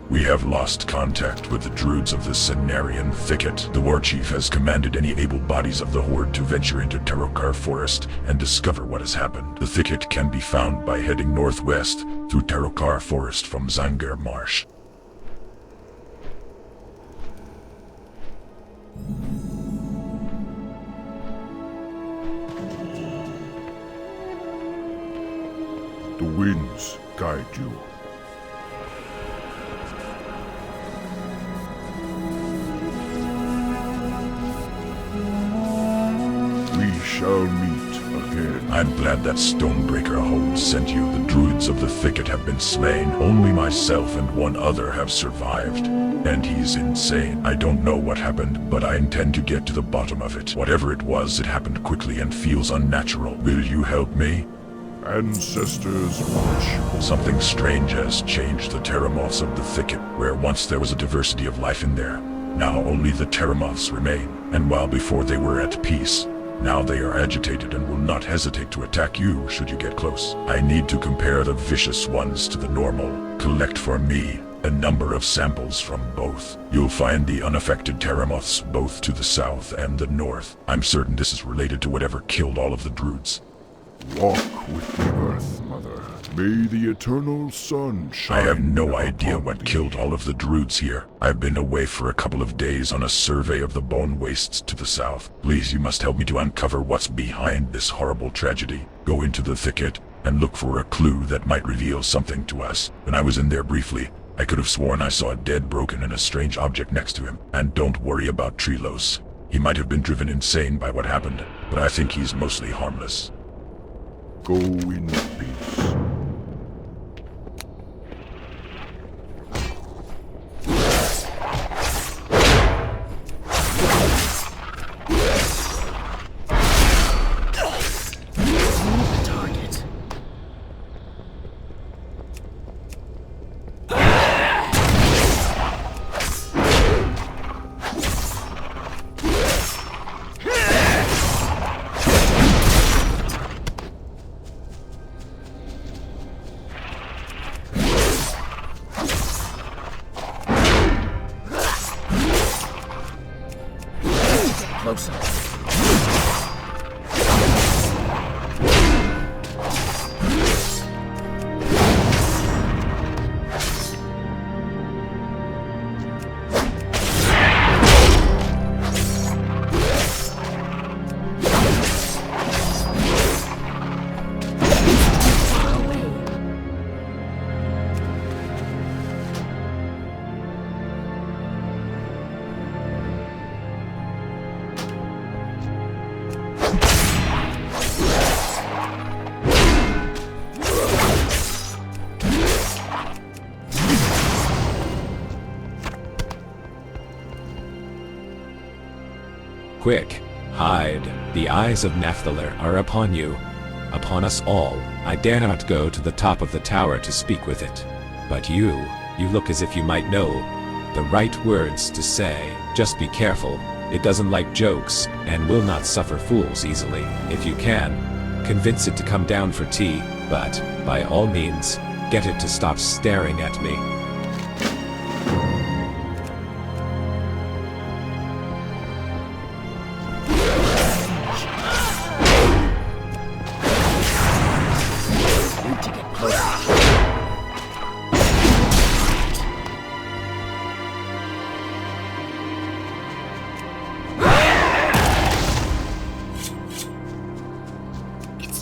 We have lost contact with the Druids of the Cenarion Thicket. The war chief has commanded any able bodies of the Horde to venture into Terrokar Forest and discover what has happened. The thicket can be found by heading northwest through Terrokar Forest from Zangarmarsh. The winds guide you. We shall meet again. I'm glad that Stonebreaker Hold sent you. The Druids of the Thicket have been slain. Only myself and one other have survived. And he's insane. I don't know what happened, but I intend to get to the bottom of it. Whatever it was, it happened quickly and feels unnatural. Will you help me? Ancestors watch. Something strange has changed the Terramoths of the Thicket, where once there was a diversity of life in there. Now only the Terramoths remain, and while before they were at peace, now they are agitated and will not hesitate to attack you should you get close. I need to compare the vicious ones to the normal. Collect for me a number of samples from both. You'll find the unaffected Terramoths both to the south and the north. I'm certain this is related to whatever killed all of the Druids. Walk with the earth, Mother. May the eternal sun shine. I have no idea what killed all of the Druids here. I've been away for a couple of days on a survey of the bone wastes to the south. Please, you must help me to uncover what's behind this horrible tragedy. Go into the thicket and look for a clue that might reveal something to us. When I was in there briefly, I could have sworn I saw a dead Broken and a strange object next to him. And don't worry about Treelos. He might have been driven insane by what happened, but I think he's mostly harmless. Go in peace. Closer. Quick, hide. The eyes of Nephthalir are upon you, upon us all. I dare not go to the top of the tower to speak with it. But you look as if you might know the right words to say. Just be careful. It doesn't like jokes, and will not suffer fools easily. If you can, convince it to come down for tea, but, by all means, get it to stop staring at me.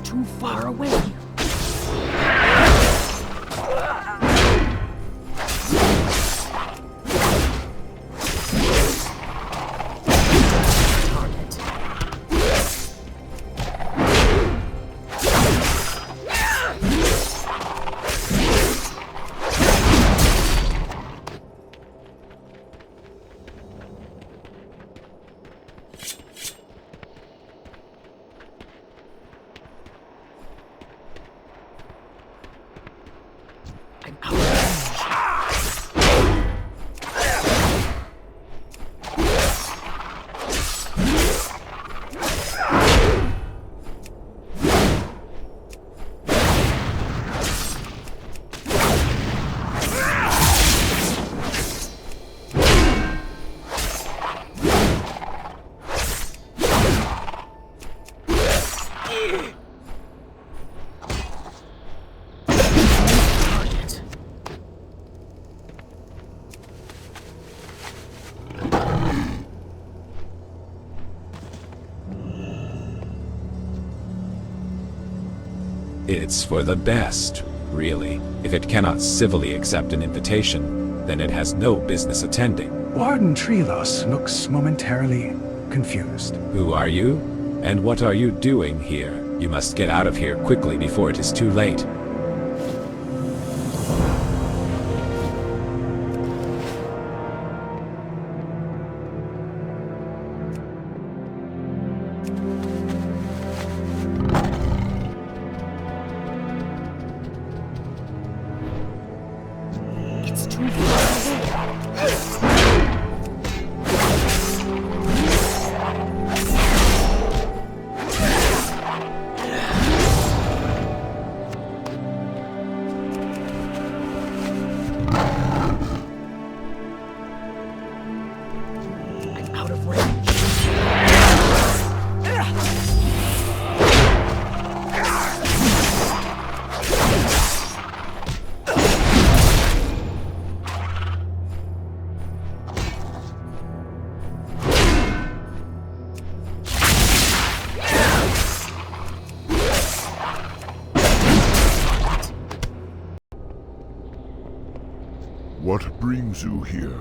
Too far away. It's for the best, really. If it cannot civilly accept an invitation, then it has no business attending. Warden Treelos looks momentarily confused. Who are you? And what are you doing here? You must get out of here quickly before it is too late. It's too far away. I'm out of range. What brings you here?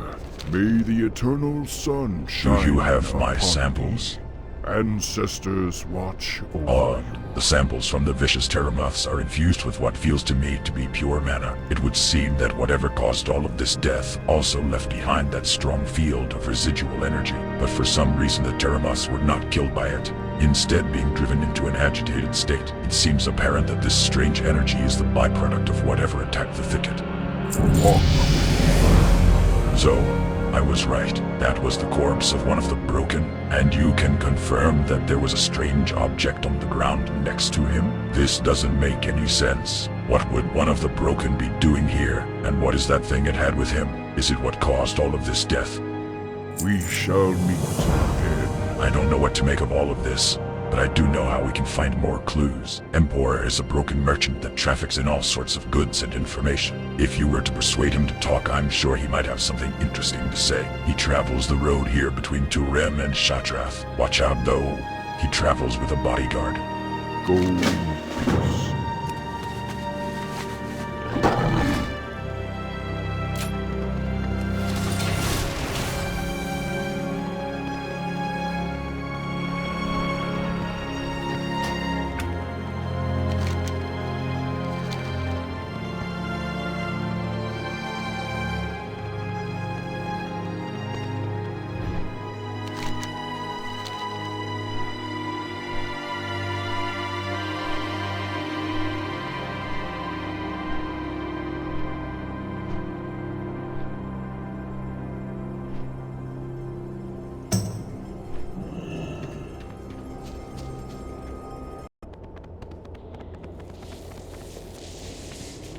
May the eternal sun Do shine you have my upon samples? thee. Ancestors watch over Odd. The samples from the vicious Terramoths are infused with what feels to me to be pure mana. It would seem that whatever caused all of this death also left behind that strong field of residual energy. But for some reason the Terramoths were not killed by it, instead being driven into an agitated state. It seems apparent that this strange energy is the byproduct of whatever attacked the thicket. So, I was right. That was the corpse of one of the Broken, and you can confirm that there was a strange object on the ground next to him? This doesn't make any sense. What would one of the Broken be doing here, and what is that thing it had with him? Is it what caused all of this death? We shall meet again. I don't know what to make of all of this, but I do know how we can find more clues. Empor is a Broken merchant that traffics in all sorts of goods and information. If you were to persuade him to talk, I'm sure he might have something interesting to say. He travels the road here between Turem and Shattrath. Watch out though, he travels with a bodyguard. Go in peace.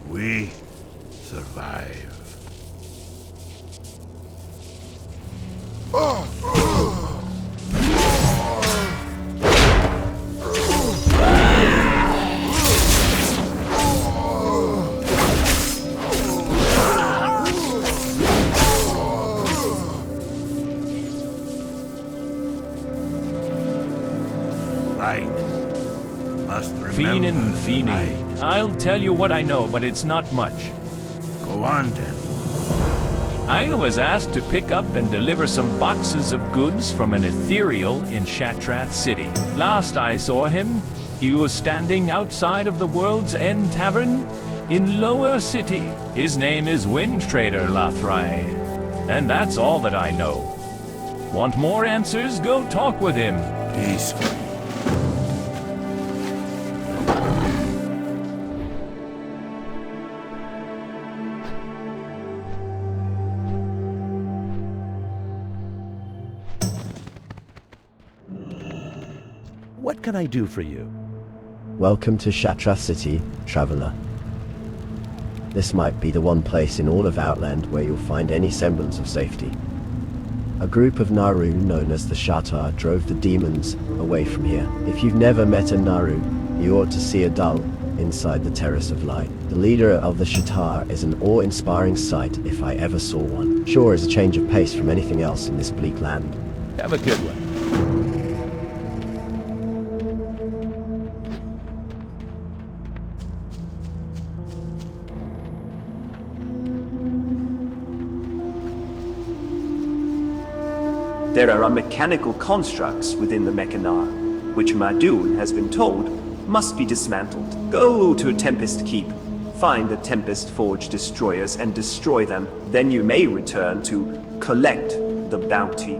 We survive. Light must remember Fiend, the Fiend. light. I'll tell you what I know, but it's not much. Go on then. I was asked to pick up and deliver some boxes of goods from an ethereal in Shattrath City. Last I saw him, he was standing outside of the World's End Tavern in Lower City. His name is Wind Trader Lathrai. And that's all that I know. Want more answers? Go talk with him. Peaceful. What can I do for you? Welcome to Shattrath City, traveler. This might be the one place in all of Outland where you'll find any semblance of safety. A group of Naru known as the Shattar drove the demons away from here. If you've never met a Naru, you ought to see a Dull inside the Terrace of Light. The leader of the Shattar is an awe-inspiring sight if I ever saw one. Sure is a change of pace from anything else in this bleak land. Have a good one. There are mechanical constructs within the Mechanar, which Madun has been told must be dismantled. Go to Tempest Keep, find the Tempest Forge destroyers and destroy them. Then you may return to collect the bounty.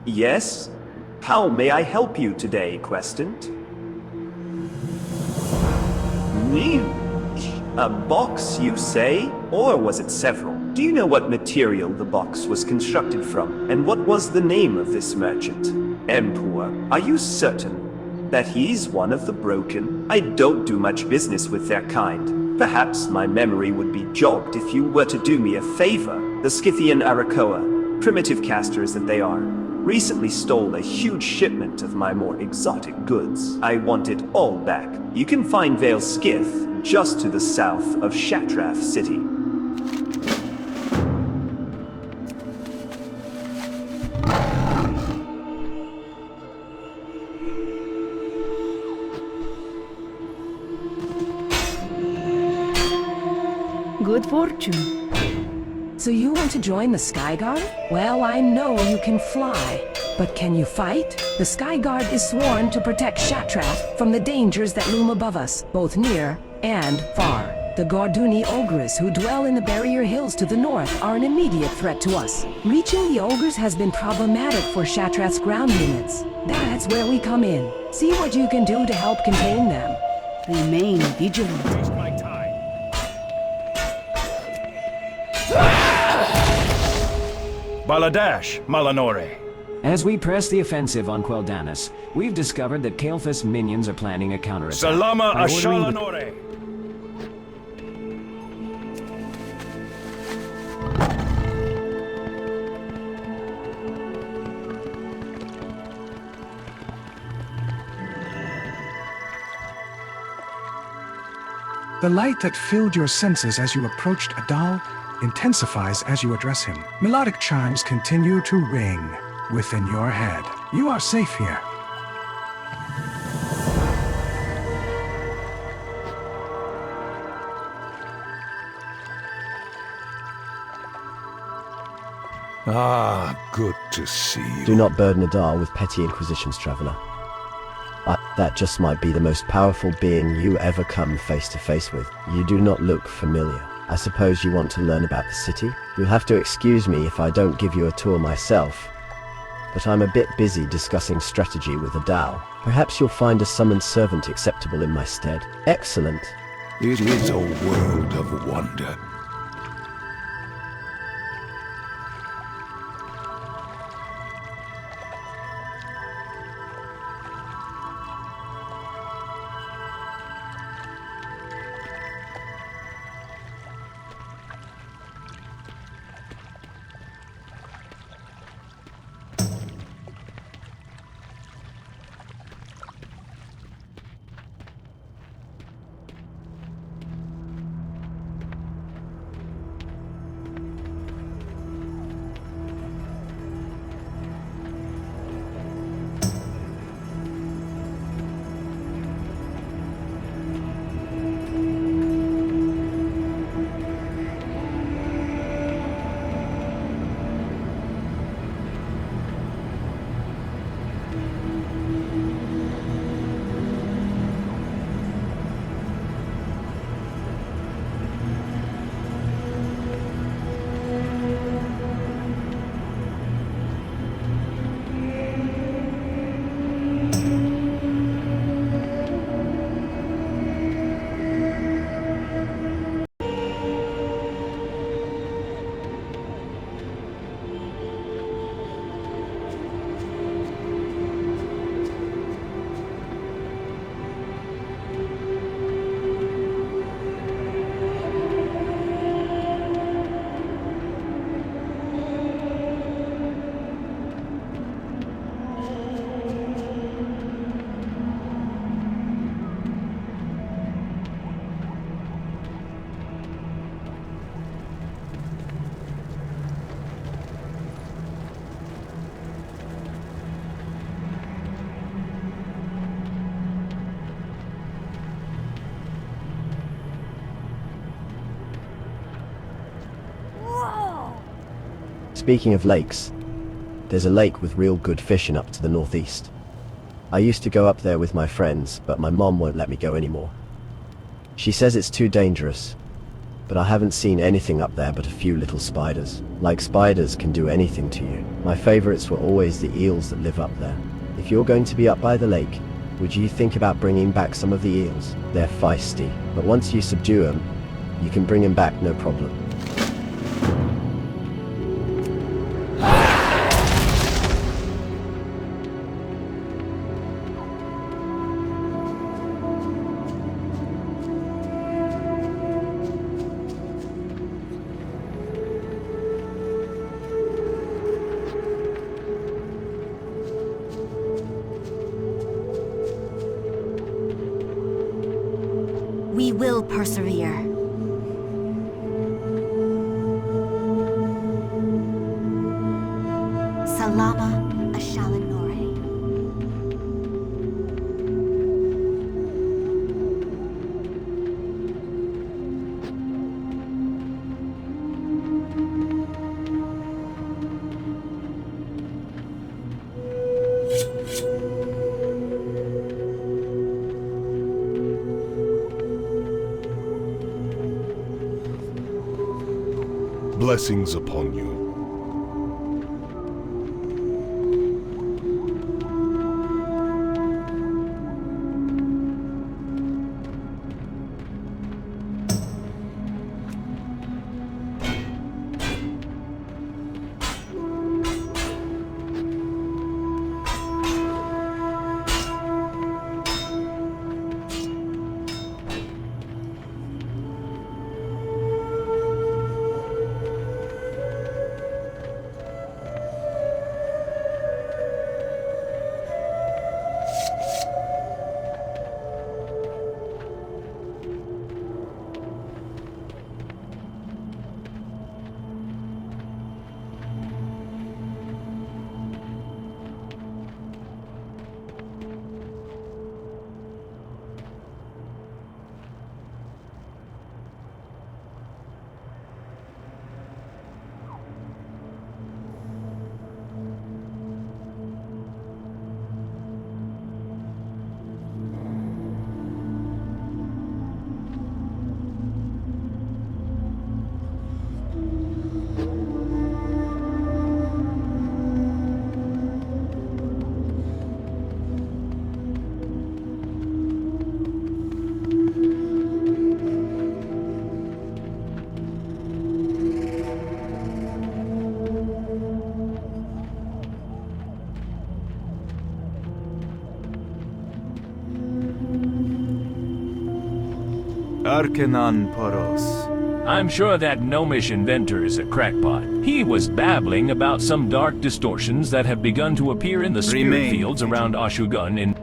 Yes? How may I help you today, Questant? A box, you say? Or was it several? Do you know what material the box was constructed from? And what was the name of this merchant? Empor, are you certain that he's one of the broken? I don't do much business with their kind. Perhaps my memory would be jogged if you were to do me a favor. The Scythian Arakoa, primitive casters that they are, recently stole a huge shipment of my more exotic goods. I want it all back. You can find Vale Skith just to the south of Shattrath City. Good fortune. So you want to join the Skyguard? Well, I know you can fly, but can you fight? The Skyguard is sworn to protect Shattrath from the dangers that loom above us, both near and far. The Gorduni Ogres who dwell in the barrier hills to the north are an immediate threat to us. Reaching the Ogres has been problematic for Shattrath's ground units. That's where we come in. See what you can do to help contain them. Remain vigilant. Baladash, Malanore. As we press the offensive on Quel'Danas, we've discovered that Kael'thas minions are planning a counterattack. Salama By ordering Ashalanore. The light that filled your senses as you approached Adal intensifies as you address him. Melodic chimes continue to ring within your head. You are safe here. Ah, good to see you. Do not burden Adal with petty inquisitions, traveler. That just might be the most powerful being you ever come face to face with. You do not look familiar. I suppose you want to learn about the city? You'll have to excuse me if I don't give you a tour myself, but I'm a bit busy discussing strategy with Adal. Perhaps you'll find a summoned servant acceptable in my stead. Excellent. It is a world of wonder. Speaking of lakes, there's a lake with real good fishing up to the northeast. I used to go up there with my friends, but my mom won't let me go anymore. She says it's too dangerous, but I haven't seen anything up there but a few little spiders. Like spiders can do anything to you. My favorites were always the eels that live up there. If you're going to be up by the lake, would you think about bringing back some of the eels? They're feisty, but once you subdue them, you can bring them back no problem. We will persevere. Salama Ashalinore. Blessings upon you. Arkenan Poros. I'm sure that gnomish inventor is a crackpot. He was babbling about some dark distortions that have begun to appear in the spirit Remain fields around Ashugun in...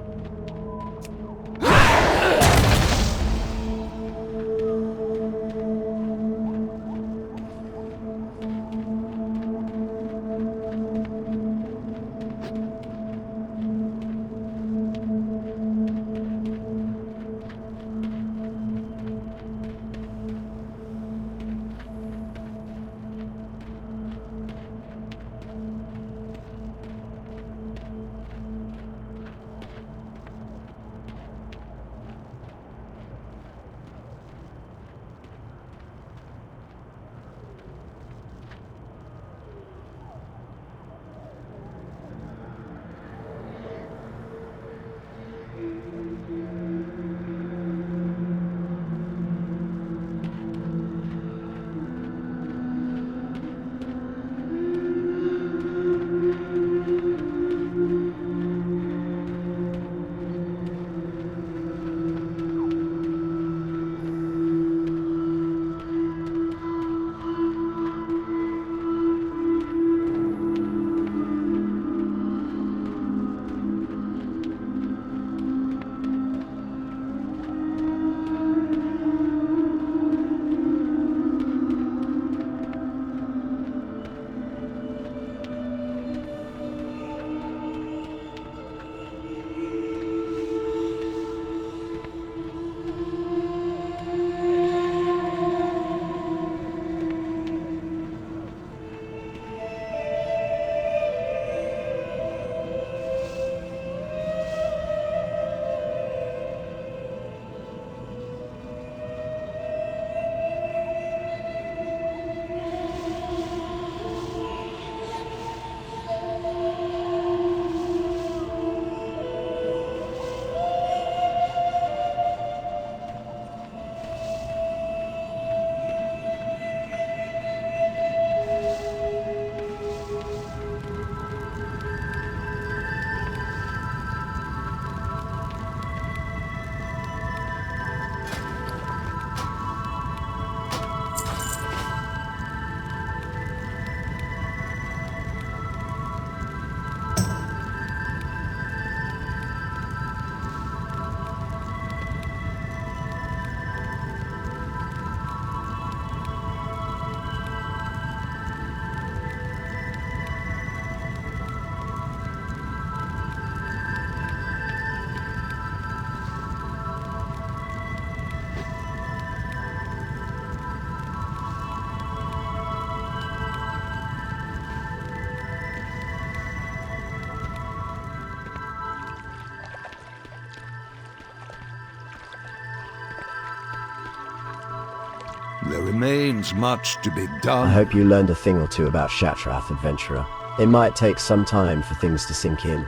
There remains much to be done. I hope you learned a thing or two about Shattrath, adventurer. It might take some time for things to sink in.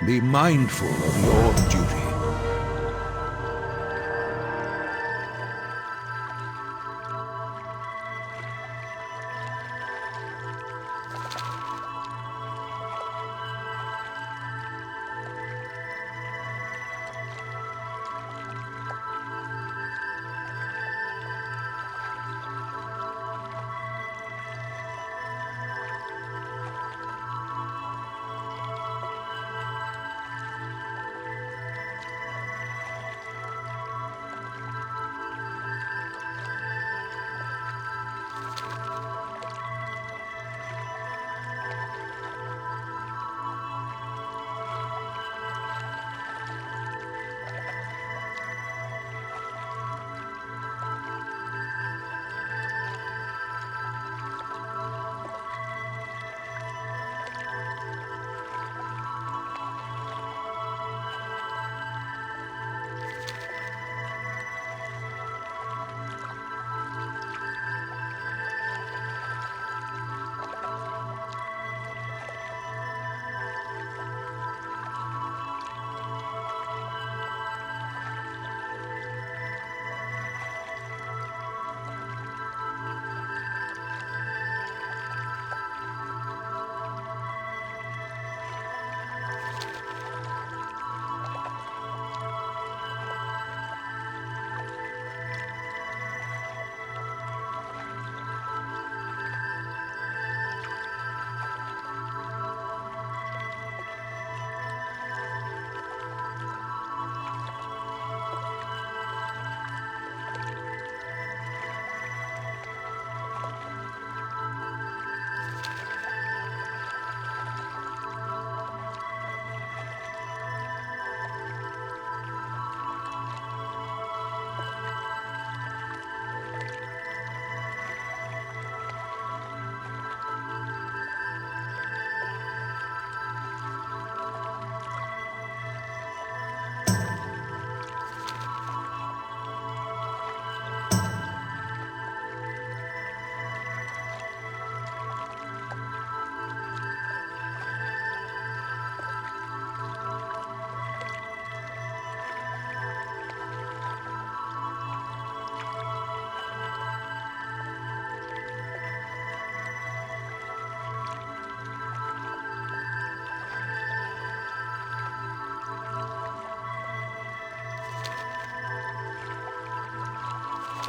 Be mindful of your duty.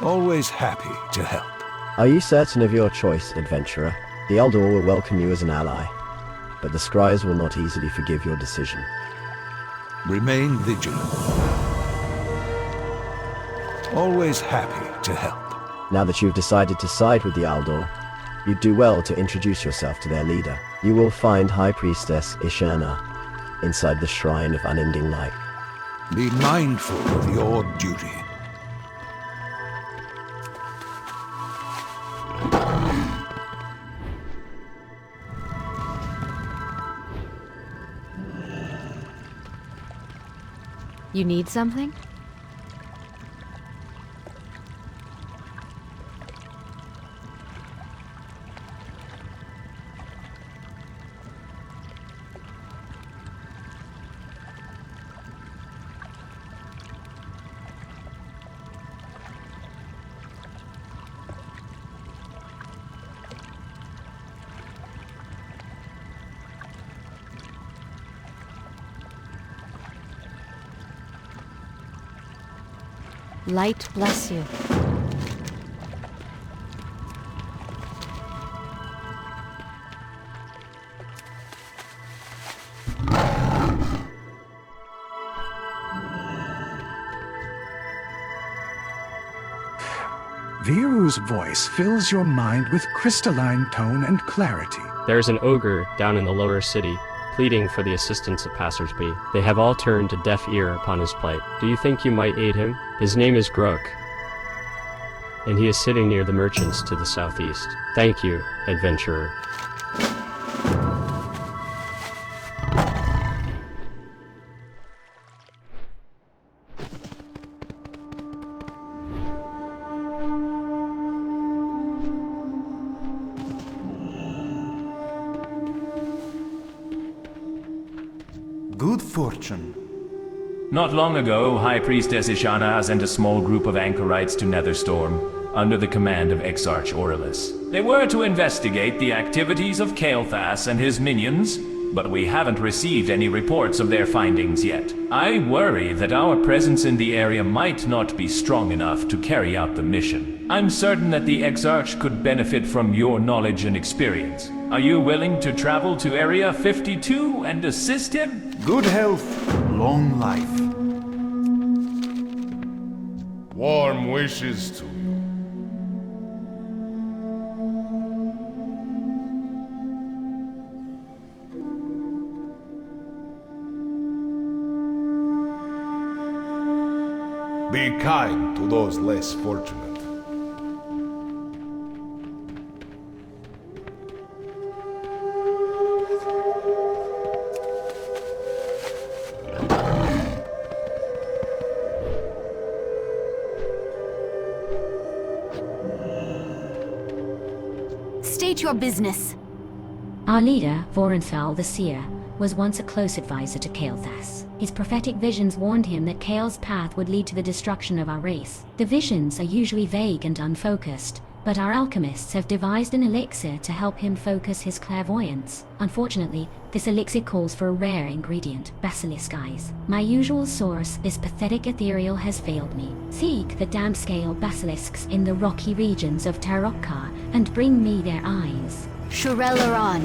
Always happy to help. Are you certain of your choice, adventurer? The Aldor will welcome you as an ally, but the Scries will not easily forgive your decision. Remain vigilant. Always happy to help. Now that you've decided to side with the Aldor, you'd do well to introduce yourself to their leader. You will find High Priestess Ishana inside the Shrine of Unending Light. Be mindful of your duty. You need something? Light bless you. Viru's voice fills your mind with crystalline tone and clarity. There's an ogre down in the lower city, pleading for the assistance of passersby. They have all turned a deaf ear upon his plight. Do you think you might aid him? His name is Grok, and he is sitting near the merchants to the southeast. Thank you, adventurer. fortune? Not long ago, High Priestess Ishana sent a small group of anchorites to Netherstorm, under the command of Exarch Aurelius. They were to investigate the activities of Kael'thas and his minions, but we haven't received any reports of their findings yet. I worry that our presence in the area might not be strong enough to carry out the mission. I'm certain that the Exarch could benefit from your knowledge and experience. Are you willing to travel to Area 52 and assist him? Good health, long life. Warm wishes to you. Be kind to those less fortunate. State your business. Our leader, Vorenthal the Seer, was once a close advisor to Kael'thas. His prophetic visions warned him that Kael's path would lead to the destruction of our race. The visions are usually vague and unfocused, but our alchemists have devised an elixir to help him focus his clairvoyance. Unfortunately, this elixir calls for a rare ingredient, basilisk eyes. My usual source, this pathetic ethereal, has failed me. Seek the damp-scale basilisks in the rocky regions of Terrokar and bring me their eyes. Shurelaran.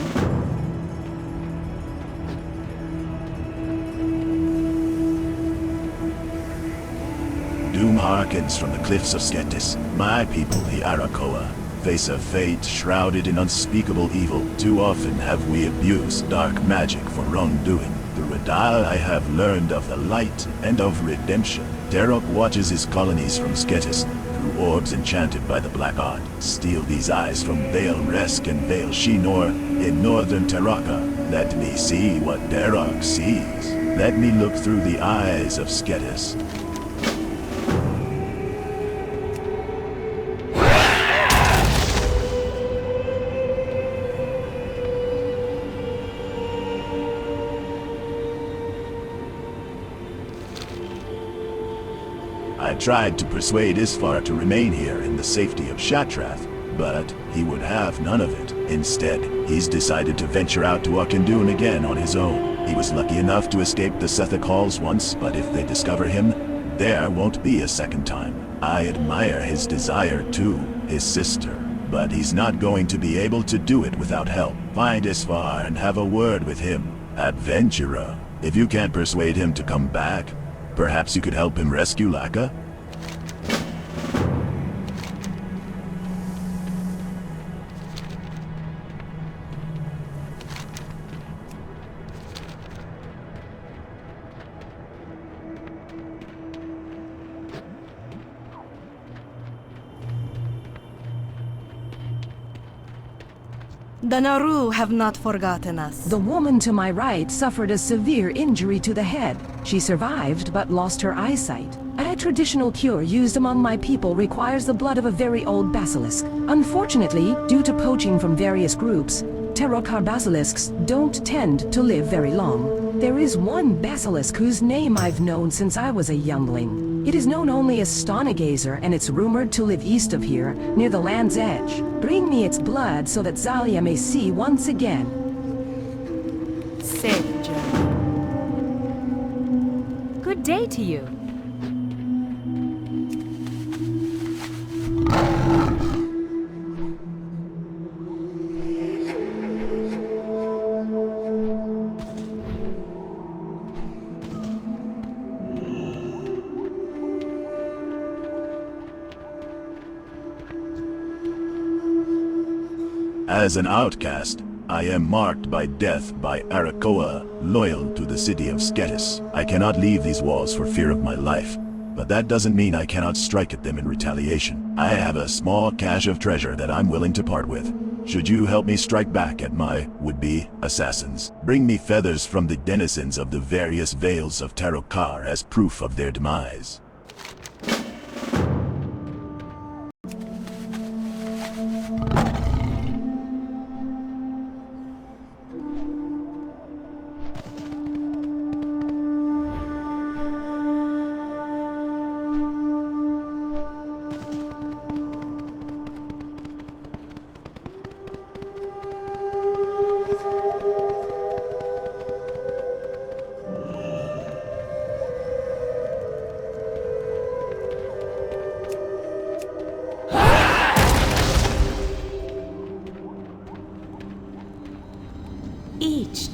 Doom hearkens from the cliffs of Sketis. My people, the Arakoa, face a fate shrouded in unspeakable evil. Too often have we abused dark magic for wrongdoing. Through Adal I have learned of the light and of redemption. Terrok watches his colonies from Sketis, through orbs enchanted by the Black Art. Steal these eyes from Vale Resk and Vale Shinor in northern Terraka. Let me see what Terrok sees. Let me look through the eyes of Sketis. I tried to persuade Isfar to remain here in the safety of Shattrath, but he would have none of it. Instead, he's decided to venture out to Auchindoun again on his own. He was lucky enough to escape the Sethek Halls once, but if they discover him, there won't be a second time. I admire his desire to his sister, but he's not going to be able to do it without help. Find Isfar and have a word with him. Adventurer, if you can't persuade him to come back, perhaps you could help him rescue Laka? The Naru have not forgotten us. The woman to my right suffered a severe injury to the head. She survived, but lost her eyesight. A traditional cure used among my people requires the blood of a very old basilisk. Unfortunately, due to poaching from various groups, Terrokar basilisks don't tend to live very long. There is one basilisk whose name I've known since I was a youngling. It is known only as Stonagazer, and it's rumored to live east of here, near the land's edge. Bring me its blood so that Zalia may see once again. Safe journey. Good day to you. As an outcast, I am marked by death by Arakoa, loyal to the city of Sketis. I cannot leave these walls for fear of my life, but that doesn't mean I cannot strike at them in retaliation. I have a small cache of treasure that I'm willing to part with. Should you help me strike back at my would-be assassins, bring me feathers from the denizens of the various vales of Terrokar as proof of their demise.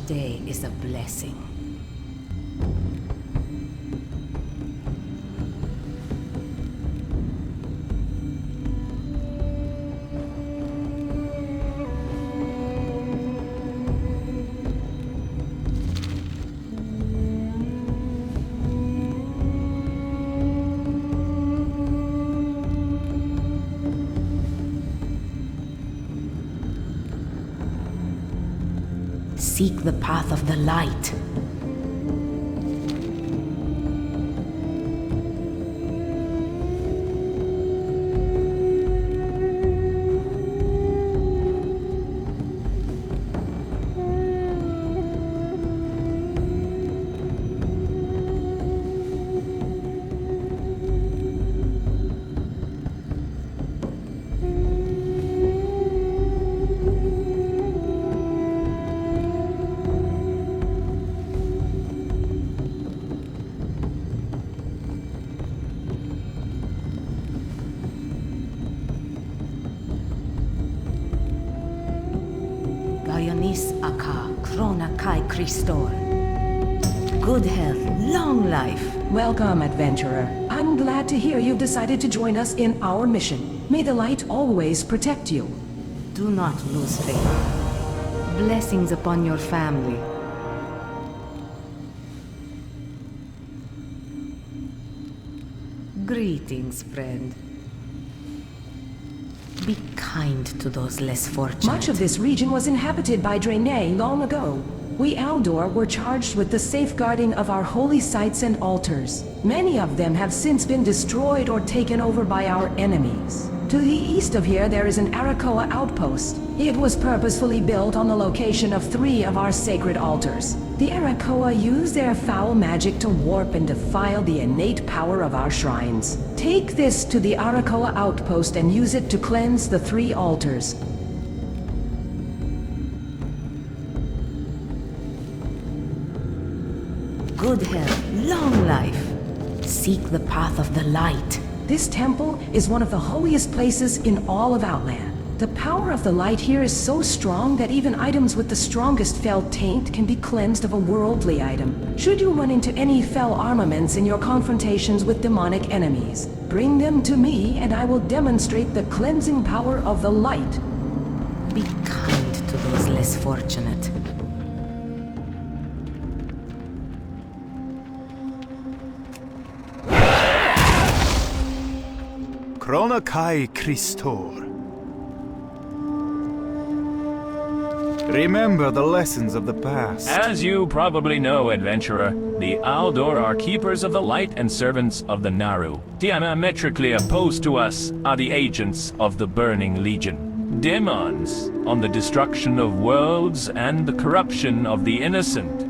day is a blessing. Seek the path of the light. Good health, long life. Welcome, adventurer. I'm glad to hear you've decided to join us in our mission. May the light always protect you. Do not lose faith. Blessings upon your family. Greetings, friend. Be kind to those less fortunate. Much of this region was inhabited by Draenei long ago. We Aldor were charged with the safeguarding of our holy sites and altars. Many of them have since been destroyed or taken over by our enemies. To the east of here there is an Arakoa outpost. It was purposefully built on the location of 3 of our sacred altars. The Arakoa use their foul magic to warp and defile the innate power of our shrines. Take this to the Arakoa outpost and use it to cleanse the 3 altars. Good health, long life. Seek the path of the light. This temple is one of the holiest places in all of Outland. The power of the light here is so strong that even items with the strongest fell taint can be cleansed of a worldly item. Should you run into any fell armaments in your confrontations with demonic enemies, bring them to me and I will demonstrate the cleansing power of the light. Be kind to those less fortunate. Kronakai Christor. Remember the lessons of the past. As you probably know, adventurer, the Aldor are keepers of the light and servants of the Naru. Diametrically opposed to us are the agents of the Burning Legion. Demons on the destruction of worlds and the corruption of the innocent.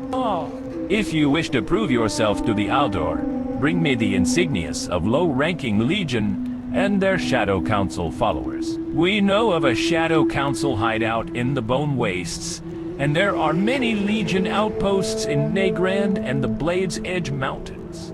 If you wish to prove yourself to the Aldor, bring me the insignias of low-ranking Legion and their Shadow Council followers. We know of a Shadow Council hideout in the Bone Wastes, and there are many Legion outposts in Nagrand and the Blade's Edge Mountains.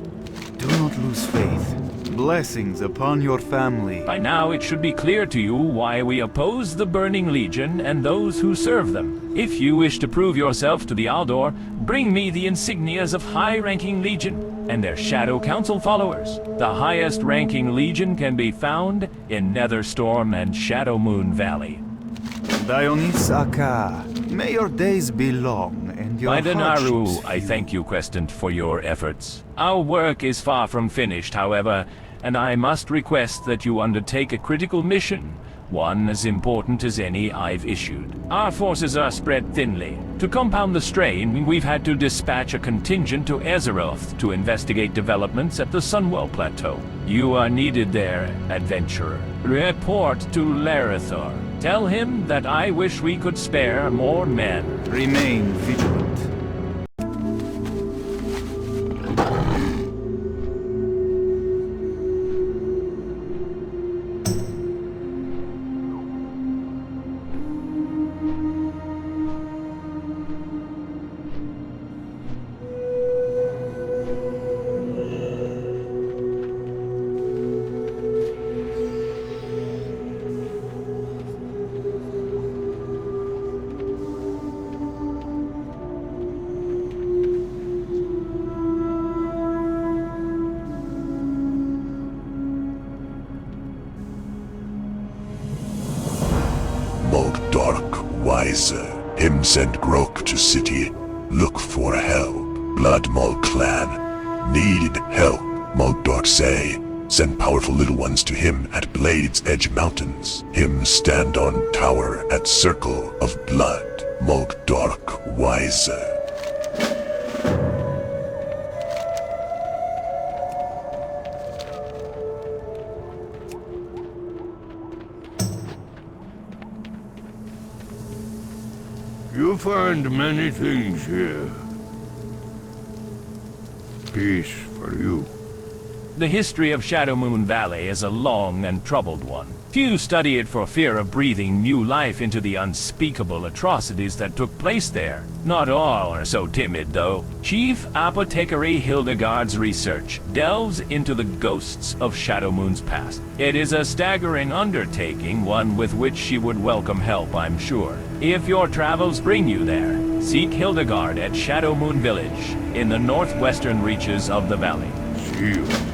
Do not lose faith. Blessings upon your family. By now it should be clear to you why we oppose the Burning Legion and those who serve them. If you wish to prove yourself to the Aldor, bring me the insignias of high-ranking Legion and their Shadow Council followers. The highest-ranking Legion can be found in Netherstorm and Shadow Moon Valley. Dionis Aka, may your days be long and your By the Naru, hardships I thank you, Questant, for your efforts. Our work is far from finished, however, and I must request that you undertake a critical mission, one as important as any I've issued. Our forces are spread thinly. To compound the strain, we've had to dispatch a contingent to Azeroth to investigate developments at the Sunwell Plateau. You are needed there, adventurer. Report to Larithor. Tell him that I wish we could spare more men. Remain vigilant. wiser. Him send Grok to city. Look for help. Blood Mul clan. Need help. Muldark say. Send powerful little ones to him at Blade's Edge Mountains. Him stand on tower at Circle of Blood. Muldark wiser. You find many things here. Peace for you. The history of Shadowmoon Valley is a long and troubled one. Few study it for fear of breathing new life into the unspeakable atrocities that took place there. Not all are so timid, though. Chief Apothecary Hildegard's research delves into the ghosts of Shadowmoon's past. It is a staggering undertaking, one with which she would welcome help, I'm sure. If your travels bring you there, seek Hildegard at Shadowmoon Village, in the northwestern reaches of the valley. See you.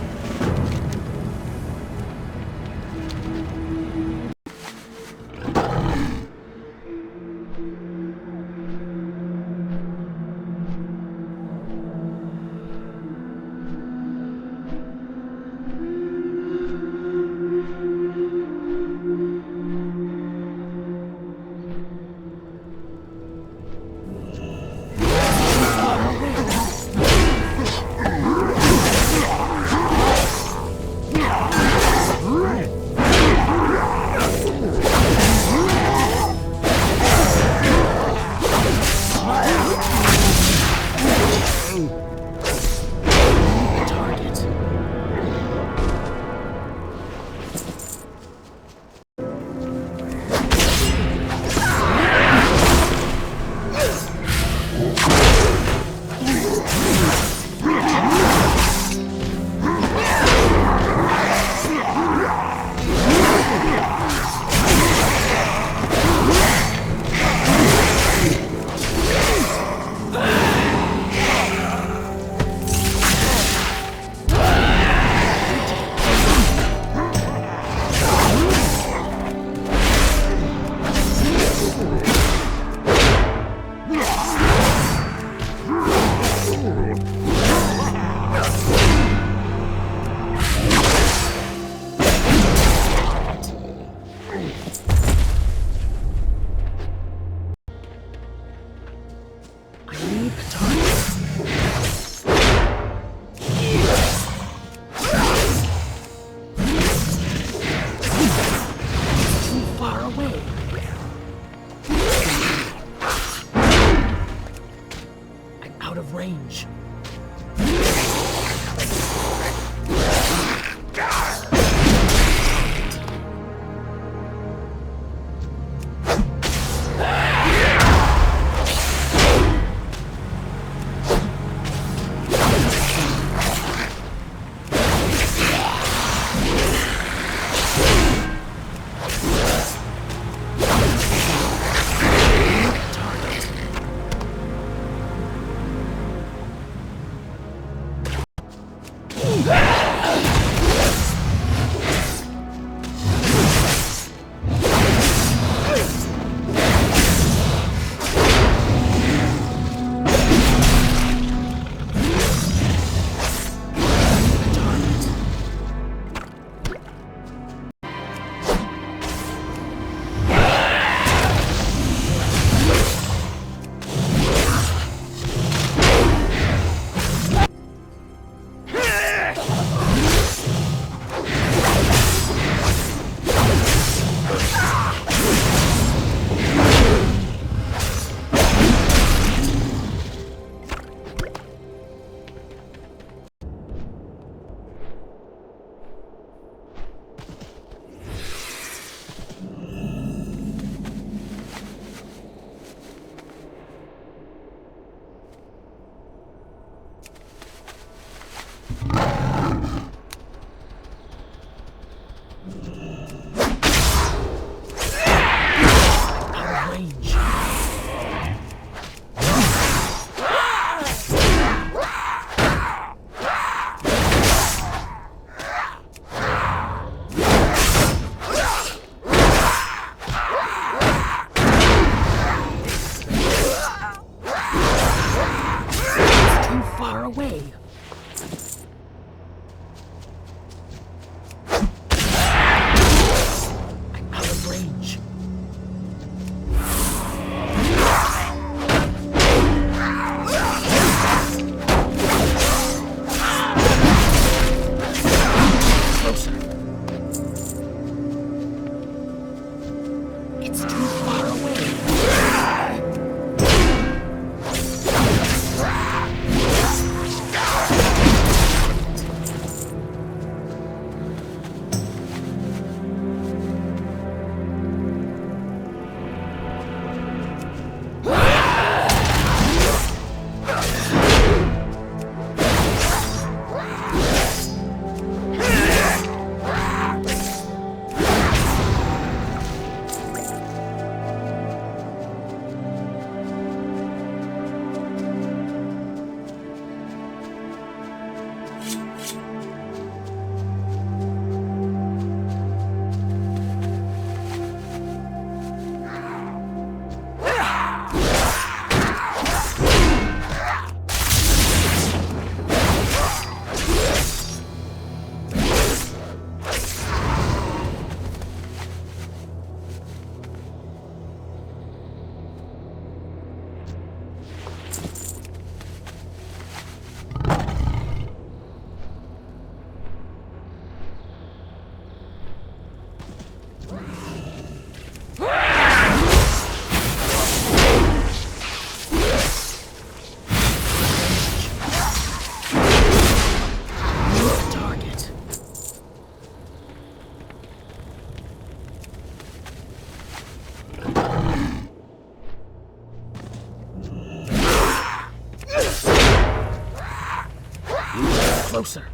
closer.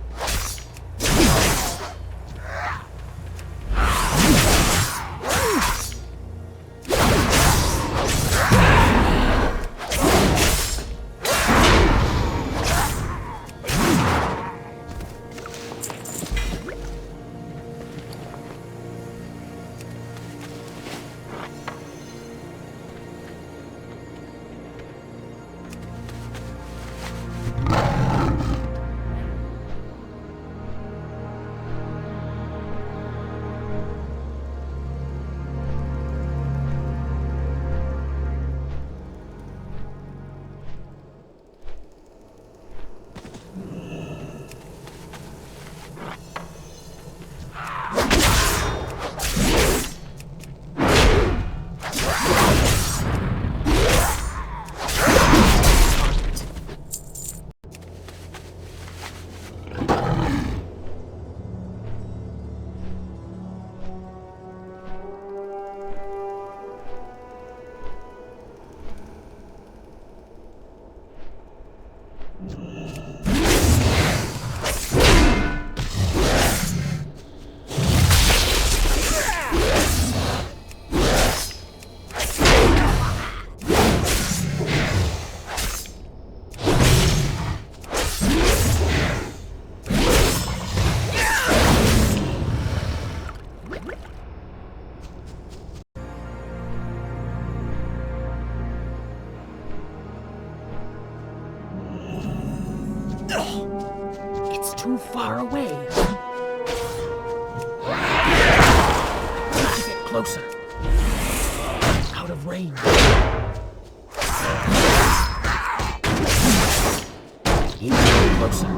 It's too far away. Need to get closer. Out of range. Need to get closer.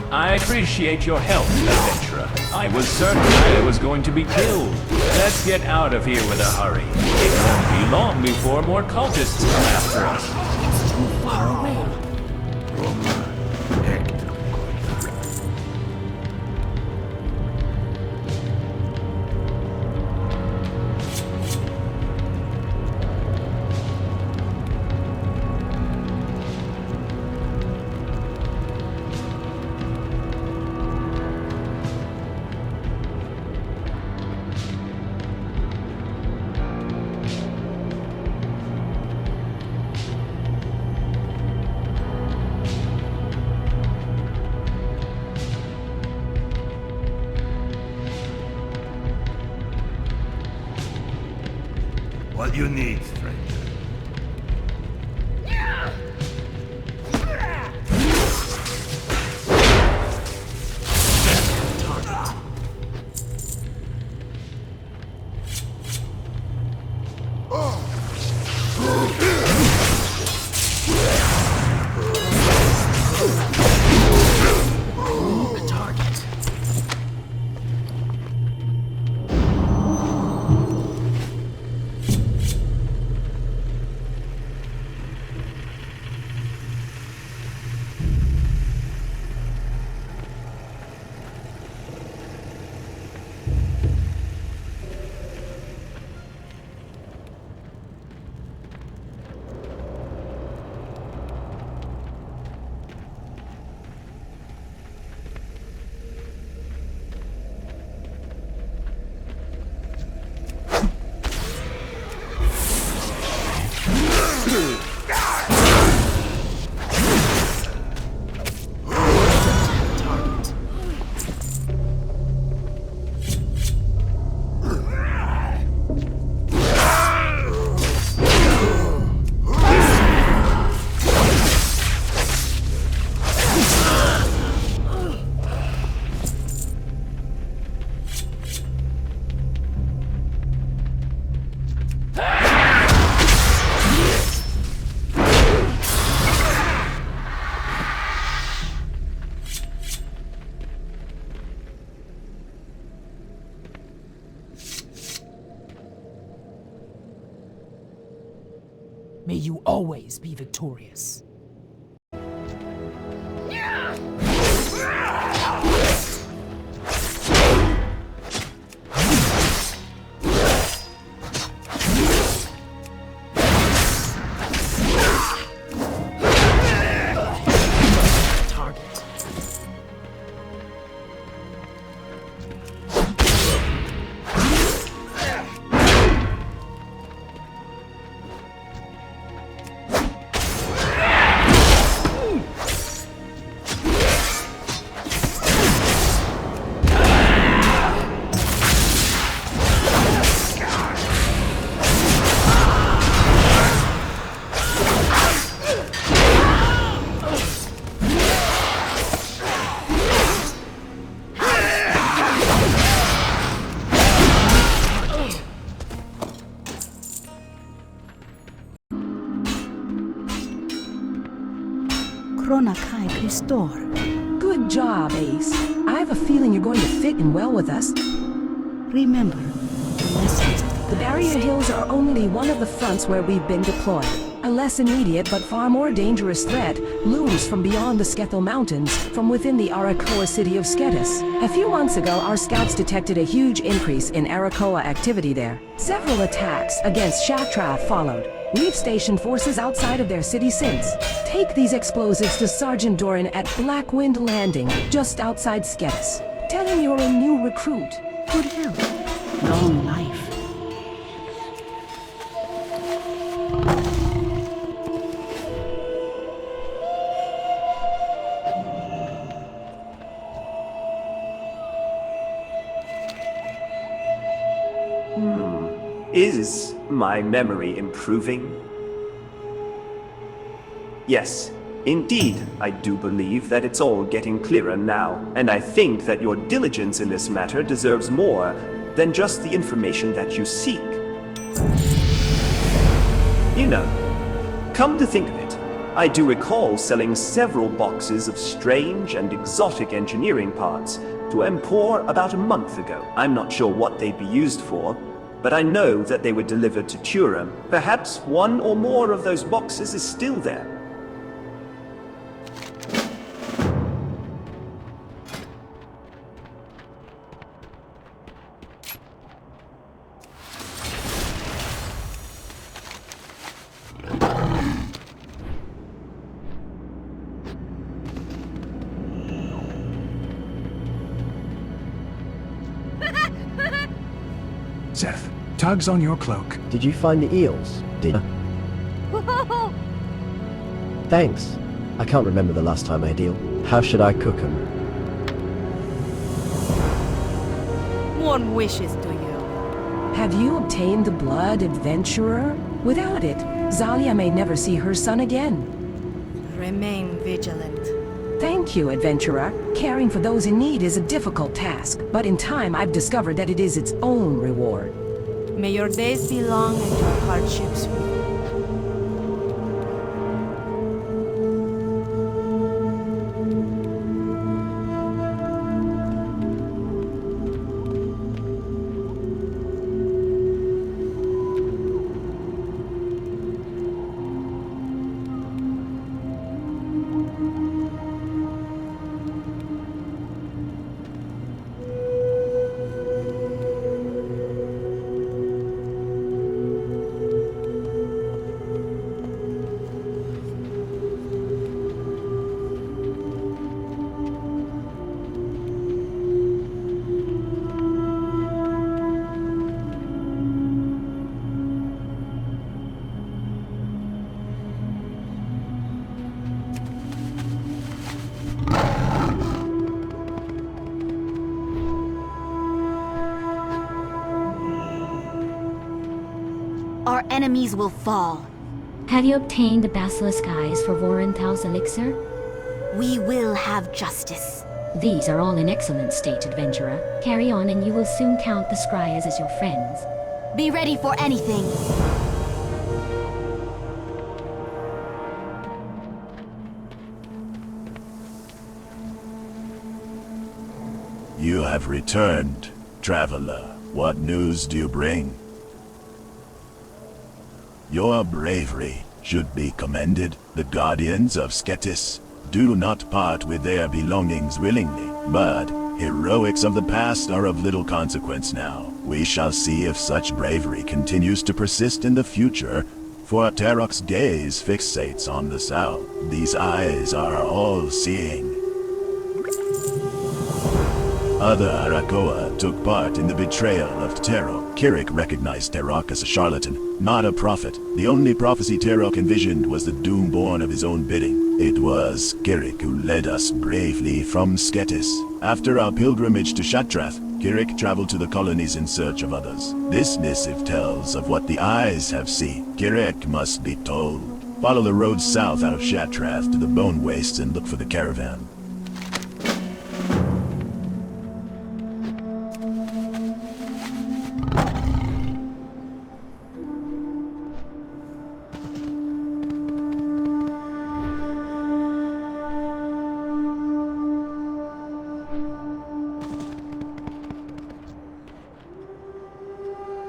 I appreciate your help, adventurer. I was certain I was going to be killed. Let's get out of here with a hurry. It won't be long before more cultists come after us. It's too far away. What you need, stranger? May you always be victorious. Good job, Ace. I have a feeling you're going to fit in well with us. Remember the lessons of The barrier hills are only one of the fronts where we've been deployed. A less immediate but far more dangerous threat looms from beyond the Skethel Mountains, from within the Arakoa city of Sketis. A few months ago, our scouts detected a huge increase in Arakoa activity there. Several attacks against Shattrath followed. We've stationed forces outside of their city since. Take these explosives to Sergeant Doran at Blackwind Landing, just outside Sketis. Tell him you're a new recruit. Good health, long life. Is my memory improving? Yes, indeed, I do believe that it's all getting clearer now, and I think that your diligence in this matter deserves more than just the information that you seek. You know, come to think of it, I do recall selling several boxes of strange and exotic engineering parts to Empor about a month ago. I'm not sure what they'd be used for, but I know that they were delivered to Turam. Perhaps one or more of those boxes is still there. Seth, tugs on your cloak. Did you find the eels? Thanks. I can't remember the last time I had eel. How should I cook them? One wishes to you. Have you obtained the blood, adventurer? Without it, Zalia may never see her son again. Remain vigilant. Thank you, adventurer. Caring for those in need is a difficult task, but in time I've discovered that it is its own reward. May your days be long and your hardships few. Our enemies will fall. Have you obtained the basilisk eyes for Vorenthal's elixir? We will have justice. These are all in excellent state, adventurer. Carry on and you will soon count the scryers as your friends. Be ready for anything. You have returned, traveler. What news do you bring? Your bravery should be commended. The guardians of Sketis do not part with their belongings willingly, but heroics of the past are of little consequence now. We shall see if such bravery continues to persist in the future, for Terrok's gaze fixates on the south. These eyes are all-seeing. Other Arakoa took part in the betrayal of Terrok. Kirik recognized Terrok as a charlatan, not a prophet. The only prophecy Terrok envisioned was the doom born of his own bidding. It was Kirik who led us bravely from Sketis. After our pilgrimage to Shattrath, Kirik traveled to the colonies in search of others. This missive tells of what the eyes have seen. Kirik must be told. Follow the road south out of Shattrath to the Bone Wastes and look for the caravan.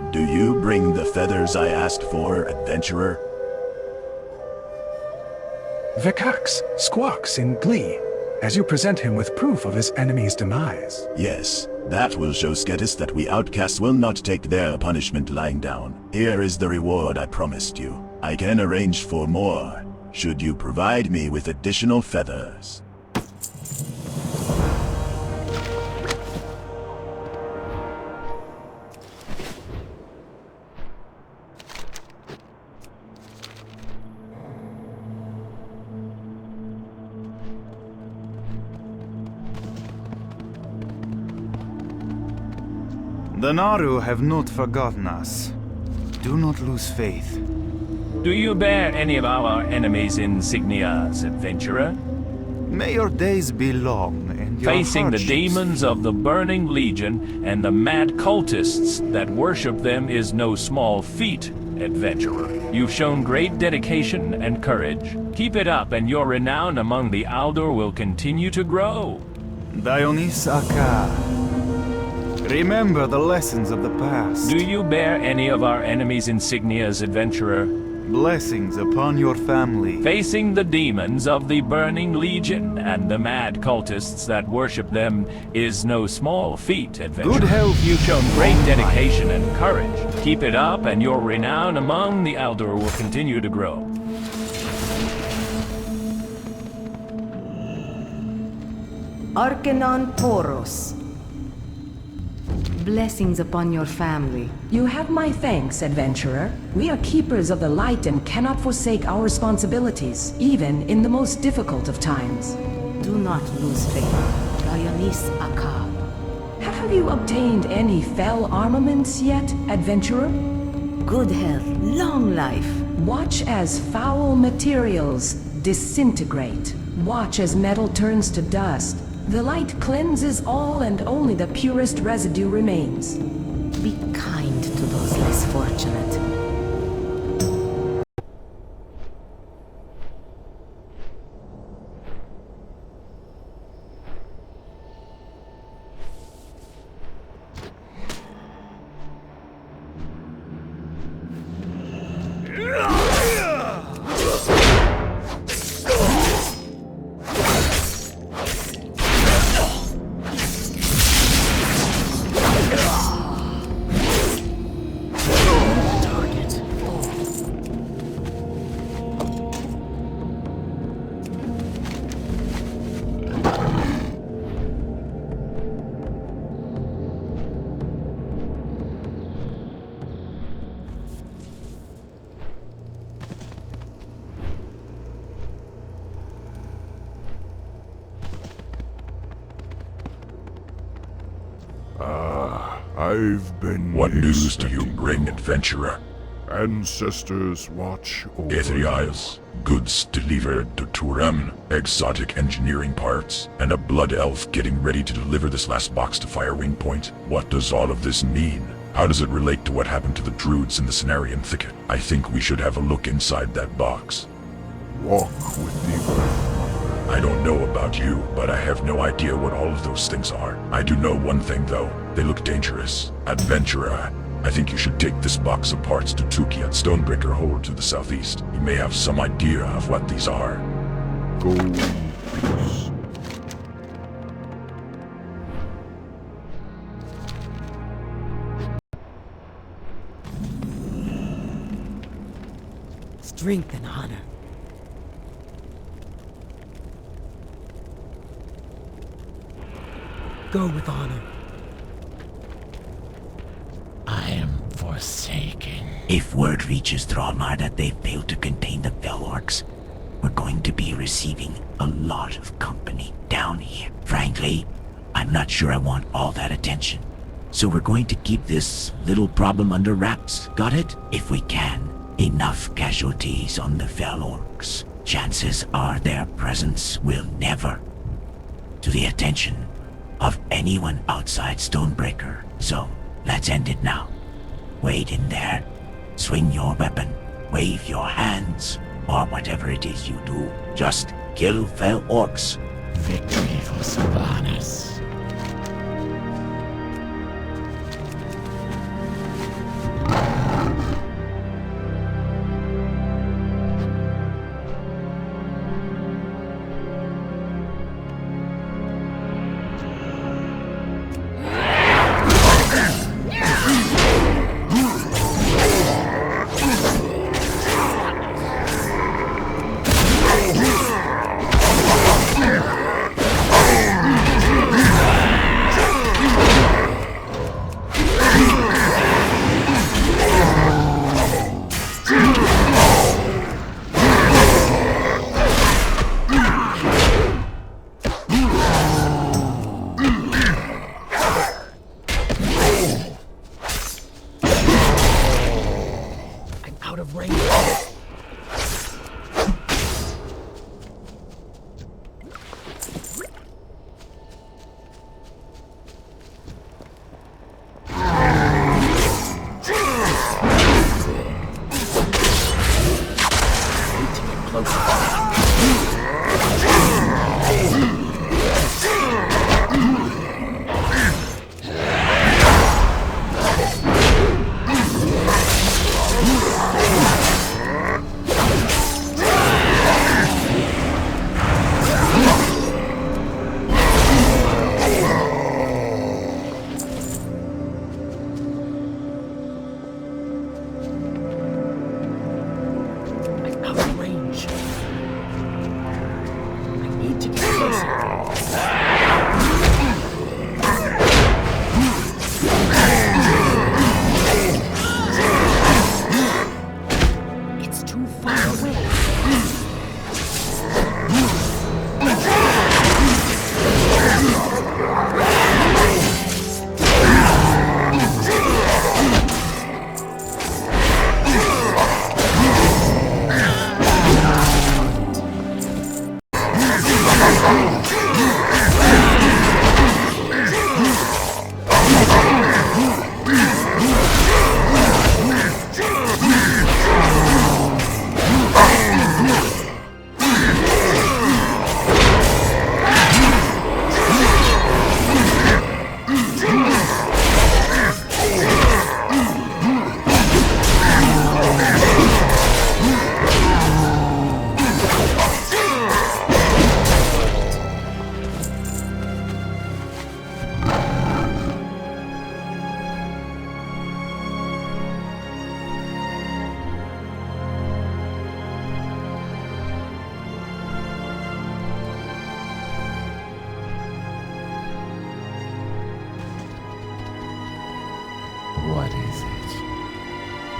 Do you bring the feathers I asked for, adventurer? Vikax squawks in glee as you present him with proof of his enemy's demise. Yes, that will show Sketis that we outcasts will not take their punishment lying down. Here is the reward I promised you. I can arrange for more, should you provide me with additional feathers. The Naru have not forgotten us. Do not lose faith. Do you bear any of our enemies' insignias, adventurer? May your days be long and your Facing the hardships demons of the Burning Legion and the mad cultists that worship them is no small feat, adventurer. You've shown great dedication and courage. Keep it up and your renown among the Aldor will continue to grow. Dionis Aka. Remember the lessons of the past. Do you bear any of our enemies' insignias, adventurer? Blessings upon your family. Facing the demons of the Burning Legion and the mad cultists that worship them is no small feat, adventurer. Good health. You've shown great dedication and courage. Keep it up and your renown among the Aldor will continue to grow. Arkenon Poros. Blessings upon your family. You have my thanks, adventurer. We are keepers of the light and cannot forsake our responsibilities, even in the most difficult of times. Do not lose faith. Dionis Aka. Have Have you obtained any fell armaments yet, adventurer? Good health, long life. Watch as foul materials disintegrate. Watch as metal turns to dust. The light cleanses all and only the purest residue remains. Be kind to those less fortunate. I've been... What news do you bring, adventurer? Ancestors watch over... Etherias, goods delivered to Turam, exotic engineering parts, and a blood elf getting ready to deliver this last box to Firewing Point. What does all of this mean? How does it relate to what happened to the Druids in the Cenarion thicket? I think we should have a look inside that box. Walk with the Earth. I don't know about you, but I have no idea what all of those things are. I do know one thing though, they look dangerous. Adventurer, I think you should take this box of parts to Tuki at Stonebreaker Hold to the southeast. You may have some idea of what these are. Go in peace. Strength and honor. Go with honor. I am forsaken. If word reaches Thrallmar that they failed to contain the Fell Orcs, we're going to be receiving a lot of company down here. Frankly, I'm not sure I want all that attention. So we're going to keep this little problem under wraps. Got it? If we can. Enough casualties on the Fell Orcs. Chances are their presence will never to the attention of anyone outside Stonebreaker. So, let's end it now. Wait in there. Swing your weapon. Wave your hands. Or whatever it is you do. Just kill Fell Orcs. Victory for Sylvanas.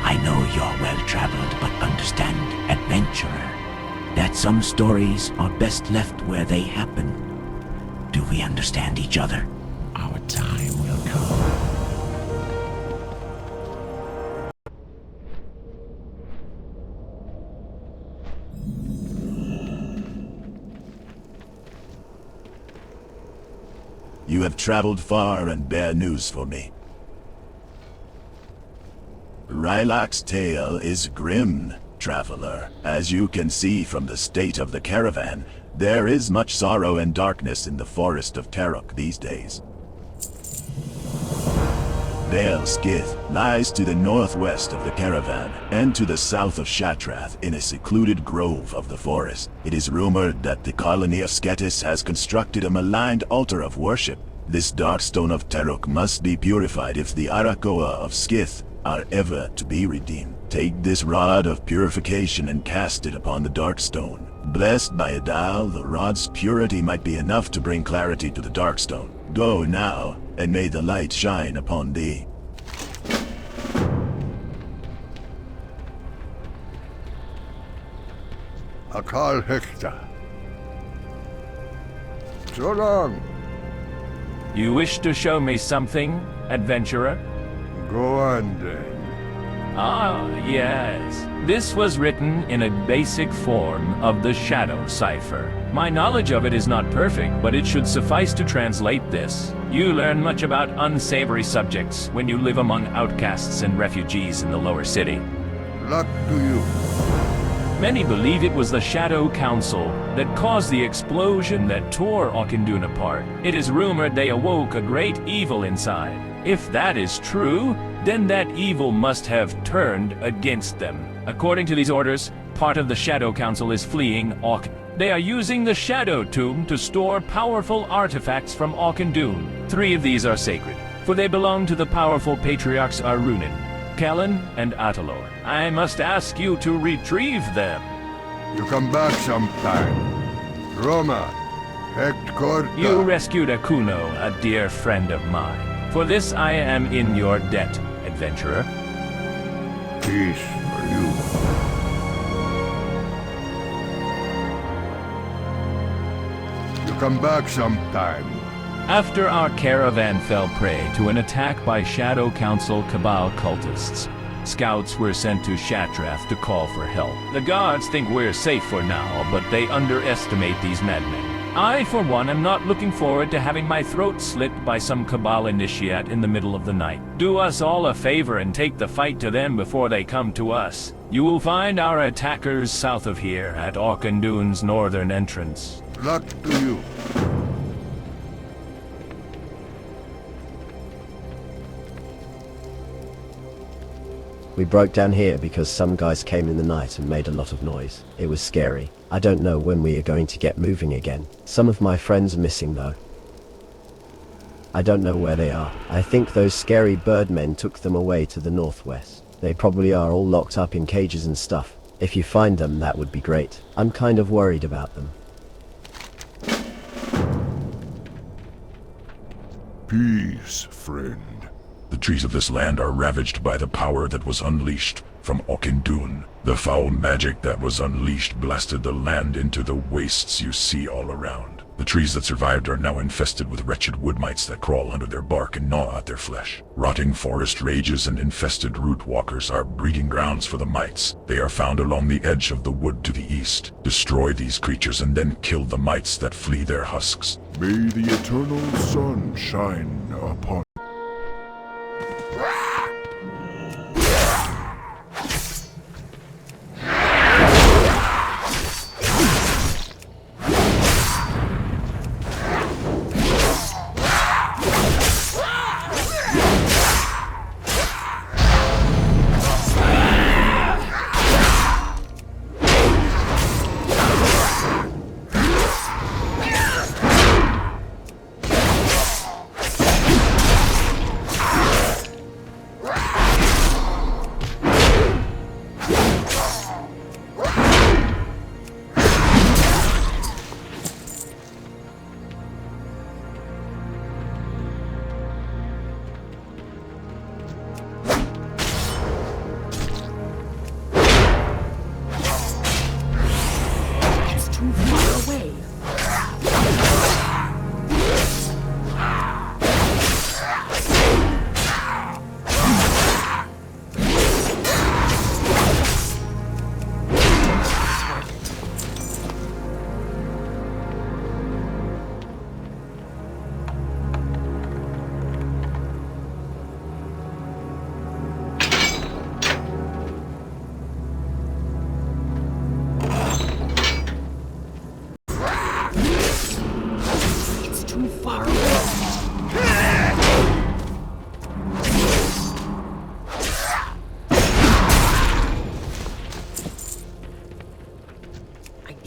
I know you're well-traveled, but understand, adventurer, that some stories are best left where they happen. Do we understand each other? Our time will come. You have traveled far and bear news for me. Rylak's tale is grim, traveler. As you can see from the state of the caravan, there is much sorrow and darkness in the forest of Terrokar these days. Dale Skith lies to the northwest of the caravan and to the south of Shattrath in a secluded grove of the forest. It is rumored that the colony of Sketis has constructed a maligned altar of worship. This darkstone of Terrokar must be purified if the Arakoa of Skith are ever to be redeemed. Take this rod of purification and cast it upon the darkstone. Blessed by Adal, the rod's purity might be enough to bring clarity to the darkstone. Go now, and may the light shine upon thee. Akal Hekta. So long. You wish to show me something, adventurer? Go on then. Ah, yes. This was written in a basic form of the Shadow Cipher. My knowledge of it is not perfect, but it should suffice to translate this. You learn much about unsavory subjects when you live among outcasts and refugees in the lower city. Luck to you. Many believe it was the Shadow Council that caused the explosion that tore Auchindoun apart. It is rumored they awoke a great evil inside. If that is true, then that evil must have turned against them. According to these orders, part of the Shadow Council is fleeing Auchindoun. They are using the Shadow Tomb to store powerful artifacts from Auchindoun. 3 of these are sacred, for they belong to the powerful patriarchs Arunin, Kellen, and Aldor. I must ask you to retrieve them. You come back sometime. Roma, Hector. You rescued Akuno, a dear friend of mine. For this I am in your debt, adventurer. Peace for you. You come back sometime. After our caravan fell prey to an attack by Shadow Council Cabal cultists, scouts were sent to Shattrath to call for help. The guards think we're safe for now, but they underestimate these madmen. I, for one, am not looking forward to having my throat slit by some Cabal initiate in the middle of the night. Do us all a favor and take the fight to them before they come to us. You will find our attackers south of here at Auchindoun's northern entrance. Luck to you. We broke down here because some guys came in the night and made a lot of noise. It was scary. I don't know when we are going to get moving again. Some of my friends are missing though. I don't know where they are. I think those scary birdmen took them away to the northwest. They probably are all locked up in cages and stuff. If you find them, that would be great. I'm kind of worried about them. Peace, friend. The trees of this land are ravaged by the power that was unleashed from Auchindoun. The foul magic that was unleashed blasted the land into the wastes you see all around. The trees that survived are now infested with wretched wood mites that crawl under their bark and gnaw at their flesh. Rotting forest rages and infested root walkers are breeding grounds for the mites. They are found along the edge of the wood to the east. Destroy these creatures and then kill the mites that flee their husks. May the eternal sun shine upon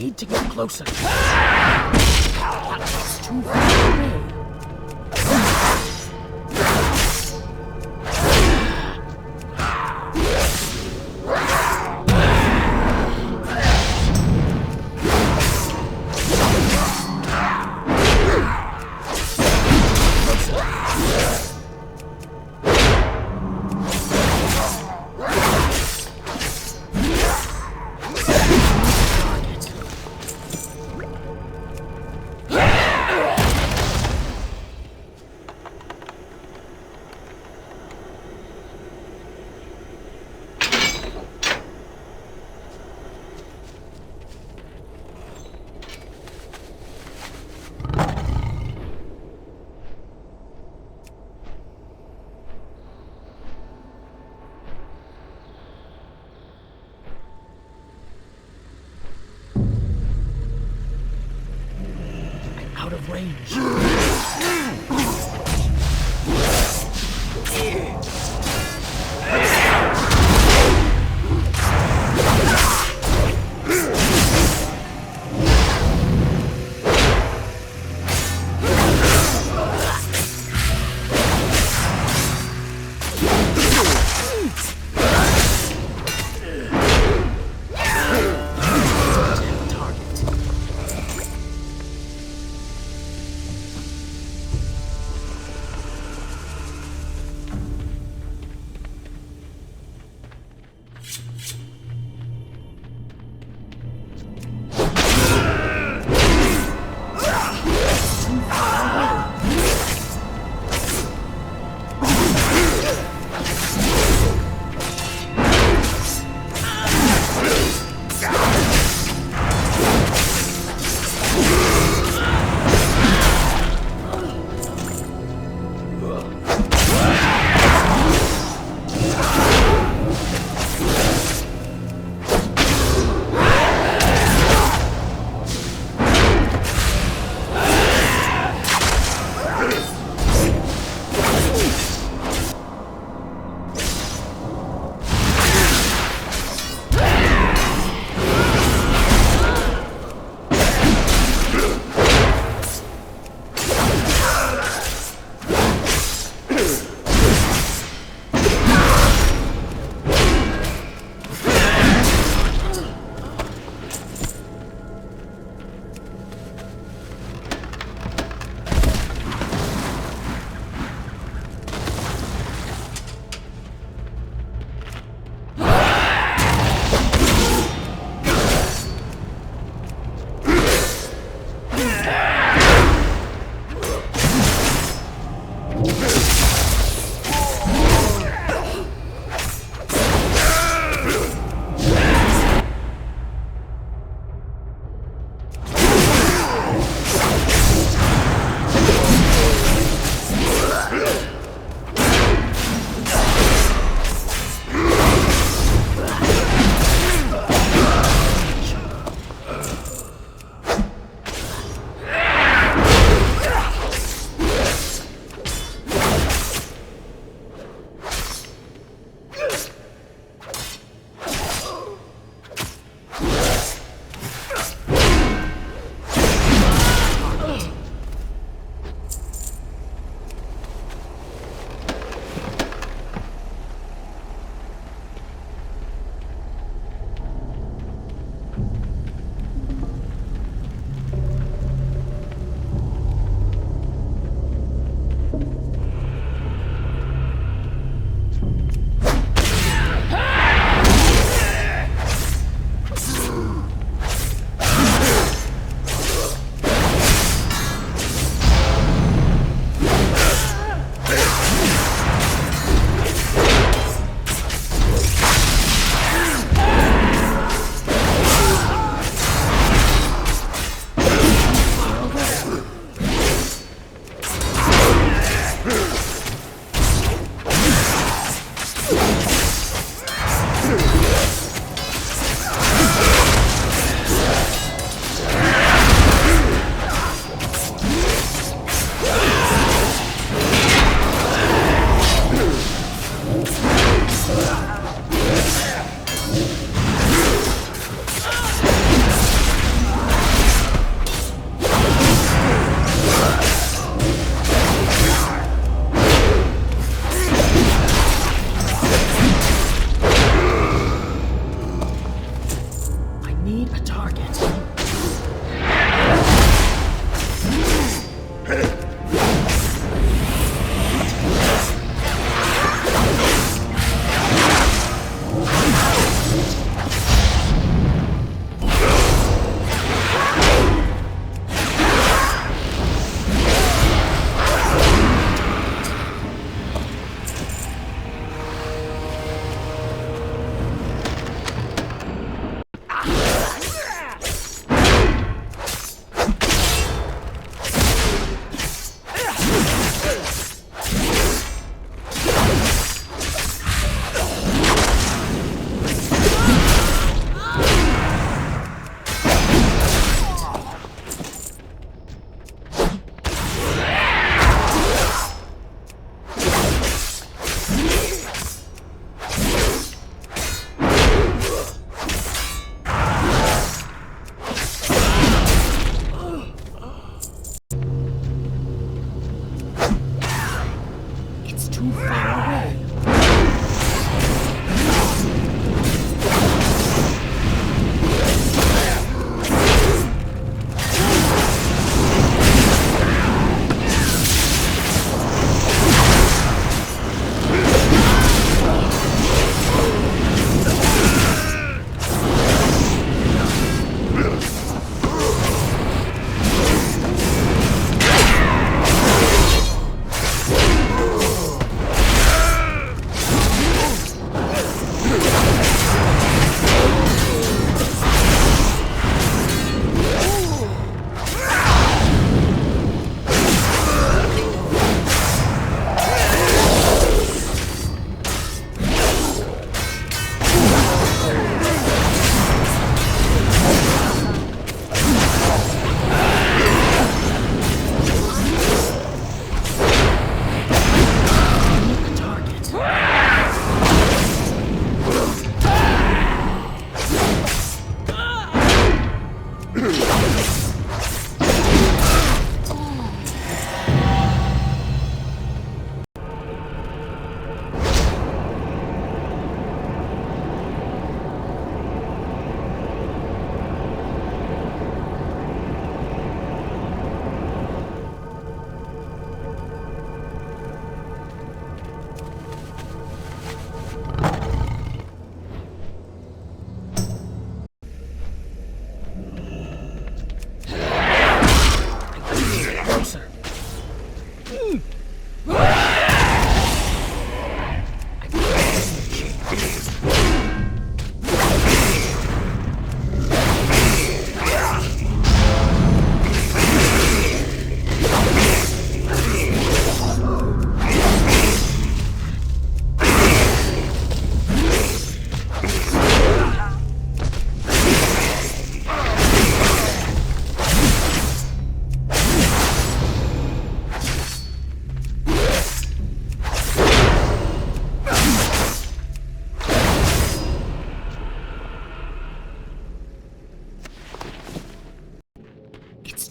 need to get closer. It's too far away. Out of range.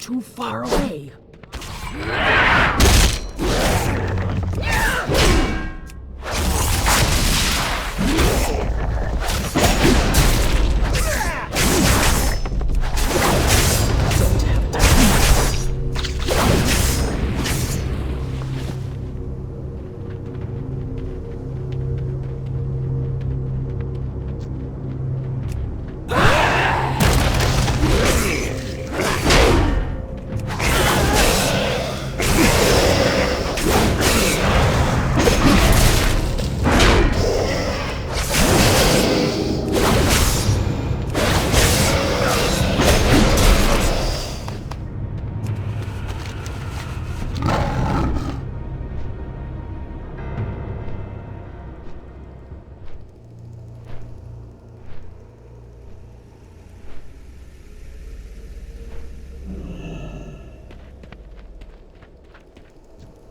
too far away.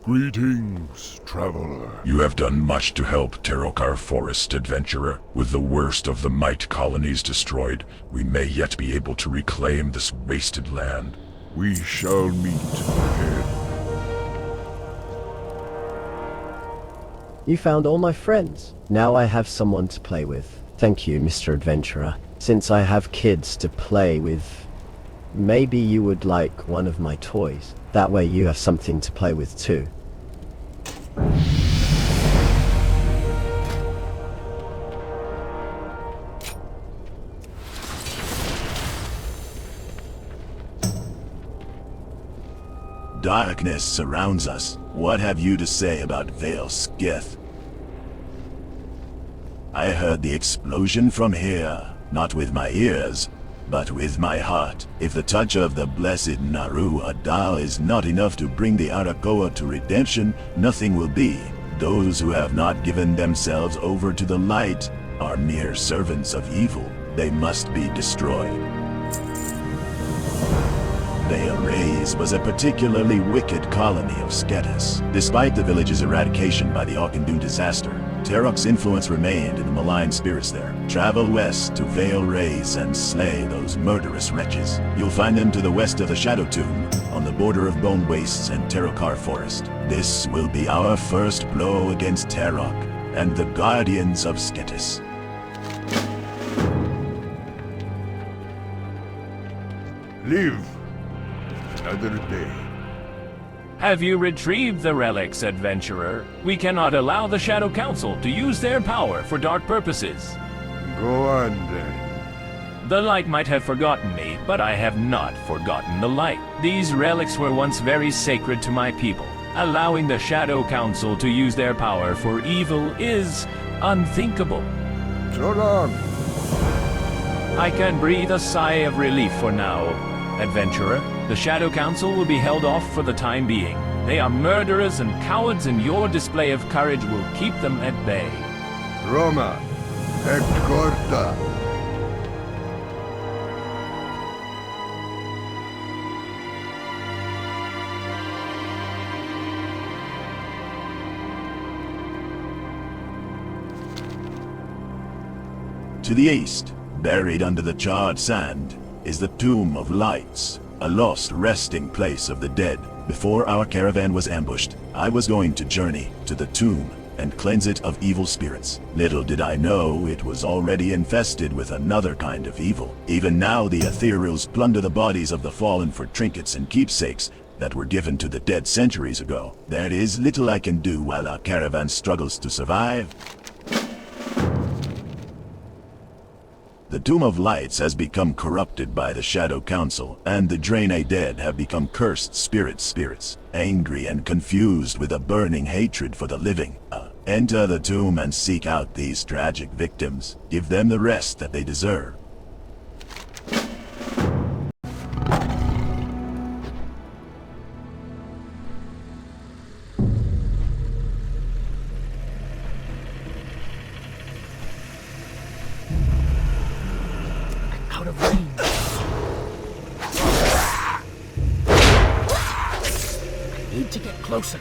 Greetings, traveler. You have done much to help Terrokar Forest, adventurer. With the worst of the Might colonies destroyed, we may yet be able to reclaim this wasted land. We shall meet ahead. You found all my friends. Now I have someone to play with. Thank you, Mr. Adventurer. Since I have kids to play with, maybe you would like one of my toys. That way you have something to play with too. Darkness surrounds us. What have you to say about Vale Skith? I heard the explosion from here, not with my ears, but with my heart. If the touch of the blessed Naru Adal is not enough to bring the Arakoa to redemption, nothing will be. Those who have not given themselves over to the light are mere servants of evil. They must be destroyed. Vale Rays was a particularly wicked colony of Sketis. Despite the village's eradication by the Auchindoun disaster, Terrok's influence remained in the malign spirits there. Travel west to Vale Rays and slay those murderous wretches. You'll find them to the west of the Shadow Tomb, on the border of Bone Wastes and Terrokar Forest. This will be our first blow against Terrok and the Guardians of Sketis. Live another day. Have you retrieved the relics, adventurer? We cannot allow the Shadow Council to use their power for dark purposes. Go on then. The light might have forgotten me, but I have not forgotten the light. These relics were once very sacred to my people. Allowing the Shadow Council to use their power for evil is unthinkable. So long. I can breathe a sigh of relief for now, adventurer. The Shadow Council will be held off for the time being. They are murderers and cowards, and your display of courage will keep them at bay. Roma, et corta. To the east, buried under the charred sand, is the Tomb of Lights, a lost resting place of the dead. Before our caravan was ambushed, I was going to journey to the tomb and cleanse it of evil spirits. Little did I know it was already infested with another kind of evil. Even now the ethereals plunder the bodies of the fallen for trinkets and keepsakes that were given to the dead centuries ago. There is little I can do while our caravan struggles to survive. The Tomb of Lights has become corrupted by the Shadow Council, and the Draenei Dead have become cursed spirits, angry and confused with a burning hatred for the living. Enter the tomb and seek out these tragic victims. Give them the rest that they deserve. Out of range. I need to get closer.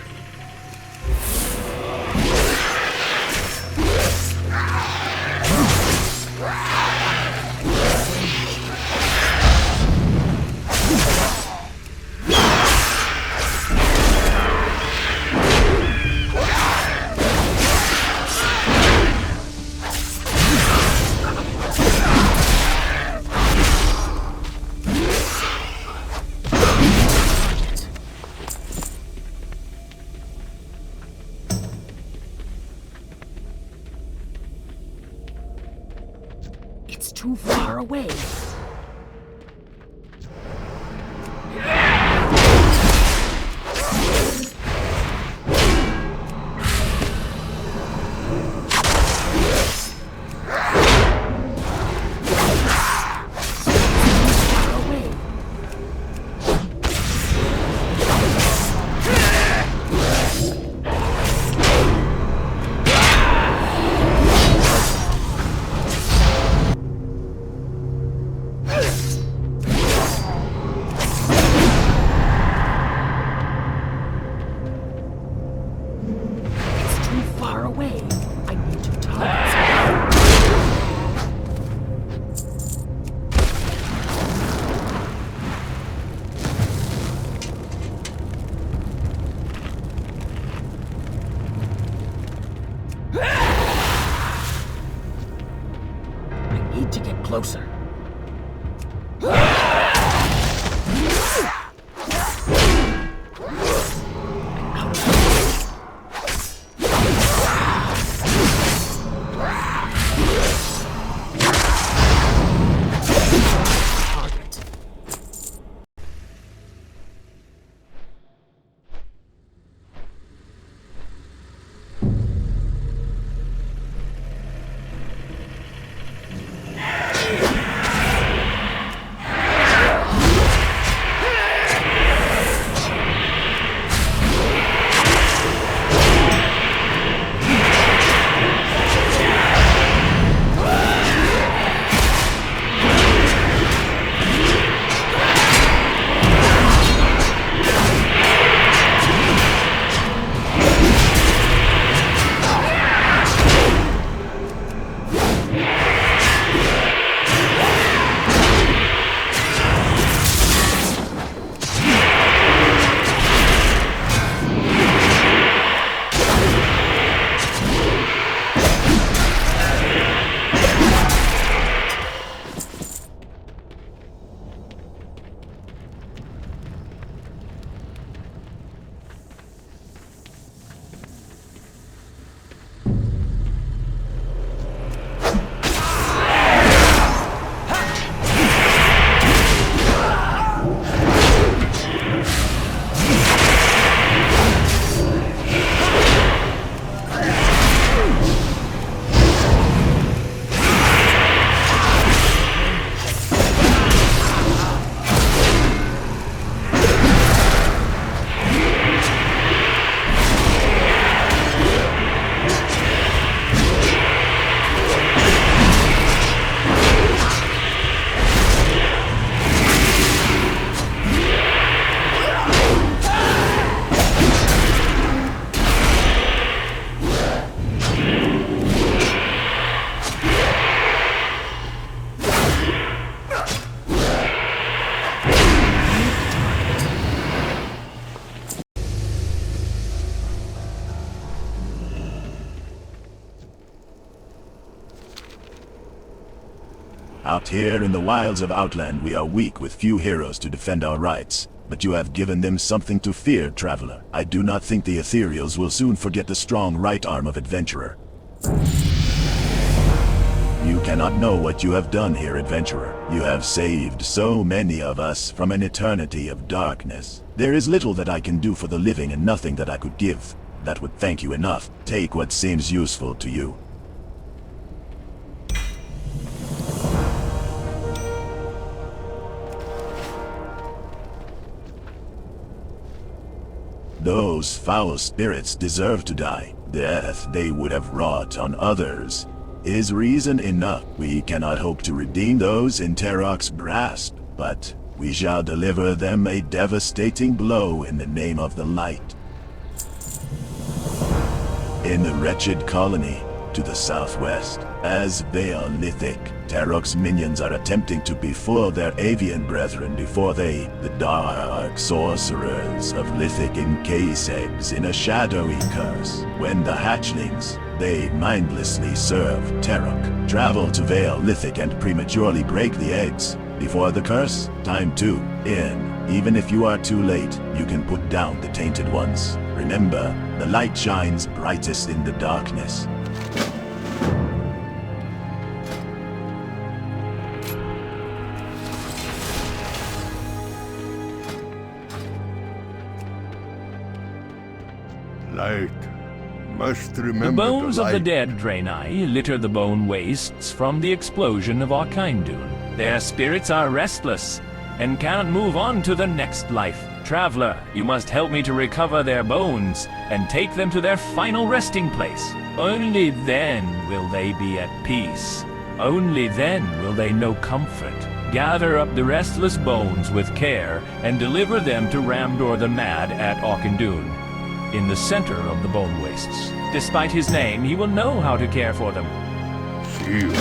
It's too far away. Closer. Out here in the wilds of Outland, we are weak with few heroes to defend our rights. But you have given them something to fear, traveler. I do not think the Ethereals will soon forget the strong right arm of Adventurer. You cannot know what you have done here, Adventurer. You have saved so many of us from an eternity of darkness. There is little that I can do for the living and nothing that I could give that would thank you enough. Take what seems useful to you. Those foul spirits deserve to die. Death they would have wrought on others is reason enough. We cannot hope to redeem those in Terrok's grasp, but we shall deliver them a devastating blow in the name of the light. In the wretched colony to the southwest, as Vale Lithic, Terrok's minions are attempting to befool their avian brethren before they, the dark sorcerers of Lithic, encase eggs in a shadowy curse. When the hatchlings they mindlessly serve Terrok travel to Vale Lithic and prematurely break the eggs before the curse, time to end. Even if you are too late, you can put down the tainted ones. Remember, the light shines brightest in the darkness. Light must remember The bones of the light. dead Draenei litter the bone wastes from the explosion of Arkindun. Their spirits are restless and cannot move on to the next life. Traveler, you must help me to recover their bones and take them to their final resting place. Only then will they be at peace. Only then will they know comfort. Gather up the restless bones with care and deliver them to Ramdor the Mad at Arkindun, in the center of the bone wastes. Despite his name, he will know how to care for them. See you.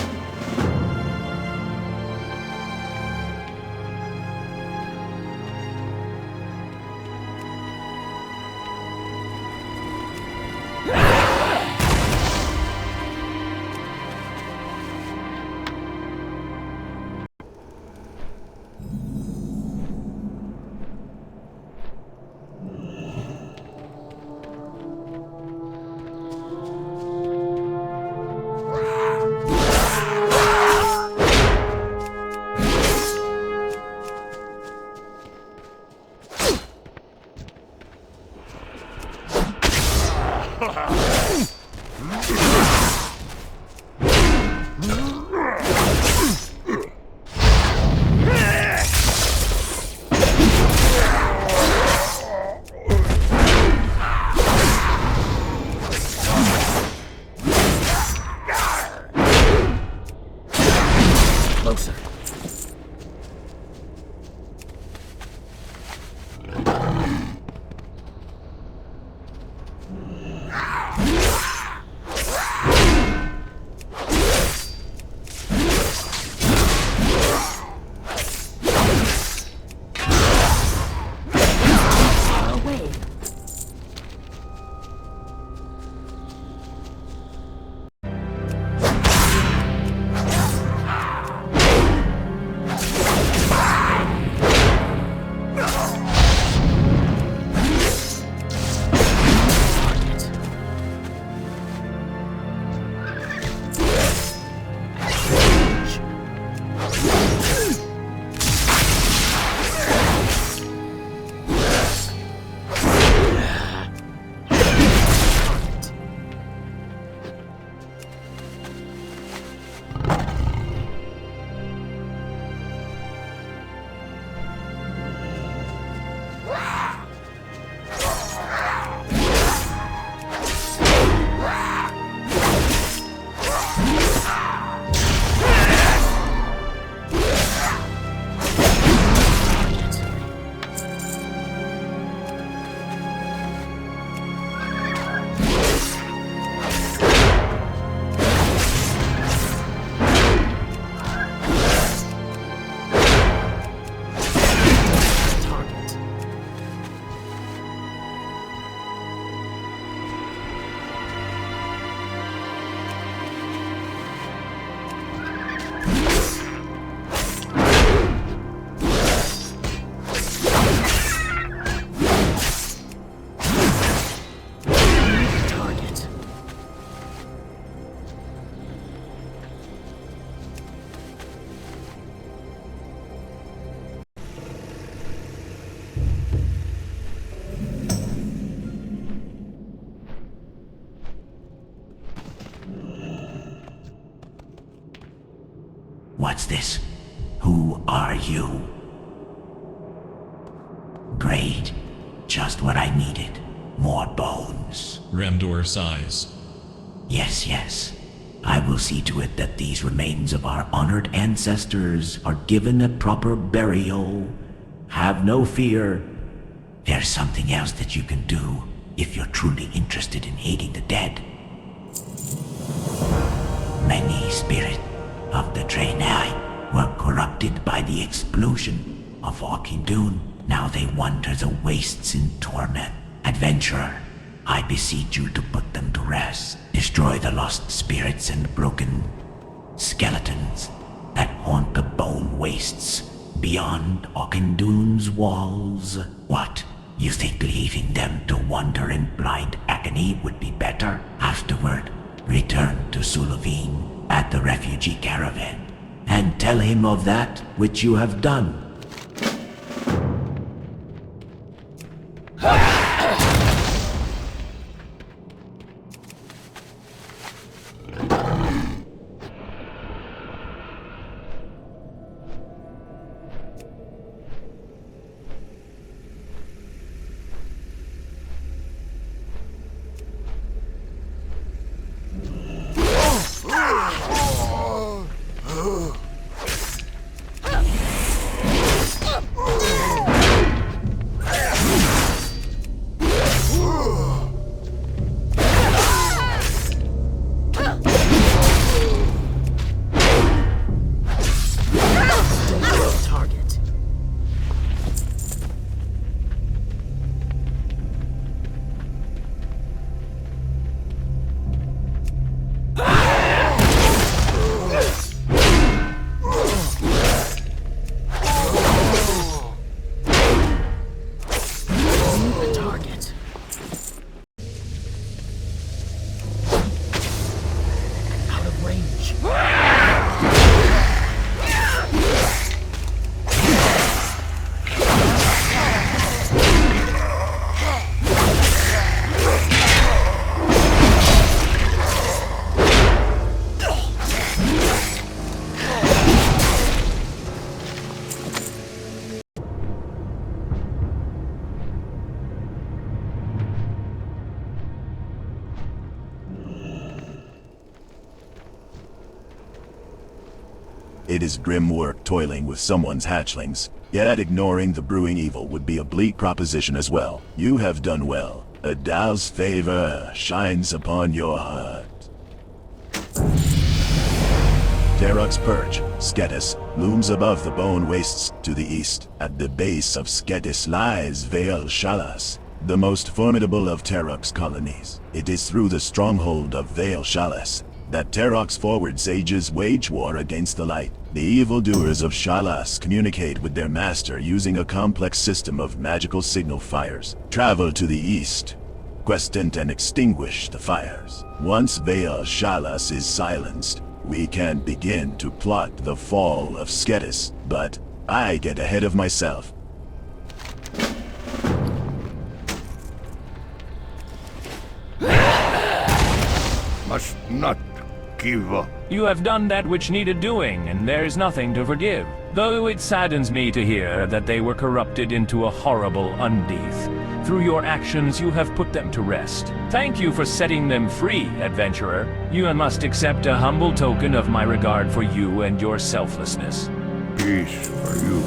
What's this? Who are you? Great. Just what I needed. More bones. Ramdor sighs. Yes, yes. I will see to it that these remains of our honored ancestors are given a proper burial. Have no fear. There's something else that you can do if you're truly interested in aiding the dead. Many spirits of the Draenei were corrupted by the explosion of Arkindun. Now they wander the wastes in torment. Adventurer, I beseech you to put them to rest. Destroy the lost spirits and broken skeletons that haunt the bone wastes beyond Arkindun's walls. What? You think leaving them to wander in blind agony would be better? Afterward, return to Sulavine at the refugee caravan and tell him of that which you have done. It is grim work toiling with someone's hatchlings, yet ignoring the brewing evil would be a bleak proposition as well. You have done well. Adal's favor shines upon your heart. Terrok's perch, Sketis, looms above the bone wastes to the east. At the base of Sketis lies Vale Shalas, the most formidable of Terrok's colonies. It is through the stronghold of Vale Shalas that Terrok's forward sages wage war against the light. The evildoers of Shalas communicate with their master using a complex system of magical signal fires. Travel to the east, question and extinguish the fires. Once Vale Shalas is silenced, we can begin to plot the fall of Sketis, but I get ahead of myself. Must not give up. You have done that which needed doing, and there is nothing to forgive. Though it saddens me to hear that they were corrupted into a horrible undeath. Through your actions, you have put them to rest. Thank you for setting them free, adventurer. You must accept a humble token of my regard for you and your selflessness. Peace for you.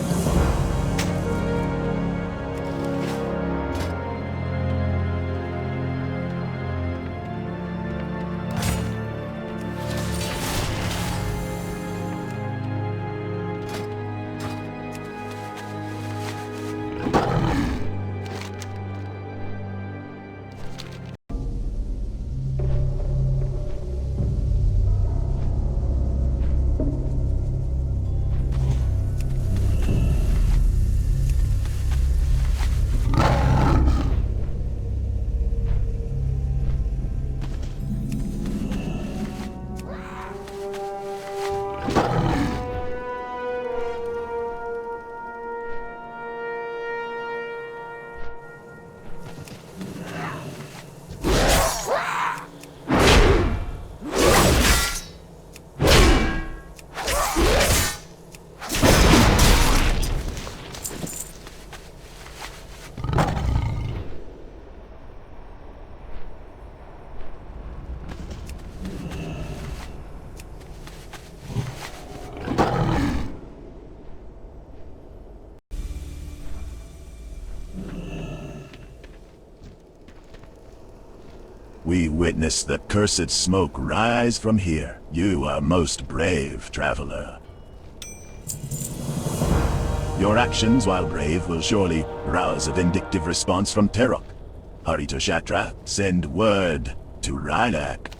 We witness the cursed smoke rise from here. You are most brave, traveler. Your actions, while brave, will surely rouse a vindictive response from Terrok. Hurry to Shattrath. Send word to Rylak.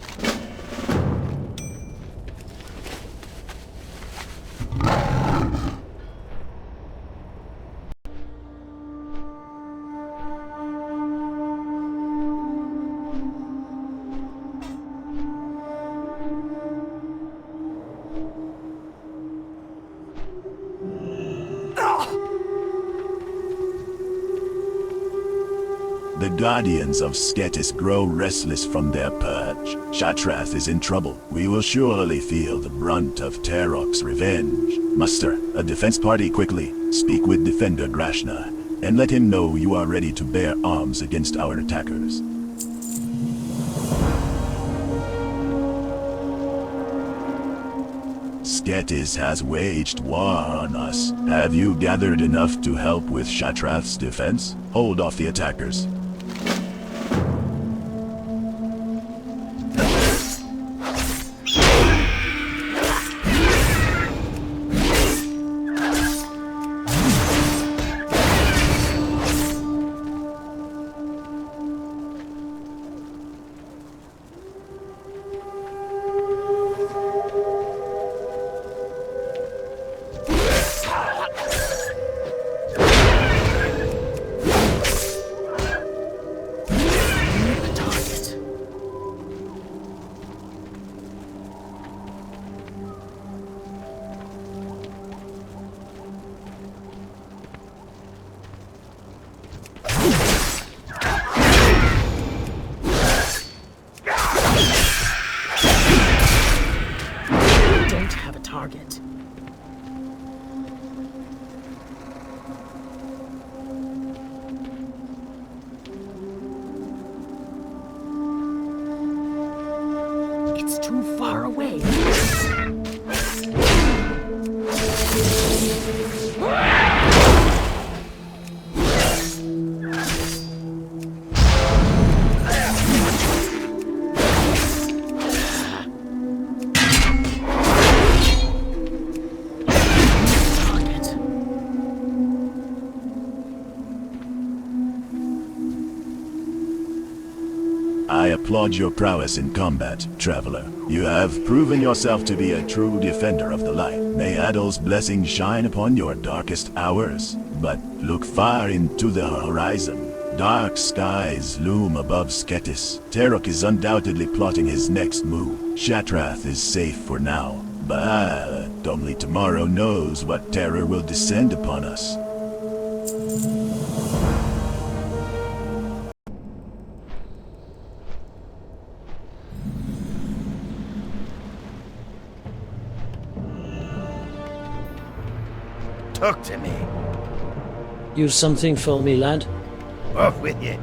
The guardians of Sketis grow restless from their perch. Shattrath is in trouble. We will surely feel the brunt of Terrok's revenge. Muster a defense party quickly. Speak with Defender Grashna, and let him know you are ready to bear arms against our attackers. Sketis has waged war on us. Have you gathered enough to help with Shattrath's defense? Hold off the attackers. I applaud your prowess in combat, traveler. You have proven yourself to be a true defender of the light. May Addol's blessing shine upon your darkest hours. But look far into the horizon. Dark skies loom above Sketis. Terrokar is undoubtedly plotting his next move. Shattrath is safe for now, but only tomorrow knows what terror will descend upon us. Talk to me. You something for me, lad? Off with you.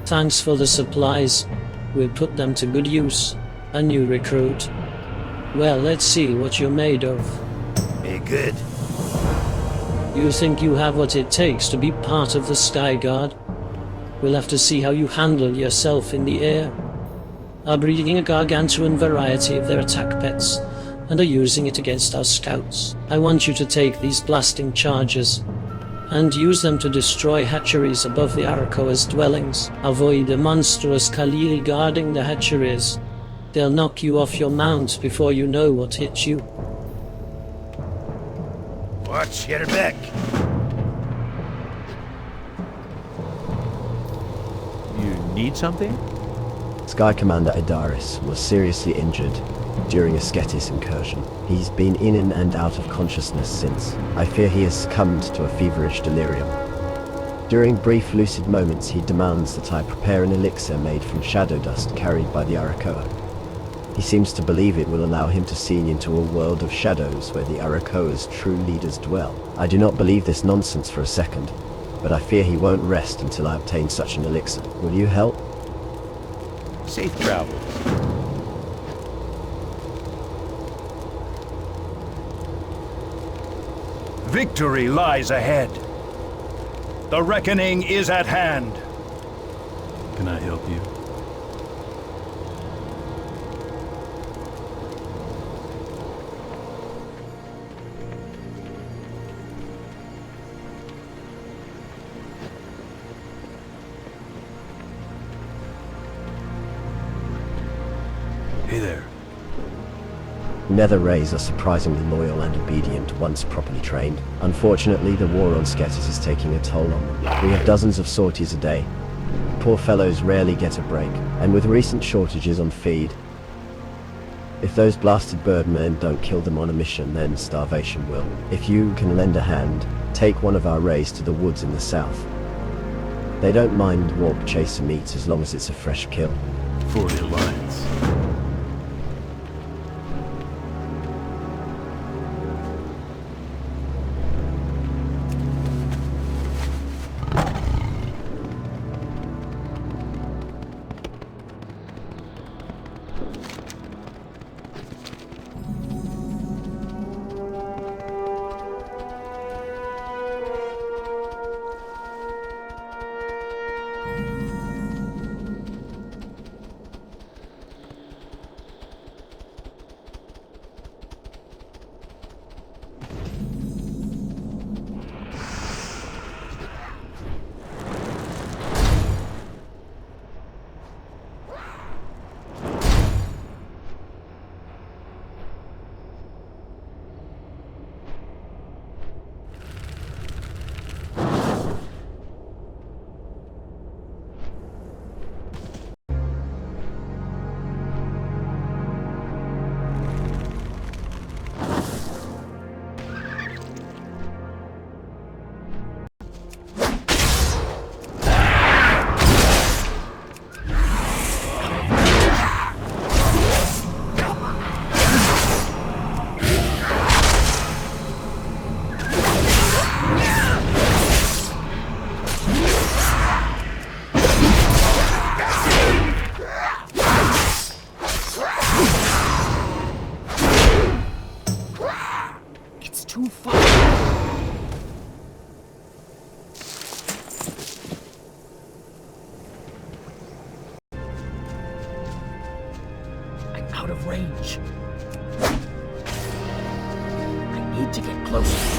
Thanks for the supplies. We'll put them to good use. A new recruit. Well, let's see what you're made of. Be good. You think you have what it takes to be part of the Sky Guard? We'll have to see how you handle yourself in the air. Are breeding a gargantuan variety of their attack pets, and are using it against our scouts. I want you to take these blasting charges and use them to destroy hatcheries above the Arakoa's dwellings. Avoid the monstrous Khalili guarding the hatcheries. They'll knock you off your mount before you know what hit you. Watch your back. You need something? Sky Commander Edaris was seriously injured during a Sketis incursion. He's been in and out of consciousness since. I fear he has succumbed to a feverish delirium. During brief lucid moments he demands that I prepare an elixir made from shadow dust carried by the Arakoa. He seems to believe it will allow him to see into a world of shadows where the Arakoa's true leaders dwell. I do not believe this nonsense for a second, but I fear he won't rest until I obtain such an elixir. Will you help? Safe travels. Victory lies ahead. The reckoning is at hand. Can I help you? Hey there. Nether Rays are surprisingly loyal and obedient once properly trained. Unfortunately, the war on Sketis is taking a toll on them. We have dozens of sorties a day. Poor fellows rarely get a break, and with recent shortages on feed, if those blasted birdmen don't kill them on a mission, then starvation will. If you can lend a hand, take one of our rays to the woods in the south. They don't mind warp chaser meat as long as it's a fresh kill. For the Alliance. too far. I'm out of range. I need to get closer.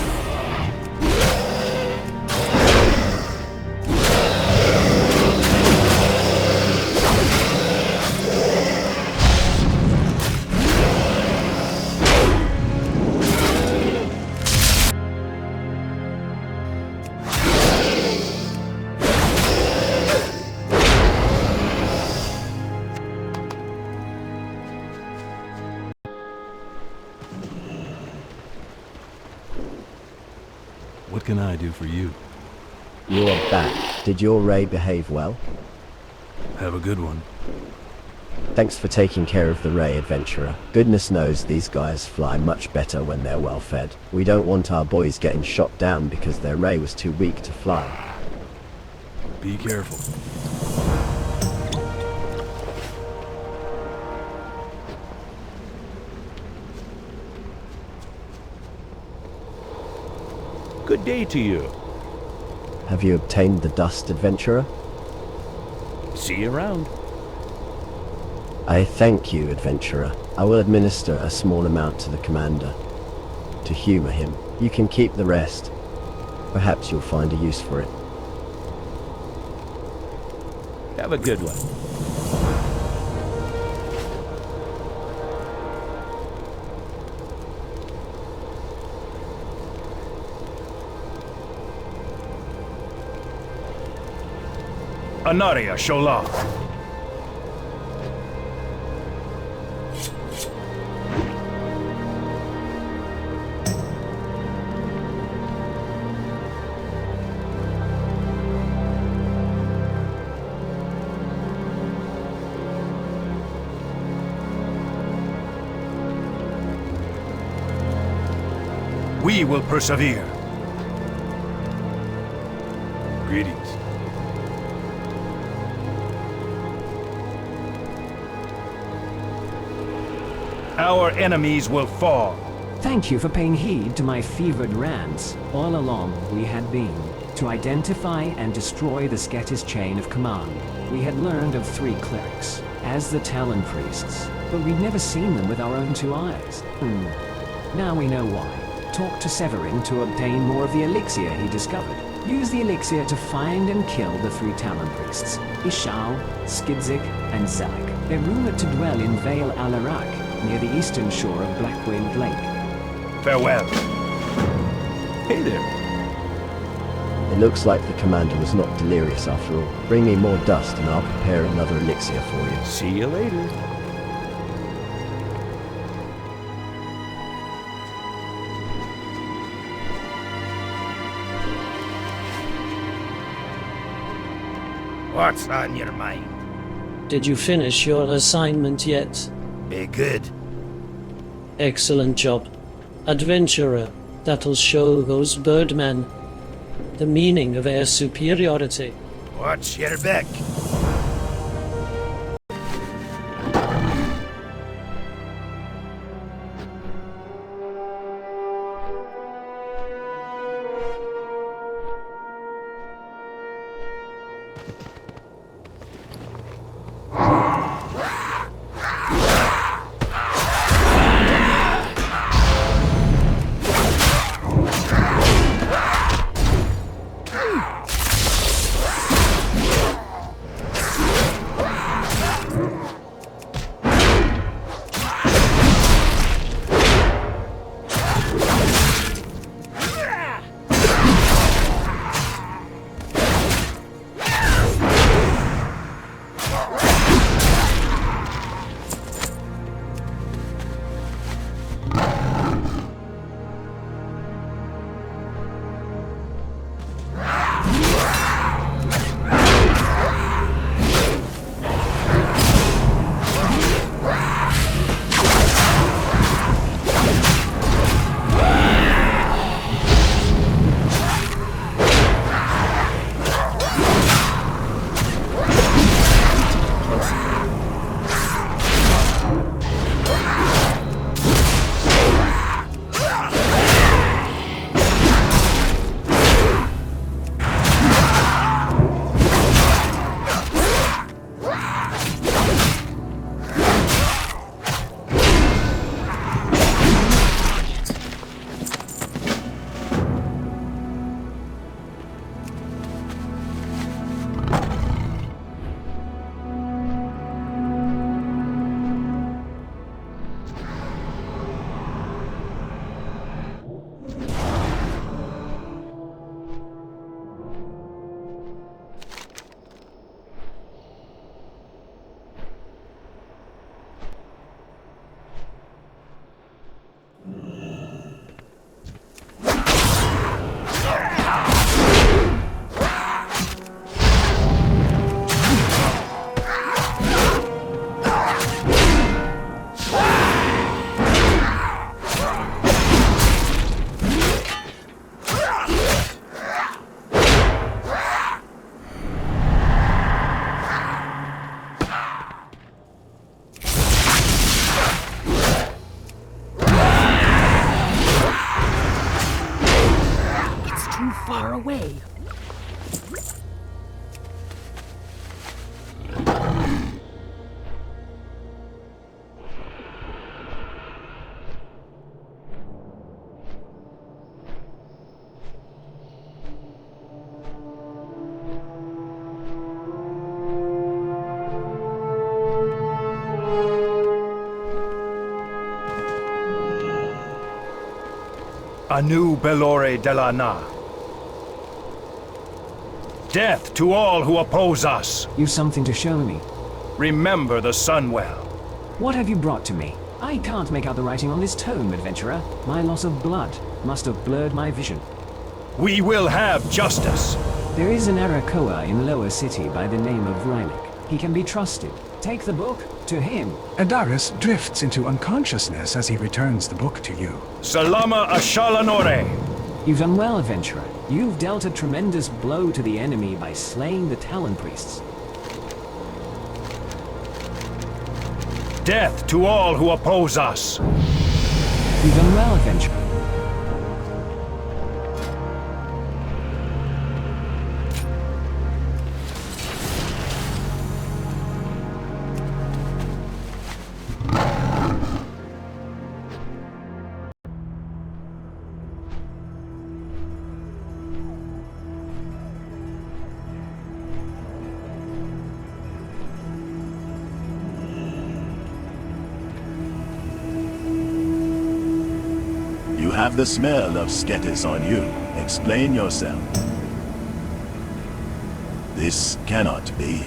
What can I do for you? You are back. Did your ray behave well? Have a good one. Thanks for taking care of the ray, adventurer. Goodness knows these guys fly much better when they're well fed. We don't want our boys getting shot down because their ray was too weak to fly. Be careful. Good day to you. Have you obtained the dust, adventurer? See you around. I thank you, adventurer. I will administer a small amount to the commander. To humor him. You can keep the rest. Perhaps you'll find a use for it. Have a good one. Anaria Shola. We will persevere. Greetings. Our enemies will fall. Thank you for paying heed to my fevered rants. All along, we had been to identify and destroy the Skeksis chain of command. We had learned of 3 clerics as the Talon priests, but we'd never seen them with our own 2 eyes. Now we know why. Talk to Severin to obtain more of the elixir he discovered. Use the elixir to find and kill the 3 Talon priests, Ishal, Skidzik, and Zalak. They're rumored to dwell in Vale Alarak, near the eastern shore of Blackwind Lake. Farewell. Hey there. It looks like the commander was not delirious after all. Bring me more dust and I'll prepare another elixir for you. See you later. What's on your mind? Did you finish your assignment yet? Be good. Excellent job. Adventurer, that'll show those birdmen the meaning of air superiority. Watch your back. far away. Anu Belore de la Na. Death to all who oppose us. You've something to show me. Remember the Sunwell. What have you brought to me? I can't make out the writing on this tome, adventurer. My loss of blood must have blurred my vision. We will have justice. There is an Arakoa in Lower City by the name of Rylik. He can be trusted. Take the book to him. Adaris drifts into unconsciousness as he returns the book to you. Salama Ashalanore. You've done well, adventurer. You've dealt a tremendous blow to the enemy by slaying the Talon priests. Death to all who oppose us. You've done well, adventurer. You have the smell of Sketis on you. Explain yourself. This cannot be.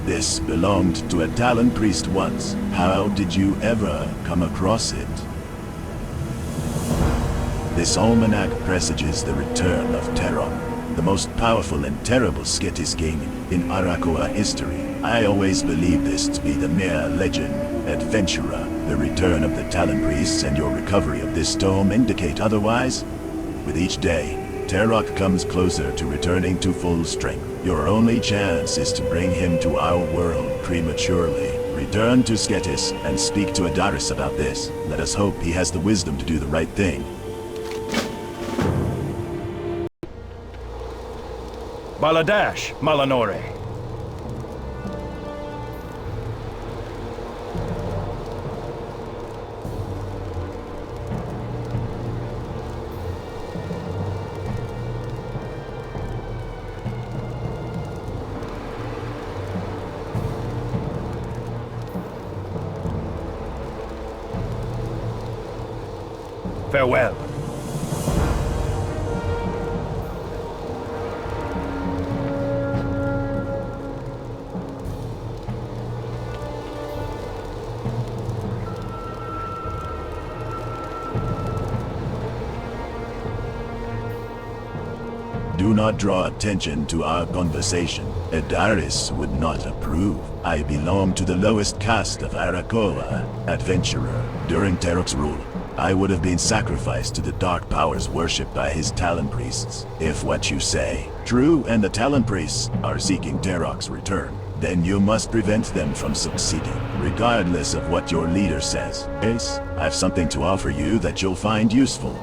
This belonged to a Talon priest once. How did you ever come across it? This almanac presages the return of Terrokar, the most powerful and terrible Sketis gaming in Arakoa history. I always believed this to be the mere legend. Adventurer, the return of the Talon priests and your recovery of this tome indicate otherwise. With each day, Terrokar comes closer to returning to full strength. Your only chance is to bring him to our world prematurely. Return to Sketis and speak to Adaris about this. Let us hope he has the wisdom to do the right thing. Baladash Malanore. Farewell. Do not draw attention to our conversation. Adaris would not approve. I belong to the lowest caste of Arakoa, adventurer. During Terrok's rule, I would have been sacrificed to the dark powers worshipped by his Talon priests. If what you say true and the Talon priests are seeking Terrok's return, then you must prevent them from succeeding, regardless of what your leader says. Ace, I've something to offer you that you'll find useful.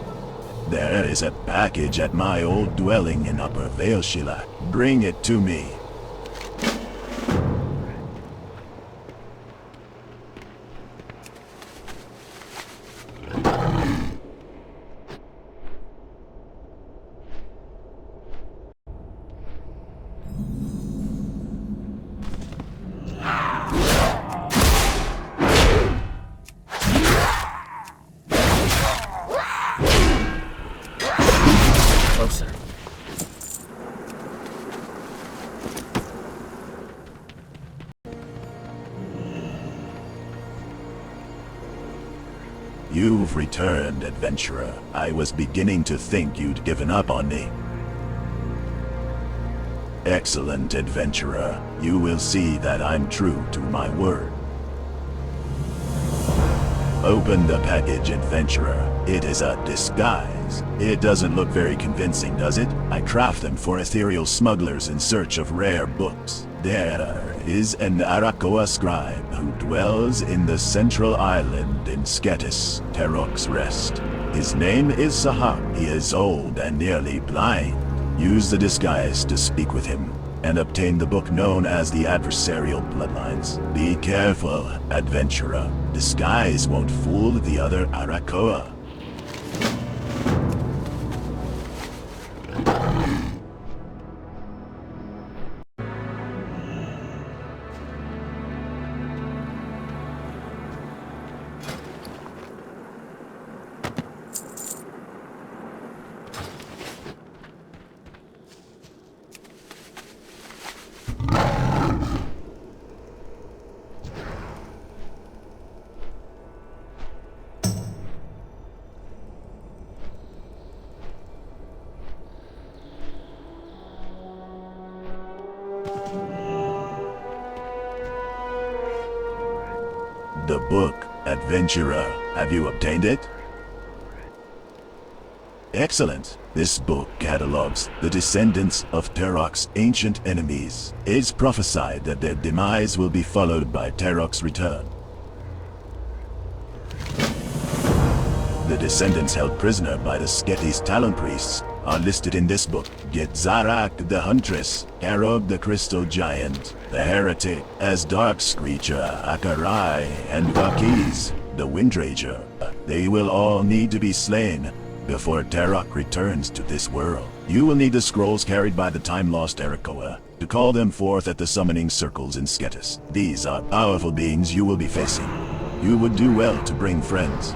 There is a package at my old dwelling in Upper Valeshilak. Bring it to me. Closer. You've returned, adventurer. I was beginning to think you'd given up on me. Excellent, adventurer. You will see that I'm true to my word. Open the package, adventurer. It is a disguise. It doesn't look very convincing, does it? I craft them for ethereal smugglers in search of rare books. There is an Arakoa scribe who dwells in the central island in Sketis, Terrok's Rest. His name is Sahak. He is old and nearly blind. Use the disguise to speak with him, and obtain the book known as the Adversarial Bloodlines. Be careful, adventurer. Disguise won't fool the other Arakoa. The book, adventurer. Have you obtained it? Excellent. This book catalogs the descendants of Terrok's ancient enemies. It's prophesied that their demise will be followed by Terrok's return. The descendants held prisoner by the Sketi's Talon Priests are listed in this book. Get Zarak the Huntress, Karog the Crystal Giant, the Heretic, as Dark Screecher, Akarai, and Vakiz, the Windrager. They will all need to be slain before Terrok returns to this world. You will need the scrolls carried by the time-lost Arakoa to call them forth at the summoning circles in Sketis. These are powerful beings you will be facing. You would do well to bring friends.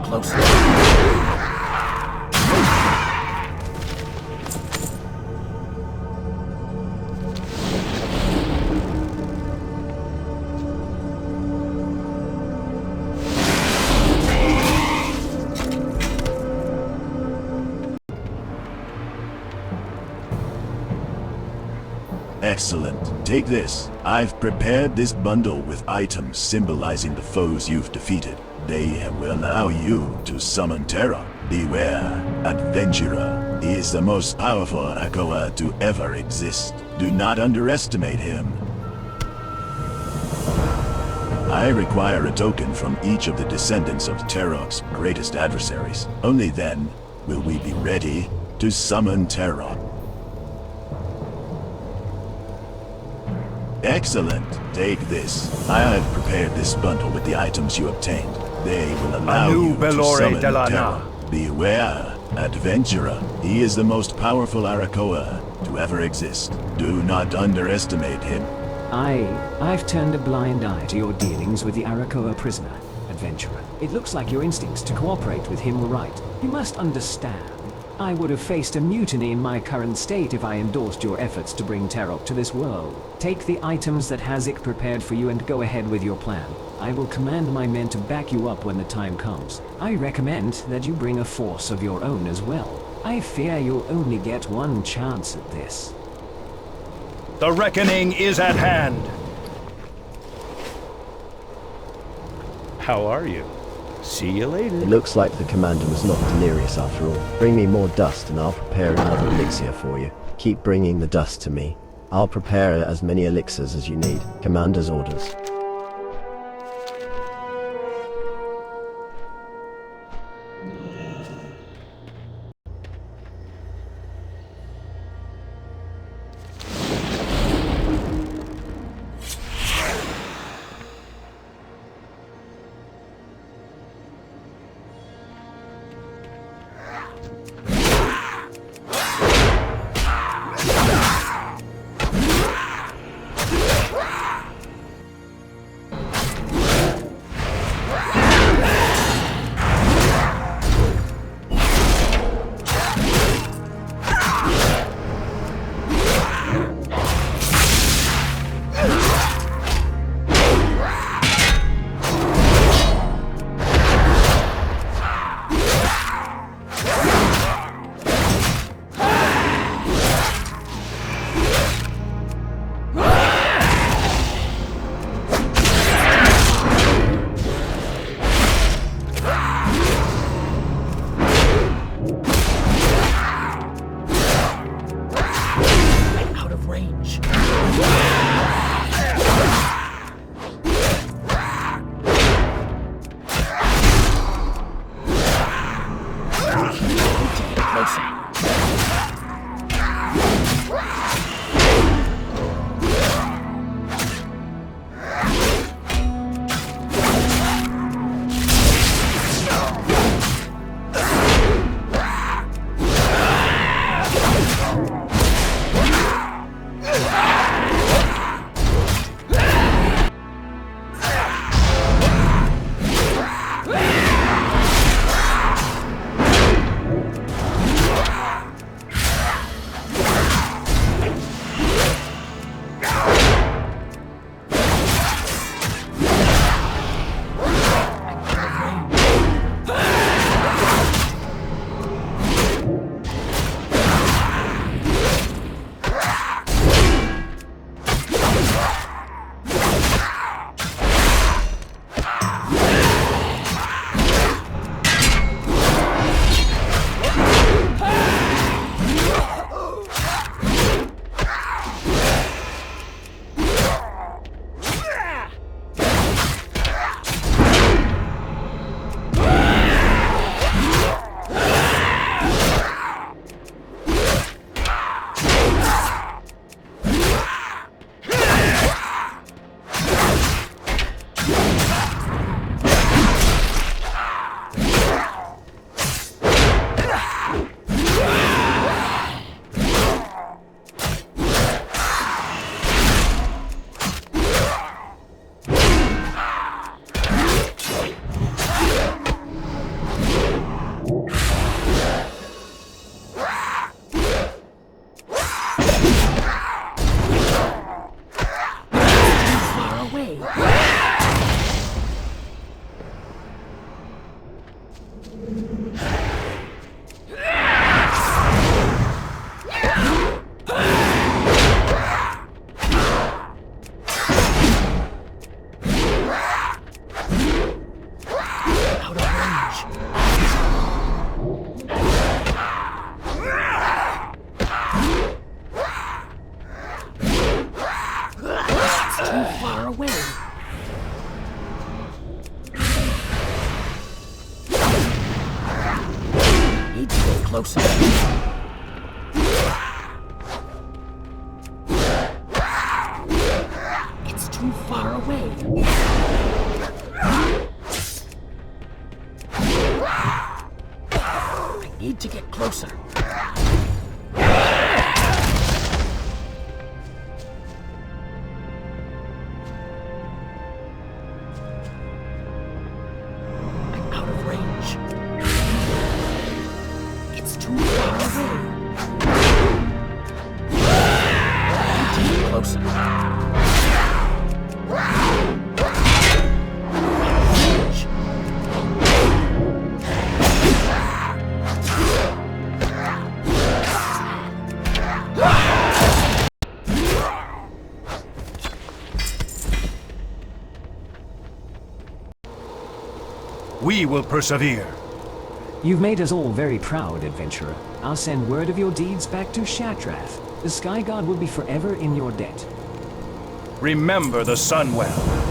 closely. Excellent. Take this. I've prepared this bundle with items symbolizing the foes you've defeated. They will allow you to summon terror. Beware, Adventurer. He is the most powerful Arakoa to ever exist. Do not underestimate him. I require a token from each of the descendants of Terrok's greatest adversaries. Only then will we be ready to summon Terrok. Excellent. Take this. I have prepared this bundle with the items you obtained. They will allow Anu you to Belore summon Delana. terror. Beware, Adventurer. He is the most powerful Arakoa to ever exist. Do not underestimate him. I've turned a blind eye to your dealings with the Arakoa prisoner, Adventurer. It looks like your instincts to cooperate with him were right. You must understand. I would have faced a mutiny in my current state if I endorsed your efforts to bring Terrok to this world. Take the items that Hazik prepared for you and go ahead with your plan. I will command my men to back you up when the time comes. I recommend that you bring a force of your own as well. I fear you'll only get one chance at this. The reckoning is at hand. How are you? See you later. It looks like the commander was not delirious after all. Bring me more dust and I'll prepare another elixir for you. Keep bringing the dust to me. I'll prepare as many elixirs as you need. Commander's orders. away. Closer. It's too far away. I need to get closer. I'm out of range. It's too far away. Closer. We will persevere. You've made us all very proud, adventurer. I'll send word of your deeds back to Shattrath. The Sky God will be forever in your debt. Remember the Sunwell.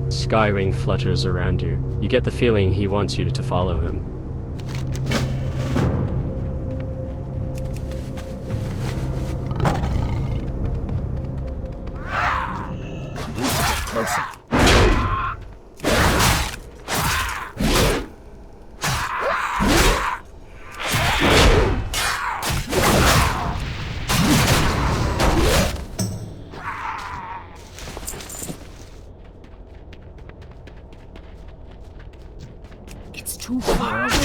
Skywing flutters around you. You get the feeling he wants you to follow him. Closer. It's too far away.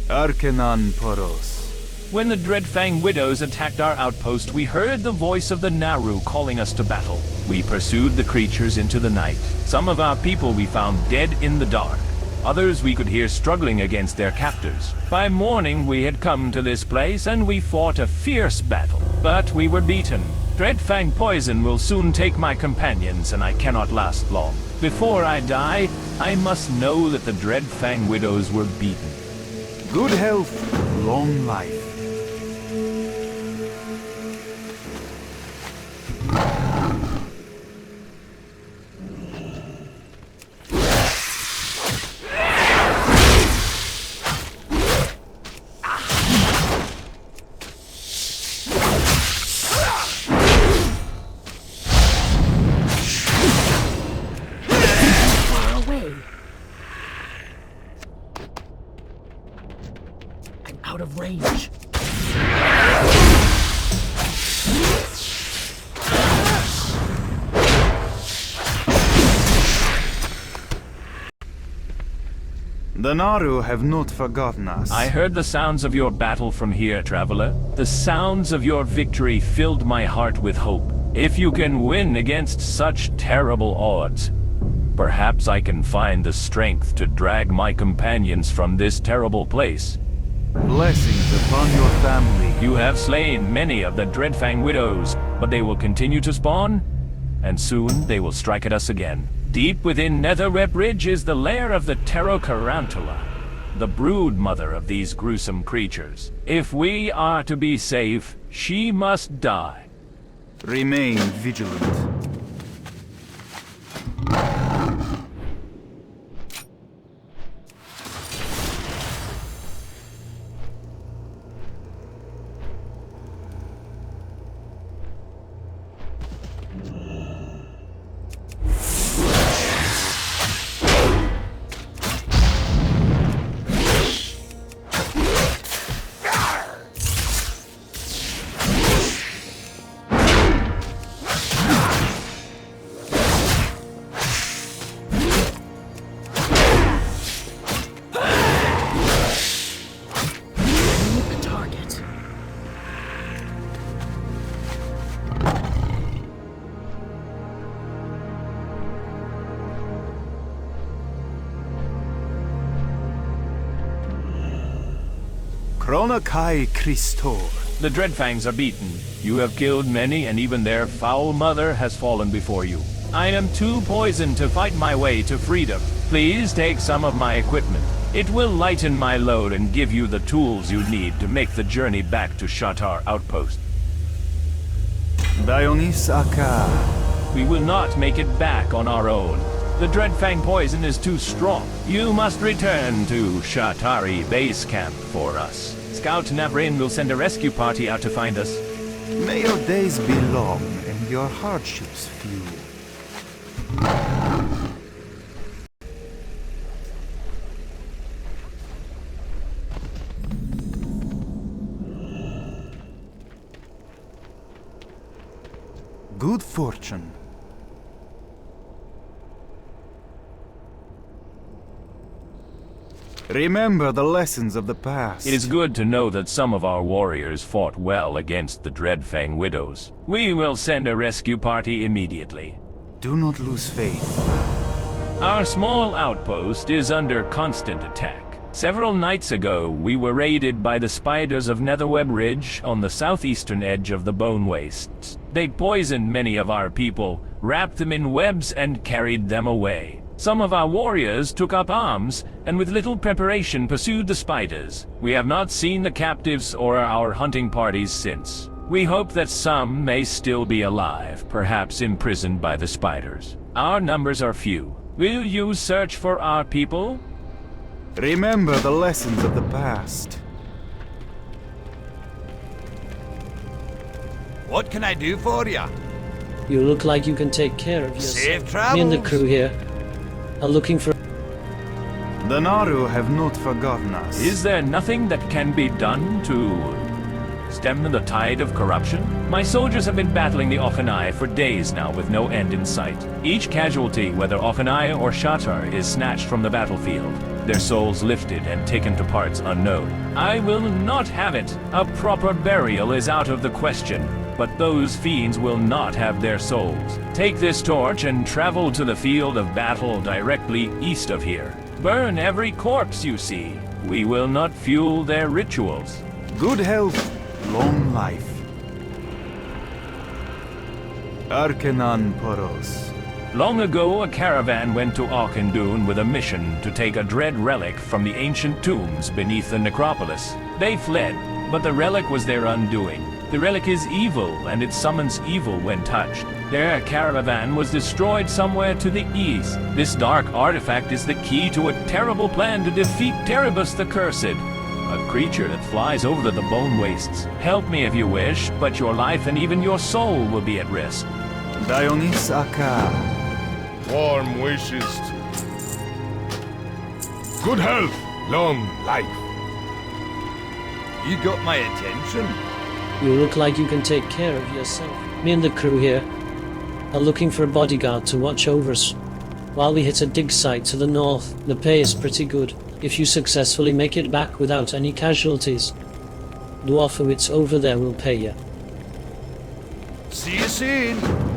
Arcanon Poros. When the Dreadfang Widows attacked our outpost, we heard the voice of the Naru calling us to battle. We pursued the creatures into the night. Some of our people we found dead in the dark. Others we could hear struggling against their captors. By morning we had come to this place and we fought a fierce battle. But we were beaten. Dreadfang poison will soon take my companions and I cannot last long. Before I die, I must know that the Dreadfang Widows were beaten. Good health, long life. Out of range. The Naru have not forgotten us. I heard the sounds of your battle from here, traveler. The sounds of your victory filled my heart with hope. If you can win against such terrible odds, perhaps I can find the strength to drag my companions from this terrible place. Blessings upon your family. You have slain many of the Dreadfang Widows, but they will continue to spawn, and soon they will strike at us again. Deep within Netherweb Ridge is the lair of the Terrokar, the brood mother of these gruesome creatures. If we are to be safe, she must die. Remain vigilant. Chronokai Christor. The Dreadfangs are beaten. You have killed many, and even their foul mother has fallen before you. I am too poisoned to fight my way to freedom. Please take some of my equipment. It will lighten my load and give you the tools you need to make the journey back to Shattrath Outpost. Dionys Aka. We will not make it back on our own. The Dreadfang poison is too strong. You must return to Shatari base camp for us. Scout Navrain will send a rescue party out to find us. May your days be long and your hardships few. Good fortune. Remember the lessons of the past. It is good to know that some of our warriors fought well against the Dreadfang Widows. We will send a rescue party immediately. Do not lose faith. Our small outpost is under constant attack. Several nights ago, we were raided by the spiders of Netherweb Ridge on the southeastern edge of the Bone Wastes. They poisoned many of our people, wrapped them in webs, and carried them away. Some of our warriors took up arms, and with little preparation pursued the spiders. We have not seen the captives or our hunting parties since. We hope that some may still be alive, perhaps imprisoned by the spiders. Our numbers are few. Will you search for our people? Remember the lessons of the past. What can I do for ya? You look like you can take care of yourself. Safe travels. Me and the crew here are looking for... The Naru have not forgotten us. Is there nothing that can be done to stem the tide of corruption? My soldiers have been battling the Auchenai for days now with no end in sight. Each casualty, whether Auchenai or Shattrath, is snatched from the battlefield. their souls lifted and taken to parts unknown. I will not have it. A proper burial is out of the question, but those fiends will not have their souls. Take this torch and travel to the field of battle directly east of here. Burn every corpse you see. We will not fuel their rituals. Good health, long life. Arcanon Poros. Long ago, a caravan went to Auchindoun with a mission to take a dread relic from the ancient tombs beneath the necropolis. They fled, but the relic was their undoing. The relic is evil, and it summons evil when touched. Their caravan was destroyed somewhere to the east. This dark artifact is the key to a terrible plan to defeat Terebus the Cursed, a creature that flies over the bone wastes. Help me if you wish, but your life and even your soul will be at risk. Dionys Akar. Warm wishes. Good health, long life. You got my attention. You look like you can take care of yourself. Me and the crew here are looking for a bodyguard to watch over us while we hit a dig site to the north. The pay is pretty good if you successfully make it back without any casualties. Dwarfowitz over there will pay you. See you soon.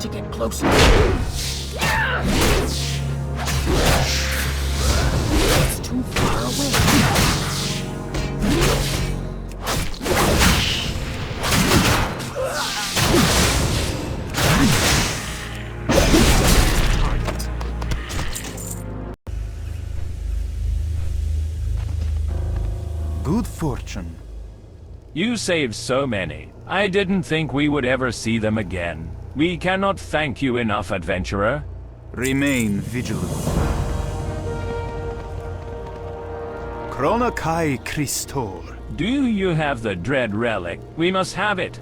to get closer. It's too far away. Good fortune. You saved so many. I didn't think we would ever see them again. We cannot thank you enough, adventurer. Remain vigilant. Chronokai Christor. Do you have the dread relic? We must have it.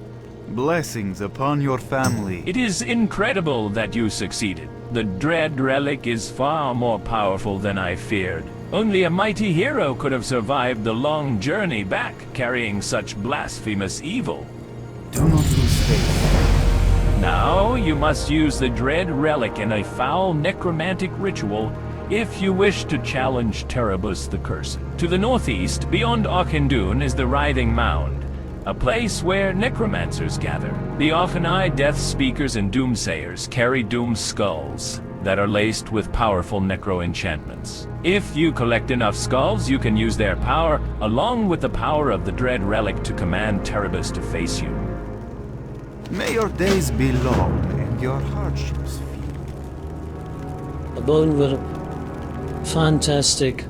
Blessings upon your family. It is incredible that you succeeded. The dread relic is far more powerful than I feared. Only a mighty hero could have survived the long journey back, carrying such blasphemous evil. Do not lose faith. Now you must use the dread relic in a foul necromantic ritual if you wish to challenge Terebus the Cursed. To the northeast, beyond Auchindoun, is the Writhing Mound, a place where necromancers gather. The Auchenai Death Speakers and Doomsayers carry doom skulls that are laced with powerful necro-enchantments. If you collect enough skulls, you can use their power, along with the power of the dread relic, to command Terebus to face you. May your days be long and your hardships few. A bone worm. Fantastic.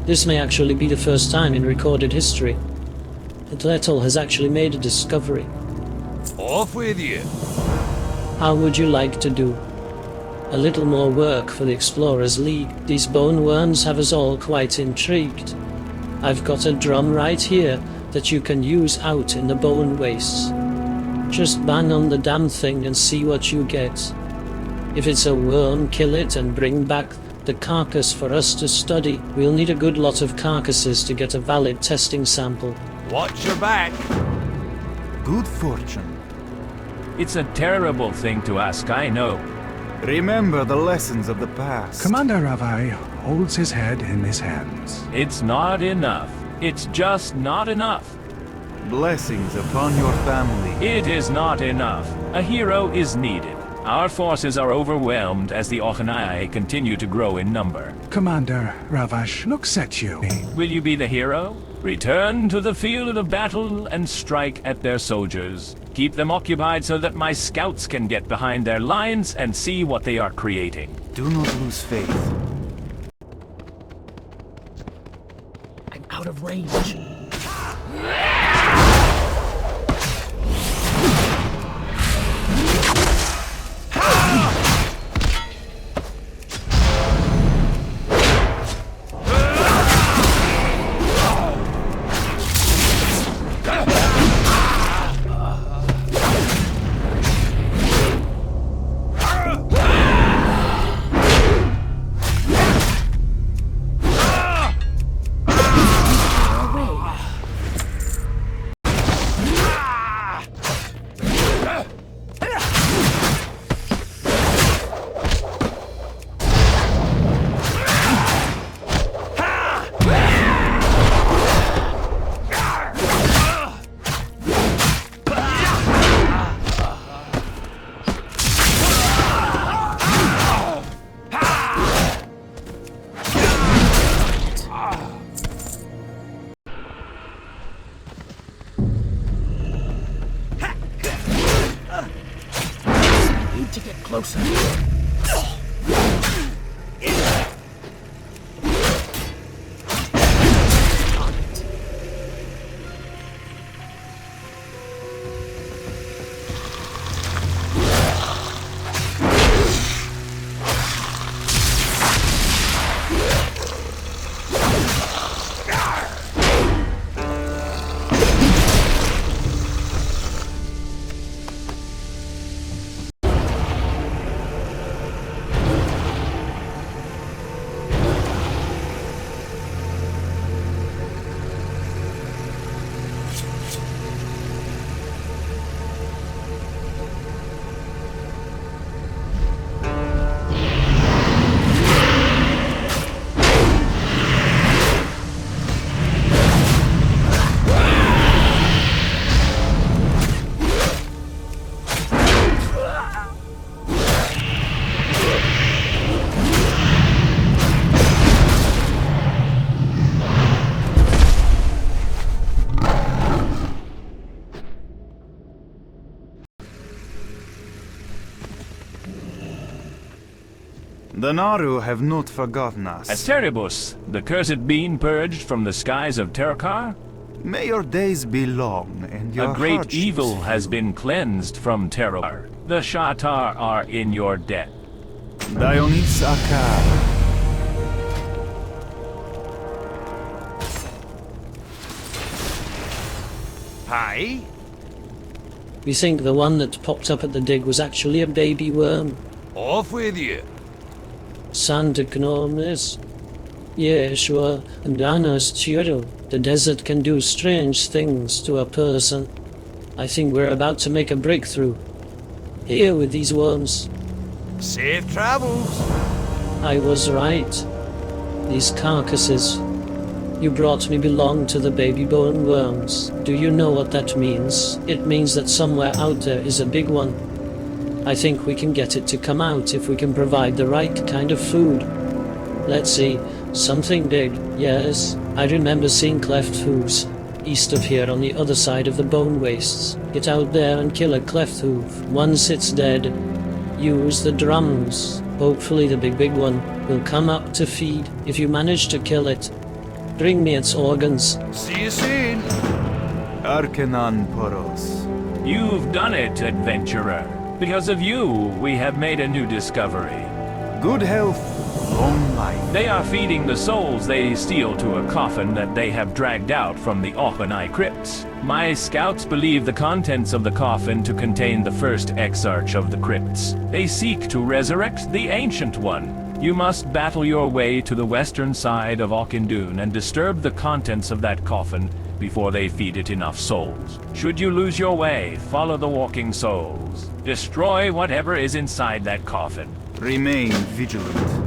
This may actually be the first time in recorded history that Lettel has actually made a discovery. Off with you. How would you like to do? A little more work for the Explorers League. These bone worms have us all quite intrigued. I've got a drum right here that you can use out in the bone wastes. Just bang on the damn thing and see what you get. If it's a worm, kill it and bring back the carcass for us to study. We'll need a good lot of carcasses to get a valid testing sample. Watch your back. Good fortune. It's a terrible thing to ask, I know. Remember the lessons of the past. Commander Ravai holds his head in his hands. It's not enough. It's just not enough. Blessings upon your family. It is not enough. A hero is needed. Our forces are overwhelmed as the Auchenai continue to grow in number. Commander Ravash looks at you. Will you be the hero? Return to the field of battle and strike at their soldiers. Keep them occupied so that my scouts can get behind their lines and see what they are creating. Do not lose faith. I'm out of range. To get closer. The Naru have not forgotten us. Asteribus, the cursed being purged from the skies of Terrokar? May your days be long and your A great hardships evil has been cleansed from Terrokar. The Shattar are in your debt. Dionysaka. Hi? We think the one that popped up at the dig was actually a baby worm. Off with you. Santa Gnomes. Yeah, sure. And Anna's Chiro. The desert can do strange things to a person. I think we're about to make a breakthrough. Here with these worms. Safe travels. I was right. These carcasses you brought me belong to the baby bone worms. Do you know what that means? It means that somewhere out there is a big one. I think we can get it to come out if we can provide the right kind of food. Let's see. Something big, yes. I remember seeing cleft hooves east of here on the other side of the bone wastes. Get out there and kill a cleft hoof. Once it's dead, use the drums. Hopefully the big one will come up to feed. If you manage to kill it, bring me its organs. See you soon. Arcanon Poros. You've done it, adventurer. Because of you, we have made a new discovery. Good health, long life. They are feeding the souls they steal to a coffin that they have dragged out from the Oppenai crypts. My scouts believe the contents of the coffin to contain the first exarch of the crypts. They seek to resurrect the Ancient One. You must battle your way to the western side of Auchindoun and disturb the contents of that coffin before they feed it enough souls. Should you lose your way, follow the walking souls. Destroy whatever is inside that coffin. Remain vigilant.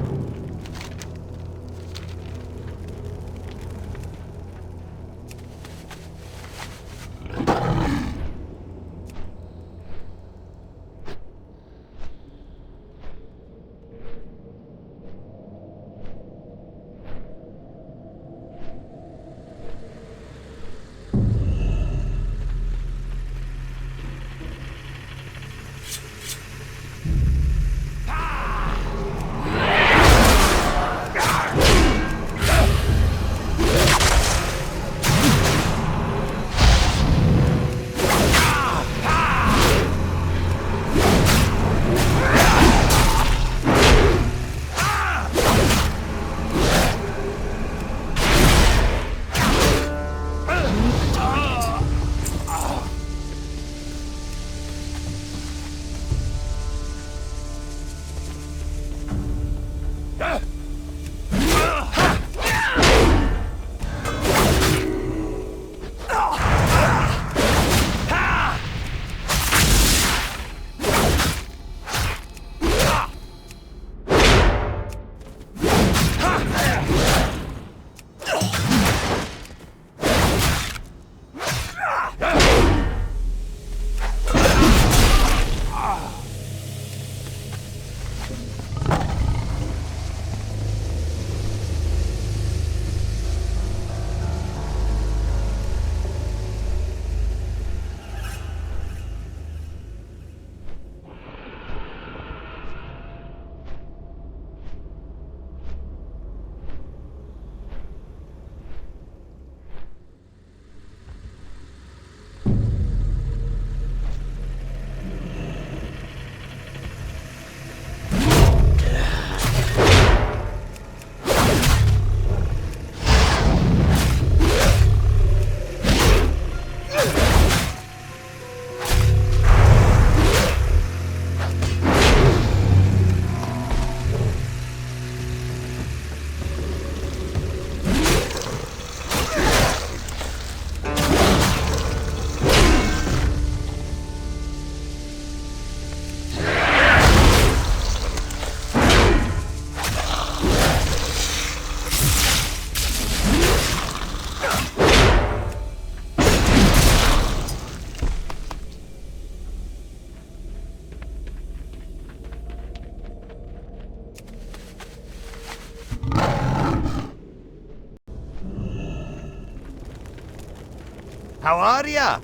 How are ya?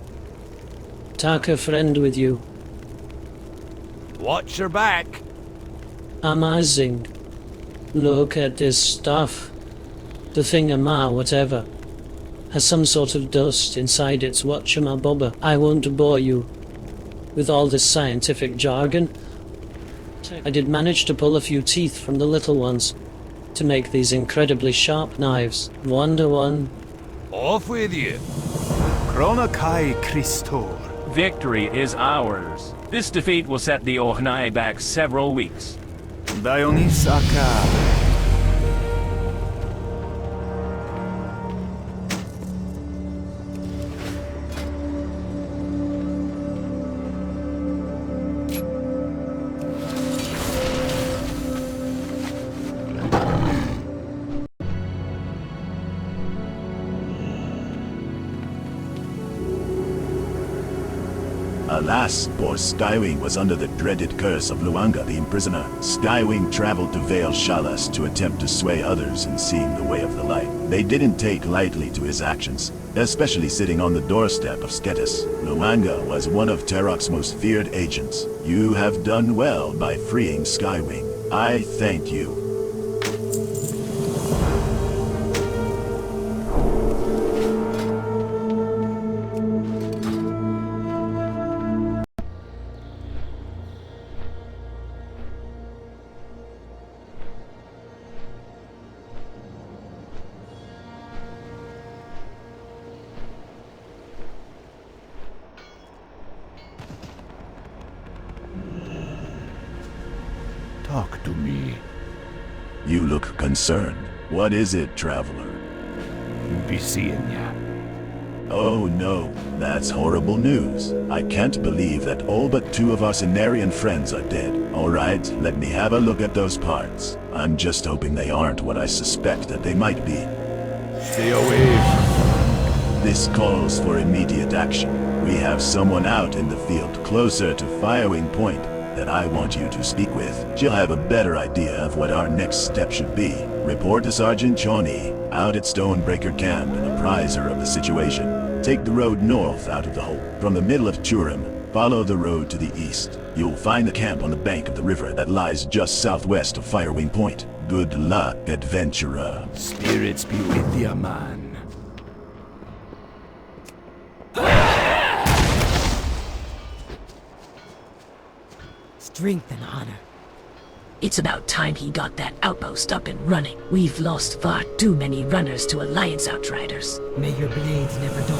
Take a friend with you. Watch your back. Amazing. Look at this stuff. The thingamah, whatever, has some sort of dust inside its whatchamabobber. I won't bore you with all this scientific jargon. I did manage to pull a few teeth from the little ones to make these incredibly sharp knives. Wonder one. Off with you. Chronokai Christor. Victory is ours. This defeat will set the Orhnai back several weeks. Dionysaka. Alas, poor Skywing was under the dreaded curse of Luanga the Imprisoner. Skywing traveled to Vale Shalas to attempt to sway others in seeing the way of the light. They didn't take lightly to his actions, especially sitting on the doorstep of Sketis. Luanga was one of Terrok's most feared agents. You have done well by freeing Skywing. I thank you. Talk to me. You look concerned. What is it, traveler? You be seeing ya. Oh no, that's horrible news. I can't believe that all but 2 of our Cenarion friends are dead. Alright, let me have a look at those parts. I'm just hoping they aren't what I suspect that they might be. Stay away. This calls for immediate action. We have someone out in the field closer to Firewing Point that I want you to speak with. She'll have a better idea of what our next step should be. Report to Sergeant Chauny, out at Stonebreaker Camp, and apprise her of the situation. Take the road north out of the hole. From the middle of Turim, follow the road to the east. You'll find the camp on the bank of the river that lies just southwest of Firewing Point. Good luck, adventurer. Spirits be with ya, man. Strength and honor. It's about time he got that outpost up and running. We've lost far too many runners to Alliance Outriders. May your blades never dull.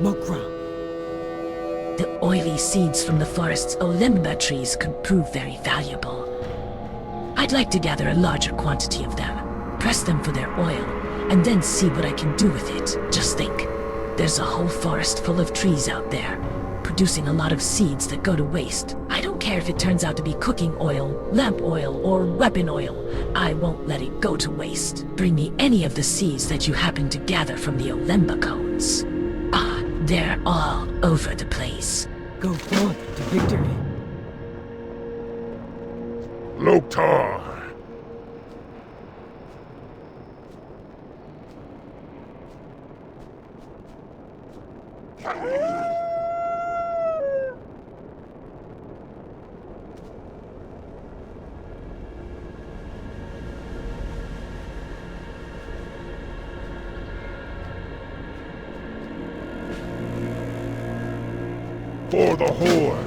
Mokra. The oily seeds from the forest's Olemba trees could prove very valuable. I'd like to gather a larger quantity of them, press them for their oil, and then see what I can do with it. Just think, there's a whole forest full of trees out there, producing a lot of seeds that go to waste. I don't care if it turns out to be cooking oil, lamp oil, or weapon oil. I won't let it go to waste. Bring me any of the seeds that you happen to gather from the Olemba cones. Ah, they're all over the place. Go forth to victory. Loktar! For the Horde!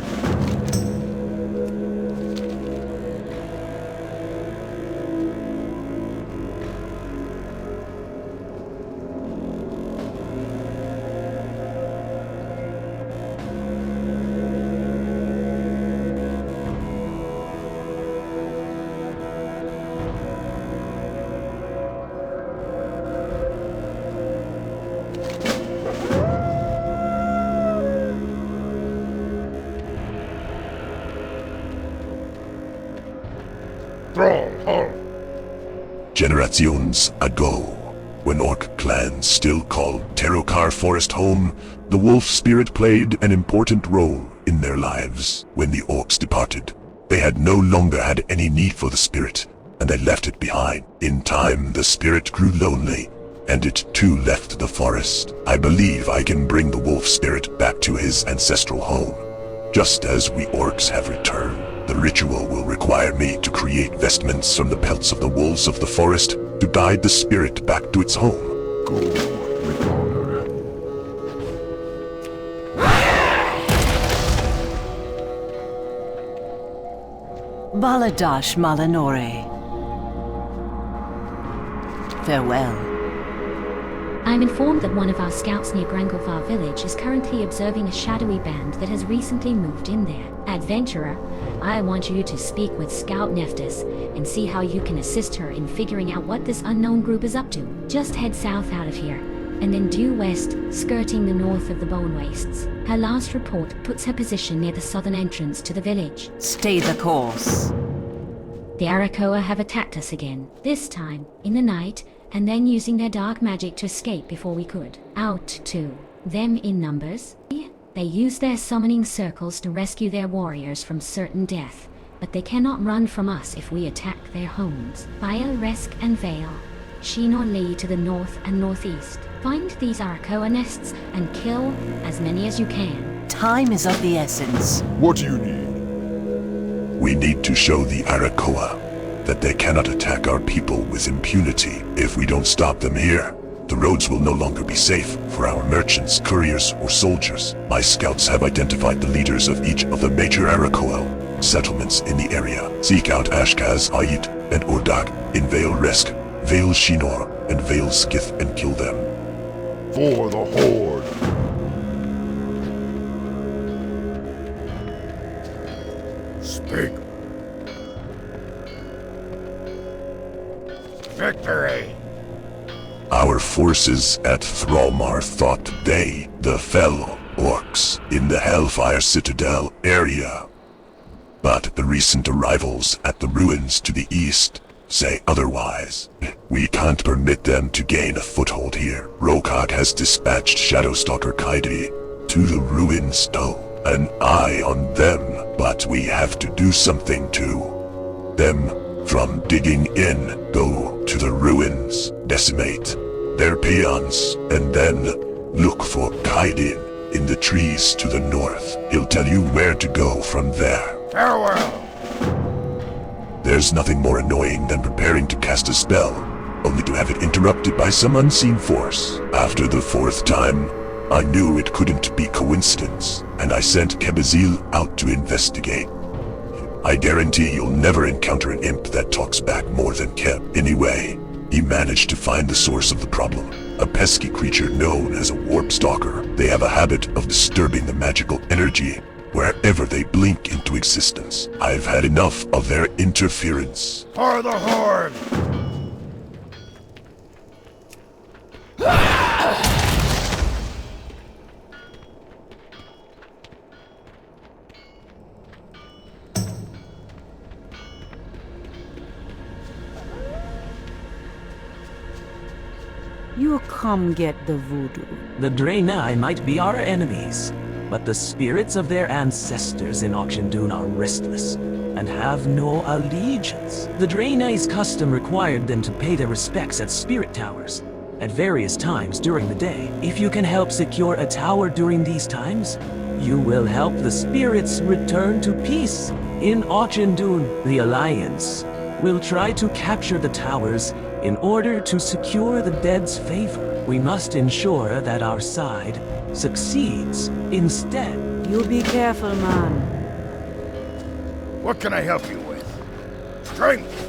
Generations ago, when orc clans still called Terrokar Forest home, the wolf spirit played an important role in their lives. When the orcs departed, they had no longer had any need for the spirit, and they left it behind. In time, the spirit grew lonely, and it too left the forest. I believe I can bring the wolf spirit back to his ancestral home. Just as we orcs have returned, the ritual will require me to create vestments from the pelts of the wolves of the forest to guide the spirit back to its home. Go with honor. Baladash Malanore. Farewell. I'm informed that one of our scouts near Grangofar village is currently observing a shadowy band that has recently moved in there. Adventurer, I want you to speak with Scout Nephthys and see how you can assist her in figuring out what this unknown group is up to. Just head south out of here, and then due west, skirting the north of the Bone Wastes. Her last report puts her position near the southern entrance to the village. Stay the course. The Arakoa have attacked us again, this time in the night, and then using their dark magic to escape before we could. Out, too. Them in numbers. They use their summoning circles to rescue their warriors from certain death, but they cannot run from us if we attack their homes. Vile, Resk, and Vale. Shinor Lee to the north and northeast. Find these Arakoa nests and kill as many as you can. Time is of the essence. What do you need? We need to show the Arakoa that they cannot attack our people with impunity. If we don't stop them here, the roads will no longer be safe for our merchants, couriers, or soldiers. My scouts have identified the leaders of each of the major Arakoa settlements in the area. Seek out Ashkaz, Ayit, and Ordak in Vale Resk, Vale Shinor, and Vale Skith and kill them. For the Horde. Speak. Victory! Our forces at Thrallmar thought they, the fellow orcs, in the Hellfire Citadel area. But the recent arrivals at the ruins to the east say otherwise. We can't permit them to gain a foothold here. Rokak has dispatched Shadowstalker Kaidi to the ruins to an eye on them, but we have to do something to them. From digging in, go to the ruins, decimate their peons, and then look for Kaidin in the trees to the north. He'll tell you where to go from there. Farewell! There's nothing more annoying than preparing to cast a spell, only to have it interrupted by some unseen force. After the fourth time, I knew it couldn't be coincidence, and I sent Kebazil out to investigate. I guarantee you'll never encounter an imp that talks back more than Keb. Anyway, he managed to find the source of the problem. A pesky creature known as a warp stalker. They have a habit of disturbing the magical energy wherever they blink into existence. I've had enough of their interference. For the Horde! You come get the voodoo. The Draenei might be our enemies, but the spirits of their ancestors in Auchendune are restless and have no allegiance. The Draenei's custom required them to pay their respects at spirit towers at various times during the day. If you can help secure a tower during these times, you will help the spirits return to peace. In Auchendune, the Alliance will try to capture the towers in order to secure the dead's favor. We must ensure that our side succeeds instead. You be careful, man. What can I help you with? Strength!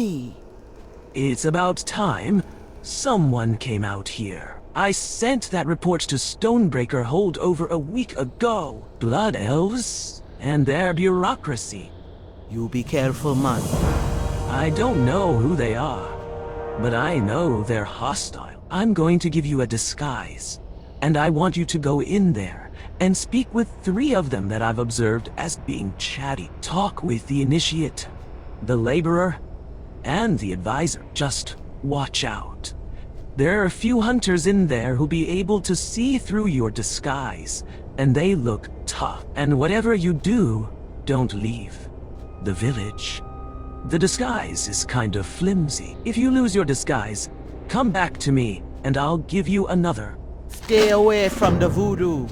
me. It's about time someone came out here. I sent that report to Stonebreaker Hold over a week ago. Blood elves and their bureaucracy. You be careful, man. I don't know who they are, but I know they're hostile. I'm going to give you a disguise, and I want you to go in there and speak with 3 of them that I've observed as being chatty. Talk with the initiate, the laborer, and the advisor. Just watch out. There are a few hunters in there who'll be able to see through your disguise, and they look tough. And whatever you do, don't leave the village. The disguise is kind of flimsy. If you lose your disguise, come back to me, and I'll give you another. Stay away from the voodoo.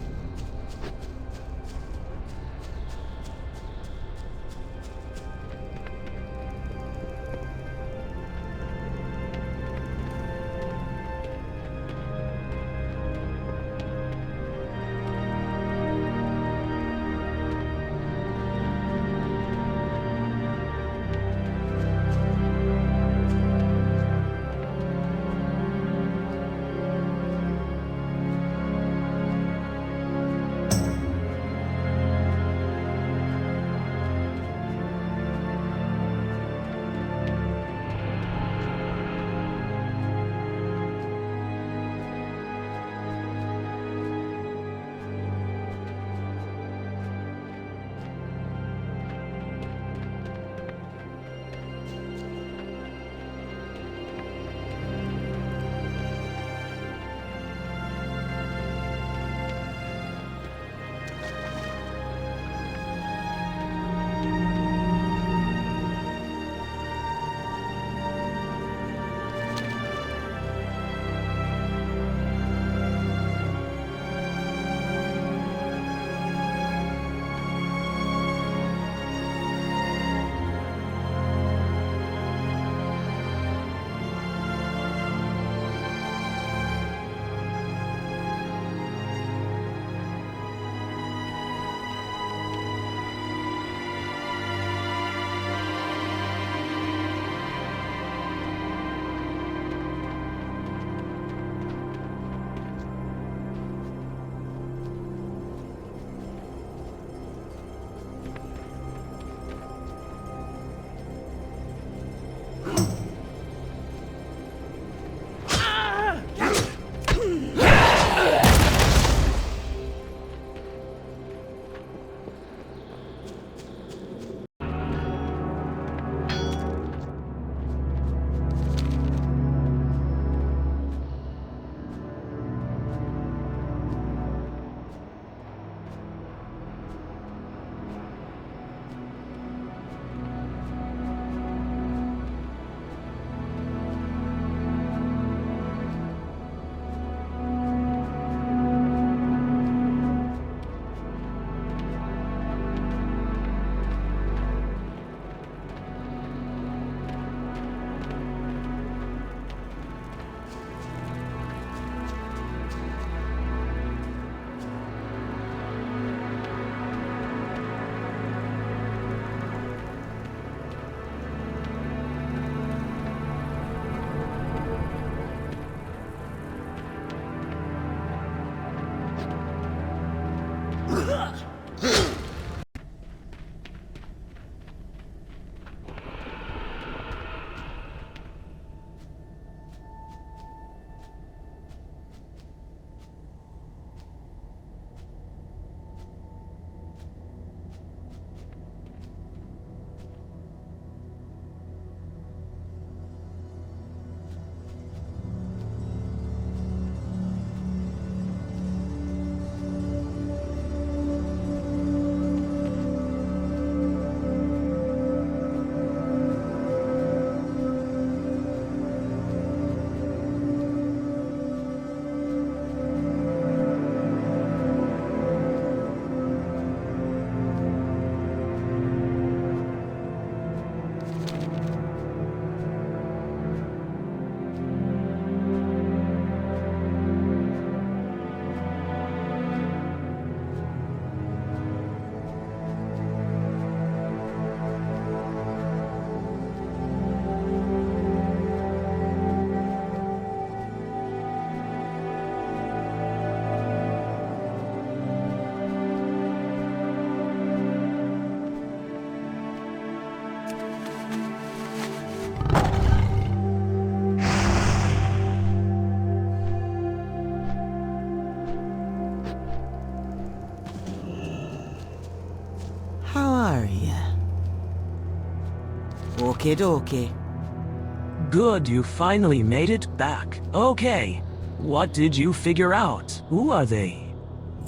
Okie dokie. Good, you finally made it back. Okay, what did you figure out? Who are they?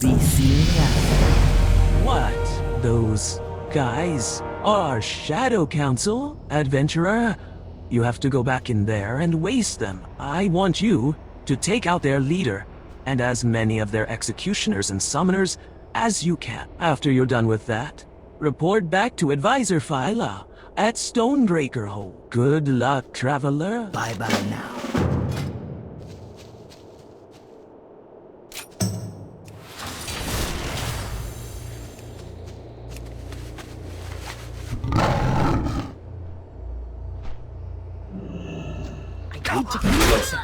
Be seen now. What? Those guys are Shadow Council, adventurer? You have to go back in there and waste them. I want you to take out their leader and as many of their executioners and summoners as you can. After you're done with that, report back to Advisor Phyla at Stonebreaker Hole. Good luck, traveler. Bye-bye now. I need to get closer.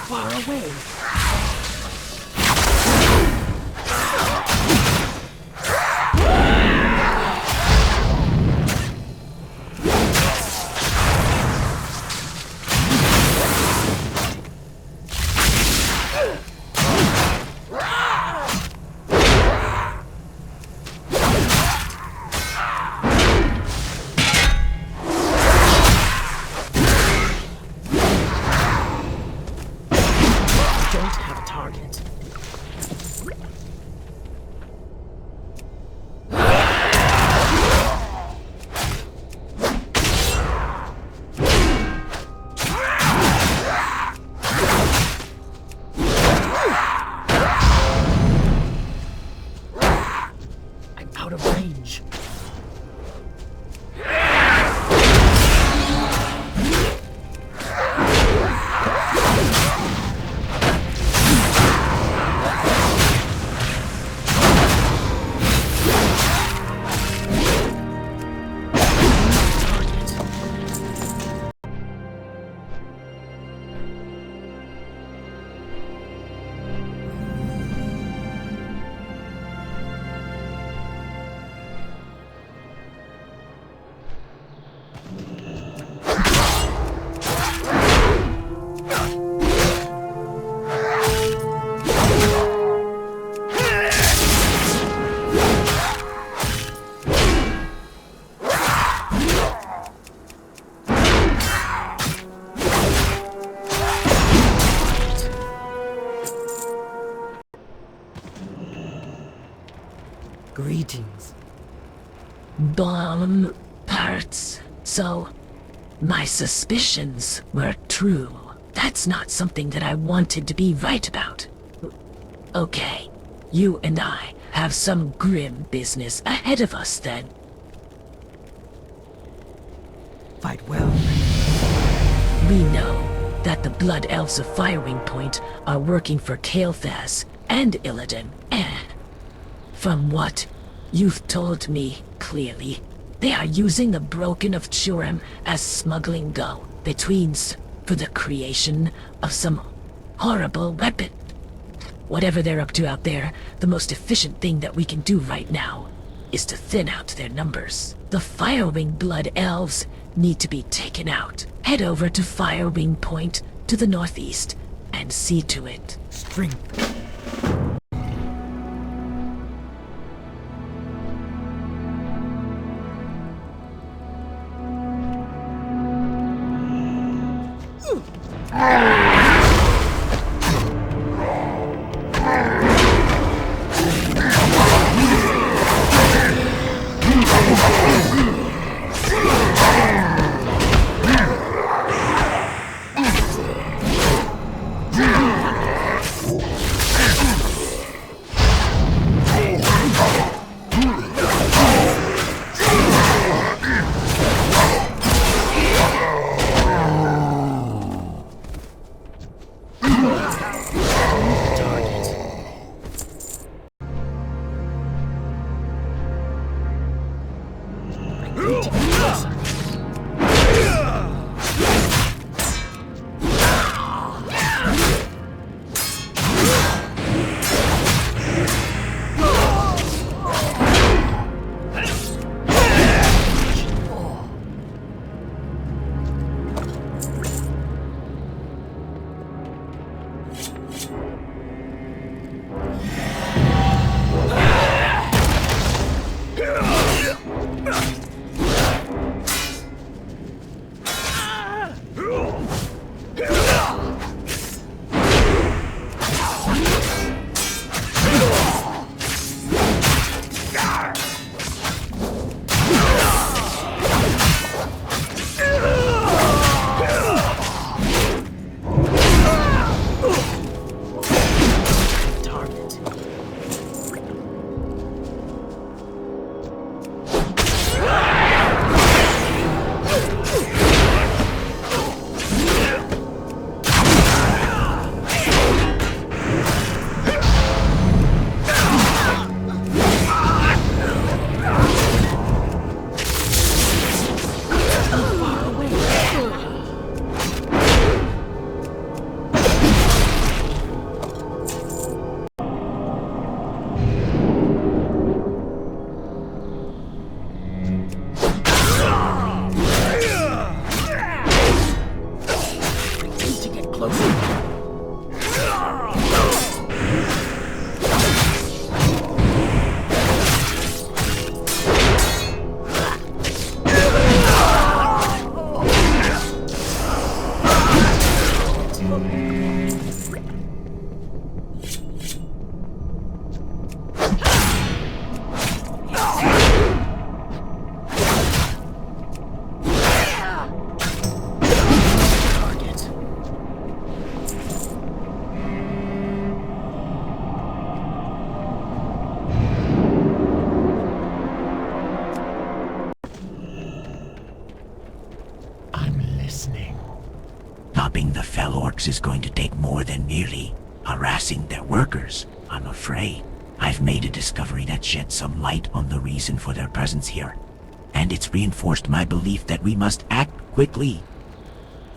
Far away. Greetings. Bomb parts. So, my suspicions were true. That's not something that I wanted to be right about. Okay, you and I have some grim business ahead of us then. Fight well. We know that the Blood Elves of Firewing Point are working for Kael'thas and Illidan. From what you've told me clearly, they are using the Broken of Churim as smuggling go betweens for the creation of some horrible weapon. Whatever they're up to out there, the most efficient thing that we can do right now is to thin out their numbers. The Firewing Blood Elves need to be taken out. Head over to Firewing Point to the northeast and see to it. Strength. Stopping the fell orcs is going to take more than merely harassing their workers, I'm afraid. I've made a discovery that sheds some light on the reason for their presence here, and it's reinforced my belief that we must act quickly.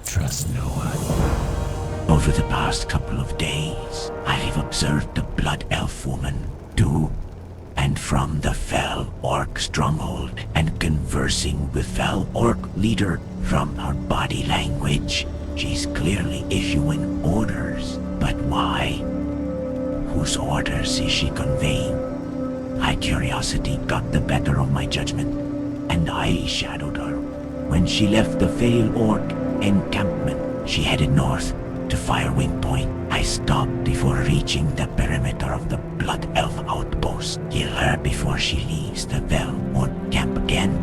Trust no one. Over the past couple of days, I've observed the Blood Elf woman to and from the Fell Orc stronghold, and conversing with Fell Orc leader. From her body language, she's clearly issuing orders. But why? Whose orders is she conveying? My curiosity got the better of my judgment, and I shadowed her. When she left the Vale Orc encampment, she headed north to Firewing Point. I stopped before reaching the perimeter of the Blood Elf outpost. Kill her before before she leaves the Velmort camp again.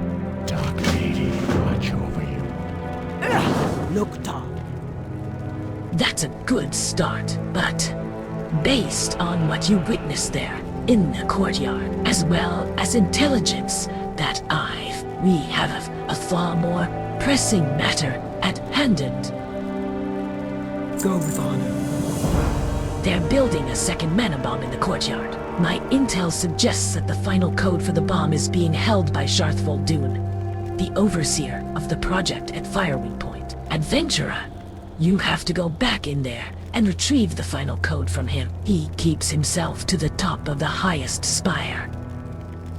Dark Lady, watch over you. Look, Tom. That's a good start, but based on what you witnessed there in the courtyard, as well as intelligence that we have a far more pressing matter at hand. Go with honor. They're building a second mana bomb in the courtyard. My intel suggests that the final code for the bomb is being held by Shattrath Muldoon, the overseer of the project at Firewing Point. Adventurer, you have to go back in there and retrieve the final code from him. He keeps himself to the top of the highest spire.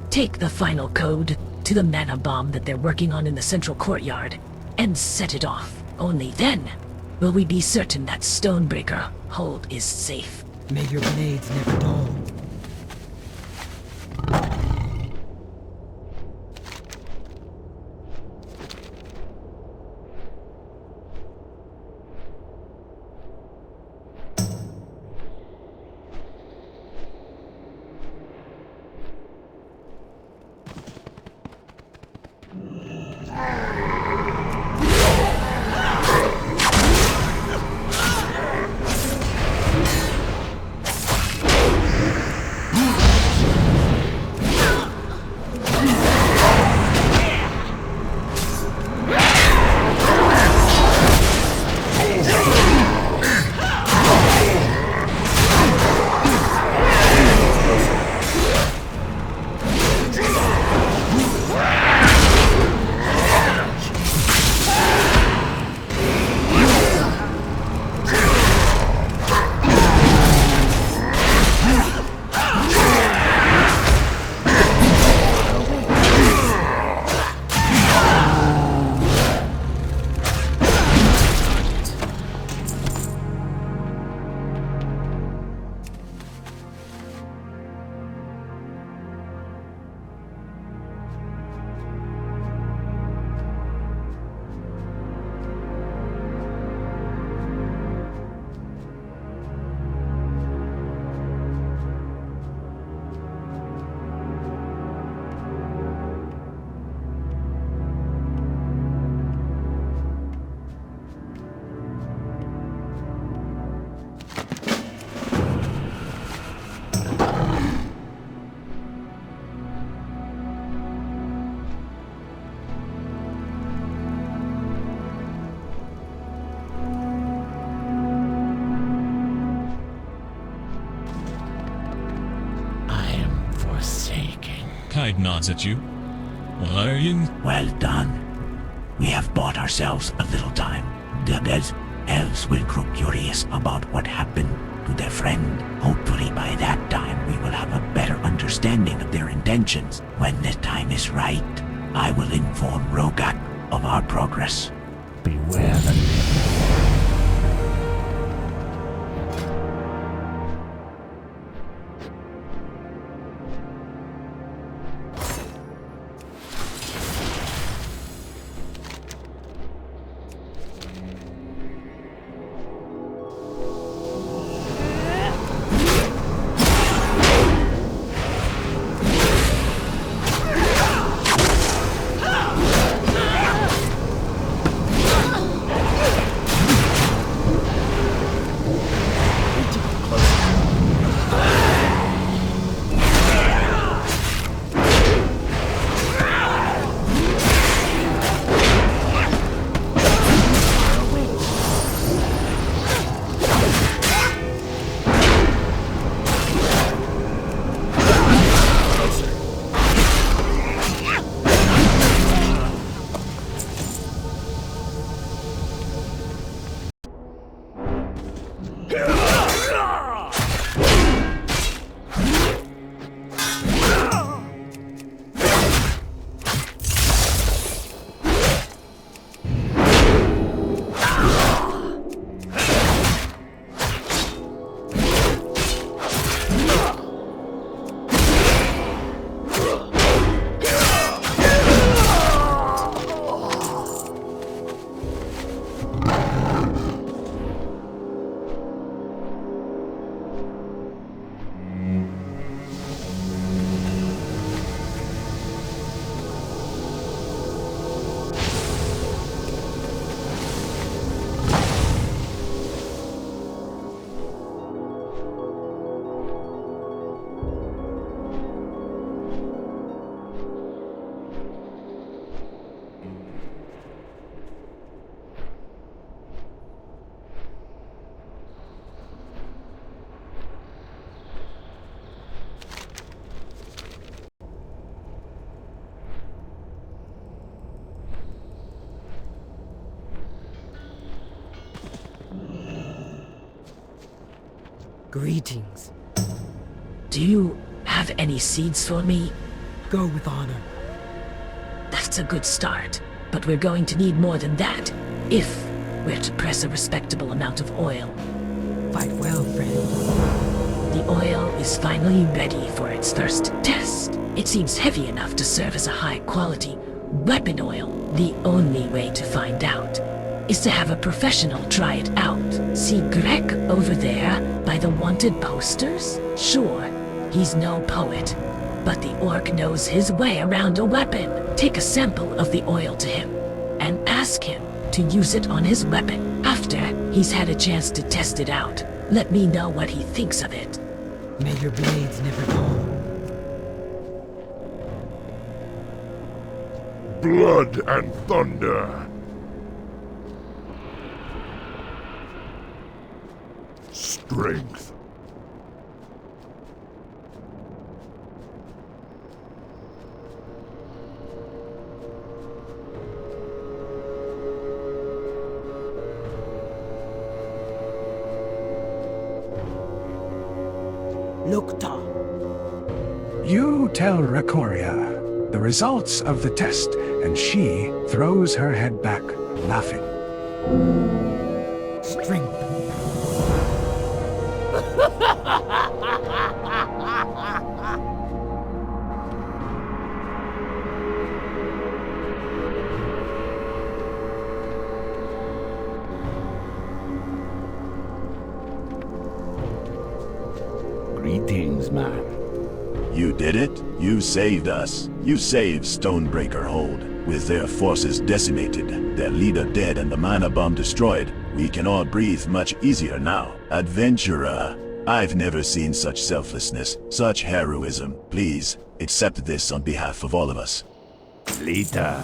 Take the final code to the mana bomb that they're working on in the central courtyard and set it off. Only then will we be certain that Stonebreaker Hold is safe. May your blades never dull. Kite nods at you. Well, are you? Well done. We have bought ourselves a little time. The elves will grow curious about what happened to their friend. Hopefully by that time we will have a better understanding of their intentions. When the time is right, I will inform Rogak of our progress. Beware the Greetings. Do you have any seeds for me? Go with honor. That's a good start, but we're going to need more than that, if we're to press a respectable amount of oil. Fight well, friend. The oil is finally ready for its first test. It seems heavy enough to serve as a high-quality weapon oil. The only way to find out is to have a professional try it out. See Greg over there by the wanted posters? Sure, he's no poet, but the orc knows his way around a weapon. Take a sample of the oil to him and ask him to use it on his weapon. After he's had a chance to test it out, let me know what he thinks of it. May your blades never dull. Blood and thunder. Strength. Lukta. You tell Rakoria the results of the test, and she throws her head back, laughing. Strength. Greetings, man. You did it? You saved us. You saved Stonebreaker Hold. With their forces decimated, their leader dead, and the mana bomb destroyed, we can all breathe much easier now. Adventurer, I've never seen such selflessness, such heroism. Please, accept this on behalf of all of us. Leader.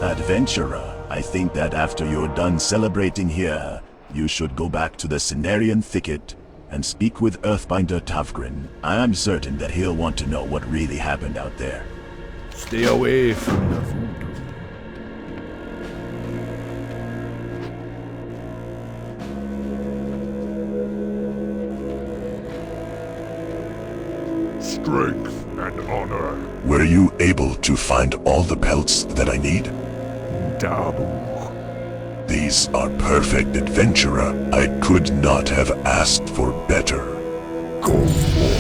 Adventurer, I think that after you're done celebrating here, you should go back to the Cenarion Thicket and speak with Earthbinder Tavgrin. I am certain that he'll want to know what really happened out there. Stay away from the voodoo. Strength and honor. Were you able to find all the pelts that I need? Dabu. These are perfect, adventurer. I could not have asked for better. Go for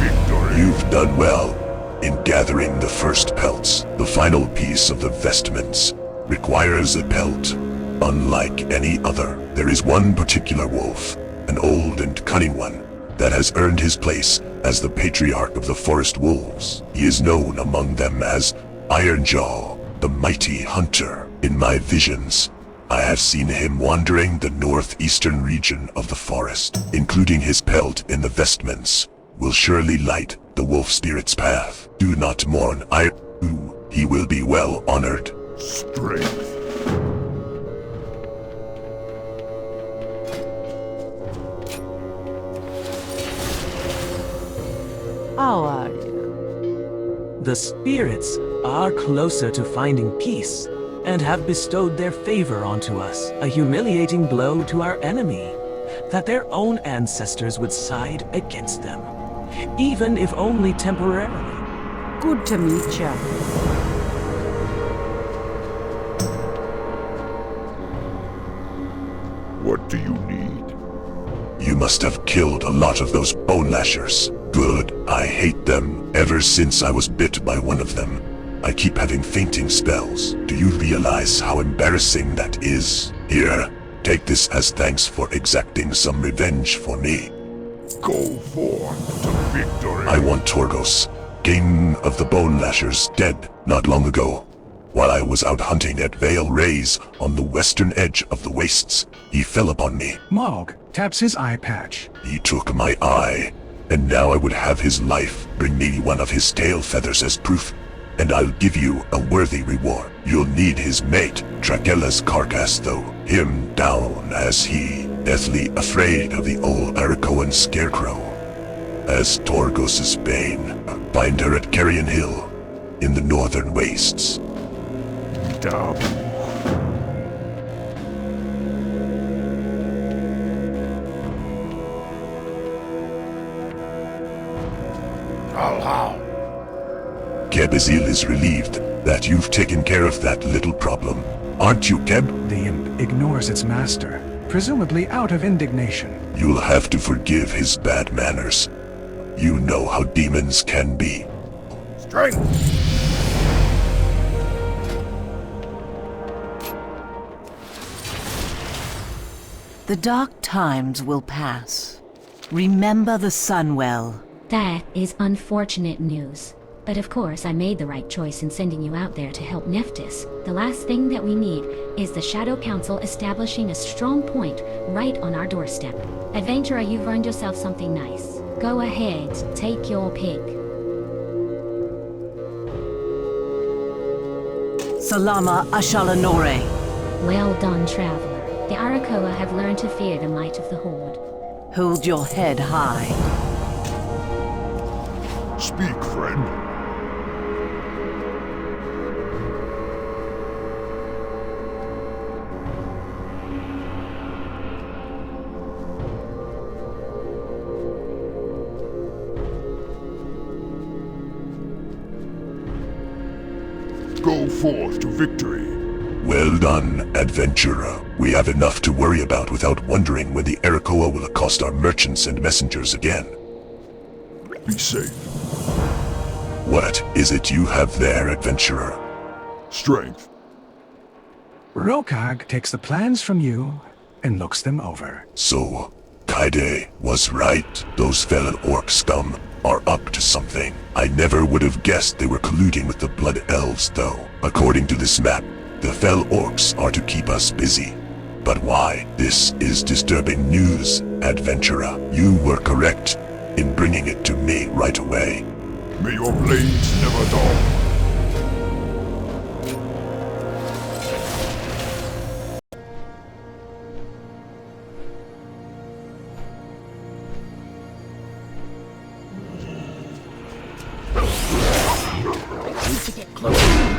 victory. You've done well in gathering the first pelts. The final piece of the vestments requires a pelt unlike any other. There is one particular wolf, an old and cunning one, that has earned his place as the patriarch of the forest wolves. He is known among them as Ironjaw, the mighty hunter. In my visions, I have seen him wandering the northeastern region of the forest. Including his pelt in the vestments will surely light the wolf spirit's path. Do not mourn, he will be well honored. Strength. How are you? The spirits are closer to finding peace and have bestowed their favor onto us, a humiliating blow to our enemy, that their own ancestors would side against them, even if only temporarily. Good to meet you. What do you need? You must have killed a lot of those bone lashers. Good. I hate them. Ever since I was bit by one of them, I keep having fainting spells. Do you realize how embarrassing that is? Here, take this as thanks for exacting some revenge for me. Go forth to victory. I want Torgos, king of the Bone Lashers, dead not long ago. While I was out hunting at Vale Rays on the western edge of the wastes, he fell upon me. Mog taps his eye patch. He took my eye, and now I would have his life. Bring me one of his tail feathers as proof, and I'll give you a worthy reward. You'll need his mate, Trakella's carcass though. Him down as he, deathly afraid of the old Arakoan scarecrow. As Torgos's bane, find her at Carrion Hill, in the northern wastes. Dabu. How? Kebazil is relieved that you've taken care of that little problem. Aren't you, Keb? The imp ignores its master, presumably out of indignation. You'll have to forgive his bad manners. You know how demons can be. Strength! The dark times will pass. Remember the sun well. That is unfortunate news. But of course, I made the right choice in sending you out there to help Nephthys. The last thing that we need is the Shadow Council establishing a strong point right on our doorstep. Adventurer, you've earned yourself something nice. Go ahead, take your pick. Salama Ashalanore. Well done, traveler. The Arakoa have learned to fear the might of the Horde. Hold your head high. Speak, friend. Go forth to victory. Well done, adventurer. We have enough to worry about without wondering when the Arakoa will accost our merchants and messengers again. Be safe. What is it you have there, adventurer? Strength. Rokag takes the plans from you and looks them over. So, Kaide was right. Those felon orc scum are up to something. I never would have guessed they were colluding with the Blood Elves, though. According to this map, the fell orcs are to keep us busy. But why? This is disturbing news, adventurer. You were correct in bringing it to me right away. May your blades never dull. Need to get closer.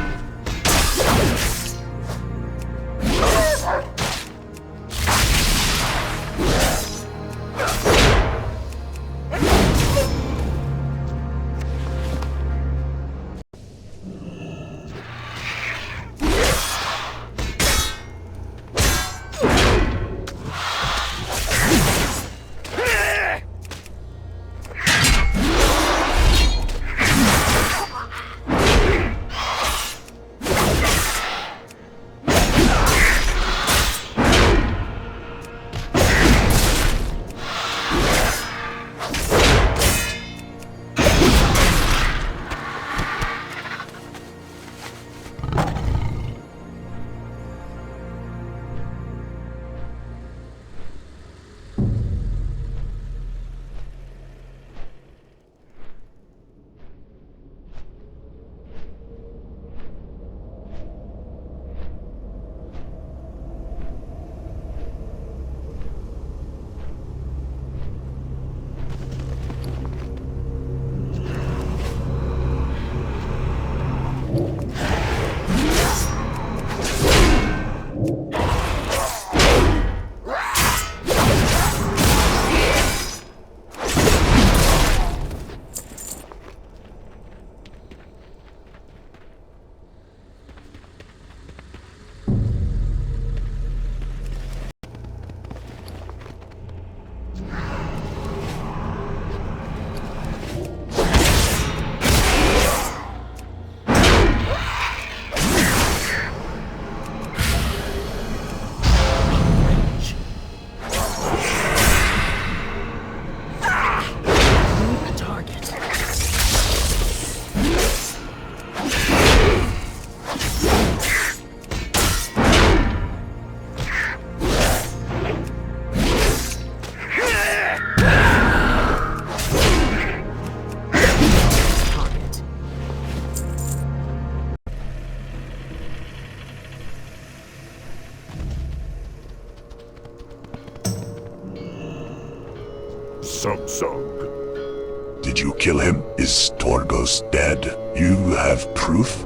Samsung. Did you kill him? Is Torgos dead? You have proof?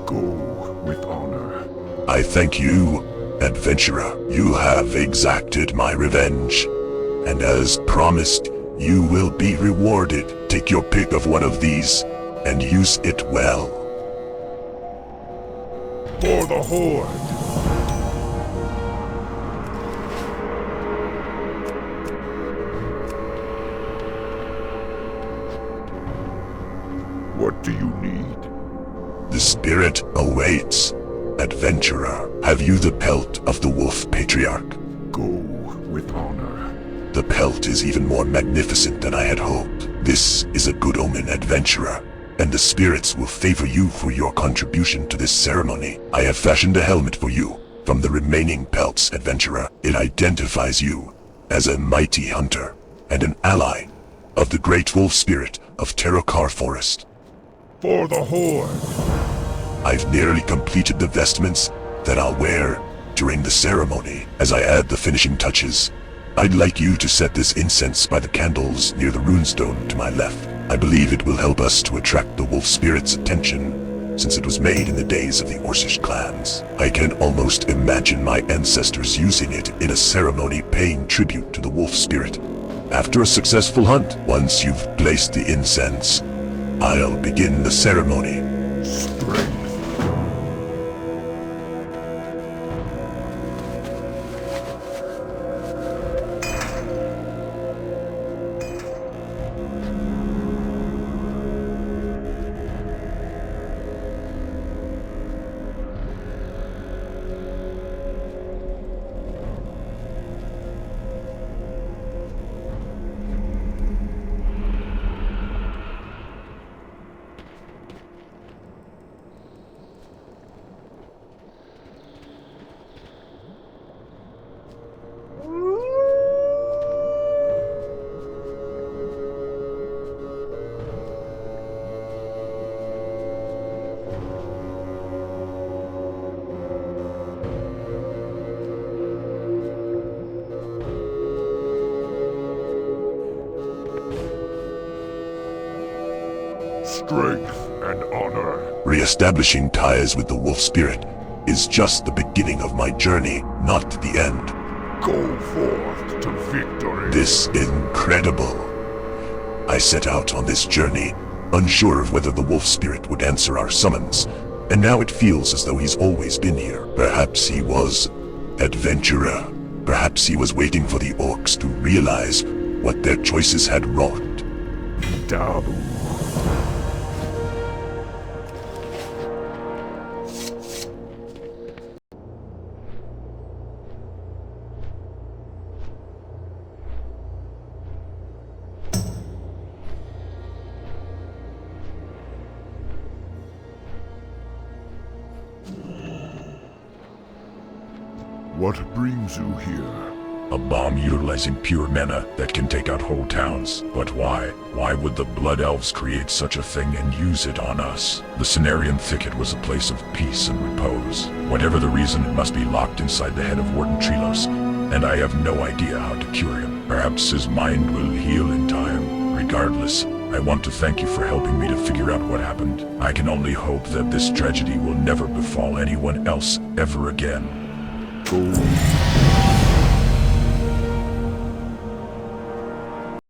Go with honor. I thank you, adventurer. You have exacted my revenge. And as promised, You will be rewarded. Take your pick of one of these, and use it well. For the Horde! What do you need? The spirit awaits. Adventurer, have you the pelt of the Wolf Patriarch? Go with honor. The pelt is even more magnificent than I had hoped. This is a good omen, adventurer, and the spirits will favor you for your contribution to this ceremony. I have fashioned a helmet for you from the remaining pelts, adventurer. It identifies you as a mighty hunter and an ally of the great wolf spirit of Terrokar Forest. For the Horde! I've nearly completed the vestments that I'll wear during the ceremony. As I add the finishing touches, I'd like you to set this incense by the candles near the runestone to my left. I believe it will help us to attract the wolf spirit's attention, since it was made in the days of the Orcish clans. I can almost imagine my ancestors using it in a ceremony paying tribute to the wolf spirit. After a successful hunt, once you've placed the incense, I'll begin the ceremony. Strength. Strength and honor. Re-establishing ties with the wolf spirit is just the beginning of my journey, not the end. Go forth to victory. This is incredible. I set out on this journey, unsure of whether the wolf spirit would answer our summons, and now it feels as though he's always been here. Perhaps he was adventurer. Perhaps he was waiting for the orcs to realize what their choices had wrought. Dabu. What brings you here? A bomb utilizing pure mana that can take out whole towns. But why? Why would the Blood Elves create such a thing and use it on us? The Cenarion Thicket was a place of peace and repose. Whatever the reason, it must be locked inside the head of Warden Treelos, and I have no idea how to cure him. Perhaps his mind will heal in time. Regardless, I want to thank you for helping me to figure out what happened. I can only hope that this tragedy will never befall anyone else ever again. Go.